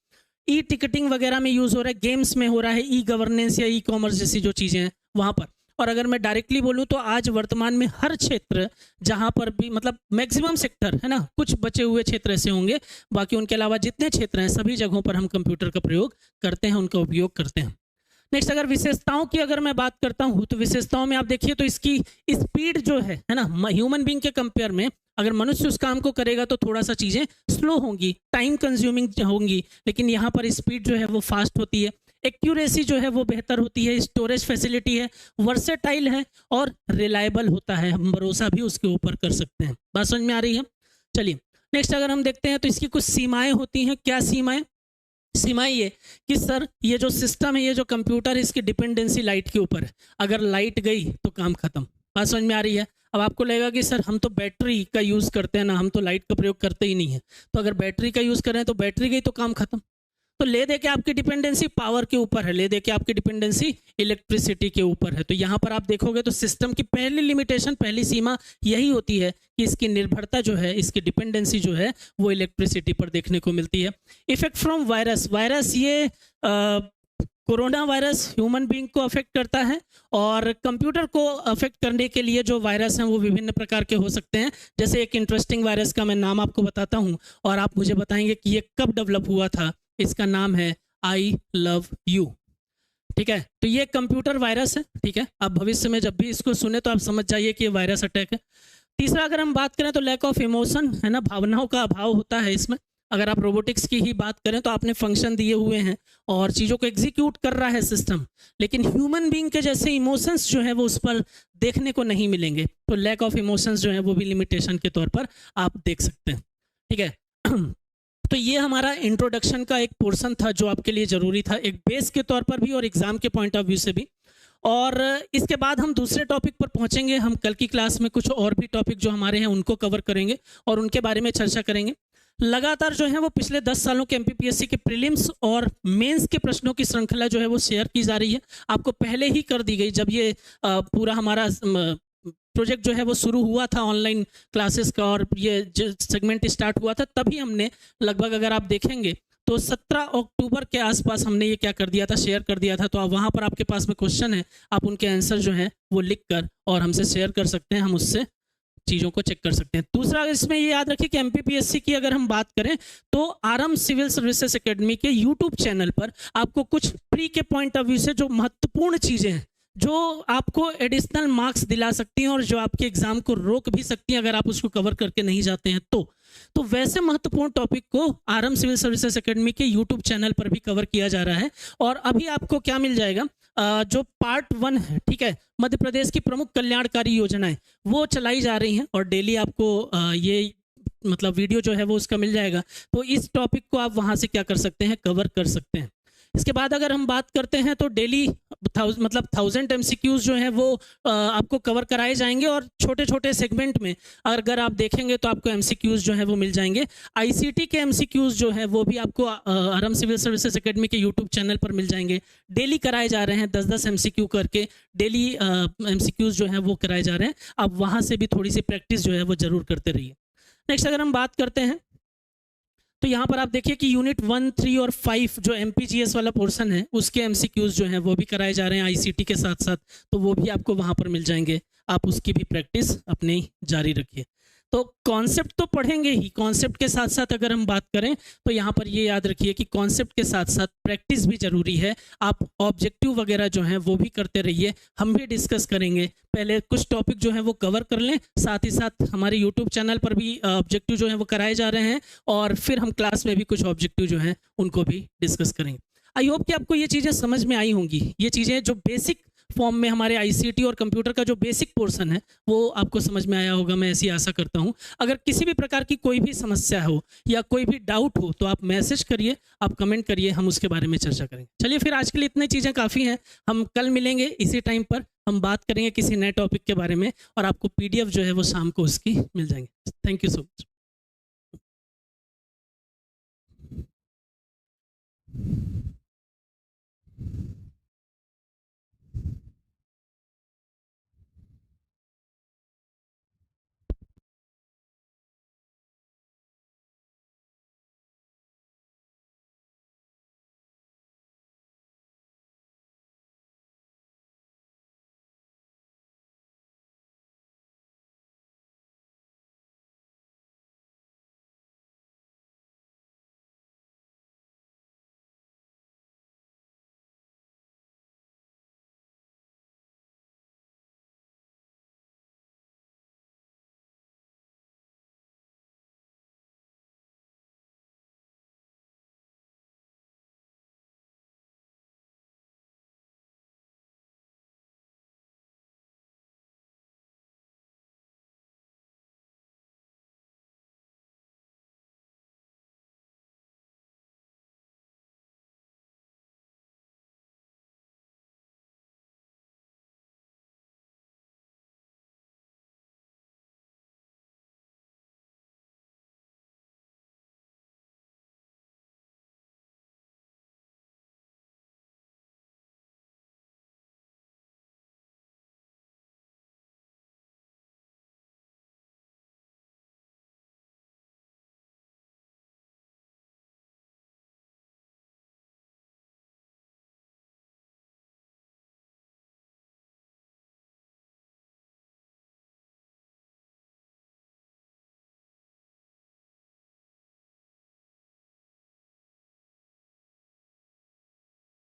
ई टिकटिंग वगैरह में यूज हो रहा है, गेम्स में हो रहा है, ई गवर्नेंस या ई कॉमर्स जैसी जो चीजें हैं वहां पर। और अगर मैं डायरेक्टली बोलूं तो आज वर्तमान में हर क्षेत्र जहां पर भी, मतलब मैक्सिमम सेक्टर, है ना, कुछ बचे हुए क्षेत्र ऐसे होंगे, बाकी उनके अलावा जितने क्षेत्र हैं सभी जगहों पर हम कंप्यूटर का प्रयोग करते हैं, उनका उपयोग करते हैं। नेक्स्ट अगर विशेषताओं की अगर मैं बात करता हूं तो विशेषताओं में आप देखिए तो इसकी स्पीड जो है ना, ह्यूमन बीइंग के कंपेयर में अगर मनुष्य उस काम को करेगा तो थोड़ा सा चीजें स्लो होंगी, टाइम कंज्यूमिंग होंगी, लेकिन यहाँ पर स्पीड जो है वो फास्ट होती है। एक्यूरेसी जो है वो बेहतर होती है, स्टोरेज फैसिलिटी है, वर्सेटाइल है और रिलायबल होता है, हम भरोसा भी उसके ऊपर कर सकते हैं। बात समझ में आ रही है? चलिए नेक्स्ट अगर हम देखते हैं तो इसकी कुछ सीमाएं होती हैं। क्या सीमाएं? सीमाएं ये कि सर ये जो सिस्टम है, ये जो कंप्यूटर है, इसकी डिपेंडेंसी लाइट के ऊपर है। अगर लाइट गई तो काम खत्म। बात समझ में आ रही है? अब आपको लगेगा कि सर हम तो बैटरी का यूज करते हैं ना, हम तो लाइट का प्रयोग करते ही नहीं है। तो अगर बैटरी का यूज करें तो बैटरी गई तो काम खत्म। तो ले दे के आपकी डिपेंडेंसी पावर के ऊपर है, ले दे के आपकी डिपेंडेंसी इलेक्ट्रिसिटी के ऊपर है। तो यहाँ पर आप देखोगे तो सिस्टम की पहली लिमिटेशन, पहली सीमा यही होती है कि इसकी निर्भरता जो है, इसकी डिपेंडेंसी जो है वो इलेक्ट्रिसिटी पर देखने को मिलती है। इफेक्ट फ्रॉम वायरस, वायरस ये कोरोना वायरस ह्यूमन बीइंग को अफेक्ट करता है और कंप्यूटर को अफेक्ट करने के लिए जो वायरस हैं वो विभिन्न प्रकार के हो सकते हैं। जैसे एक इंटरेस्टिंग वायरस का मैं नाम आपको बताता हूँ और आप मुझे बताएंगे कि ये कब डेवलप हुआ था। इसका नाम है आई लव यू, ठीक है। तो ये कंप्यूटर वायरस है, ठीक है। आप भविष्य में जब भी इसको सुने तो आप समझ जाइए कि ये वायरस अटैक है। तीसरा अगर हम बात करें तो लैक ऑफ इमोशन, है ना, भावनाओं का अभाव होता है इसमें। अगर आप रोबोटिक्स की ही बात करें तो आपने फंक्शन दिए हुए हैं और चीज़ों को एग्जीक्यूट कर रहा है सिस्टम, लेकिन ह्यूमन बीइंग के जैसे इमोशंस जो है वो उस पर देखने को नहीं मिलेंगे। तो लैक ऑफ इमोशंस जो है वो भी लिमिटेशन के तौर पर आप देख सकते हैं, ठीक है। तो ये हमारा इंट्रोडक्शन का एक पोर्शन था जो आपके लिए ज़रूरी था, एक बेस के तौर पर भी और एग्जाम के पॉइंट ऑफ व्यू से भी। और इसके बाद हम दूसरे टॉपिक पर पहुंचेंगे। हम कल की क्लास में कुछ और भी टॉपिक जो हमारे हैं उनको कवर करेंगे और उनके बारे में चर्चा करेंगे। लगातार जो है वो पिछले 10 सालों के एमपीपीएससी के प्रीलिम्स और मेंस के प्रश्नों की श्रृंखला जो है वो शेयर की जा रही है। आपको पहले ही कर दी गई, जब ये पूरा हमारा प्रोजेक्ट जो है वो शुरू हुआ था ऑनलाइन क्लासेस का और ये जो सेगमेंट स्टार्ट हुआ था, तभी हमने लगभग, अगर आप देखेंगे तो 17 अक्टूबर के आसपास हमने ये क्या कर दिया था, शेयर कर दिया था। तो वहाँ पर आपके पास में क्वेश्चन है, आप उनके आंसर जो है वो लिख कर और हमसे शेयर कर सकते हैं, हम उससे चीज़ों को चेक कर सकते हैं। दूसरा इसमें ये याद रखिए कि एमपीपीएससी की अगर हम बात करें तो आरएम सिविल सर्विसेज एकेडमी के यूट्यूब चैनल पर आपको कुछ प्री के पॉइंट ऑफ व्यू से जो महत्वपूर्ण चीज़ें हैं, जो आपको एडिशनल मार्क्स दिला सकती हैं और जो आपके एग्जाम को रोक भी सकती हैं अगर आप उसको कवर करके नहीं जाते हैं तो वैसे महत्वपूर्ण टॉपिक को आरएम सिविल सर्विसेज एकेडमी के यूट्यूब चैनल पर भी कवर किया जा रहा है। और अभी आपको क्या मिल जाएगा, जो पार्ट 1 है, ठीक है, मध्य प्रदेश की प्रमुख कल्याणकारी योजनाएं वो चलाई जा रही हैं और डेली आपको ये मतलब वीडियो जो है वो उसका मिल जाएगा। तो इस टॉपिक को आप वहाँ से क्या कर सकते हैं, कवर कर सकते हैं। इसके बाद अगर हम बात करते हैं तो डेली मतलब 1000 MCQs जो हैं वो आपको कवर कराए जाएंगे, और छोटे छोटे सेगमेंट में अगर आप देखेंगे तो आपको MCQs जो है वो मिल जाएंगे। ICT के MCQs जो है वो भी आपको आरएम सिविल सर्विसेज एकेडमी के यूट्यूब चैनल पर मिल जाएंगे। डेली कराए जा रहे हैं 10-10 MCQ करके, डेली MCQs जो है वो कराए जा रहे हैं। आप वहाँ से भी थोड़ी सी प्रैक्टिस जो है वो जरूर करते रहिए। नेक्स्ट अगर हम बात करते हैं तो यहाँ पर आप देखिए कि यूनिट 1, 3 और 5 जो MPGS वाला पोर्शन है उसके MCQs जो हैं वो भी कराए जा रहे हैं ICT के साथ साथ, तो वो भी आपको वहाँ पर मिल जाएंगे। आप उसकी भी प्रैक्टिस अपनी जारी रखिए। तो कॉन्सेप्ट तो पढ़ेंगे ही, कॉन्सेप्ट के साथ साथ अगर हम बात करें तो यहाँ पर ये याद रखिए कि कॉन्सेप्ट के साथ साथ प्रैक्टिस भी जरूरी है। आप ऑब्जेक्टिव वगैरह जो हैं वो भी करते रहिए, हम भी डिस्कस करेंगे। पहले कुछ टॉपिक जो है वो कवर कर लें, साथ ही साथ हमारे यूट्यूब चैनल पर भी ऑब्जेक्टिव जो है वो कराए जा रहे हैं, और फिर हम क्लास में भी कुछ ऑब्जेक्टिव जो हैं उनको भी डिस्कस करेंगे। आई होप कि आपको ये चीज़ें समझ में आई होंगी। ये चीज़ें जो बेसिक फॉर्म में हमारे ICT और कंप्यूटर का जो बेसिक पोर्शन है वो आपको समझ में आया होगा, मैं ऐसी आशा करता हूँ। अगर किसी भी प्रकार की कोई भी समस्या हो या कोई भी डाउट हो तो आप मैसेज करिए, आप कमेंट करिए, हम उसके बारे में चर्चा करेंगे। चलिए फिर आज के लिए इतनी चीज़ें काफ़ी हैं। हम कल मिलेंगे इसी टाइम पर, हम बात करेंगे किसी नए टॉपिक के बारे में, और आपको PDF जो है वो शाम को उसकी मिल जाएंगे। Thank you so much.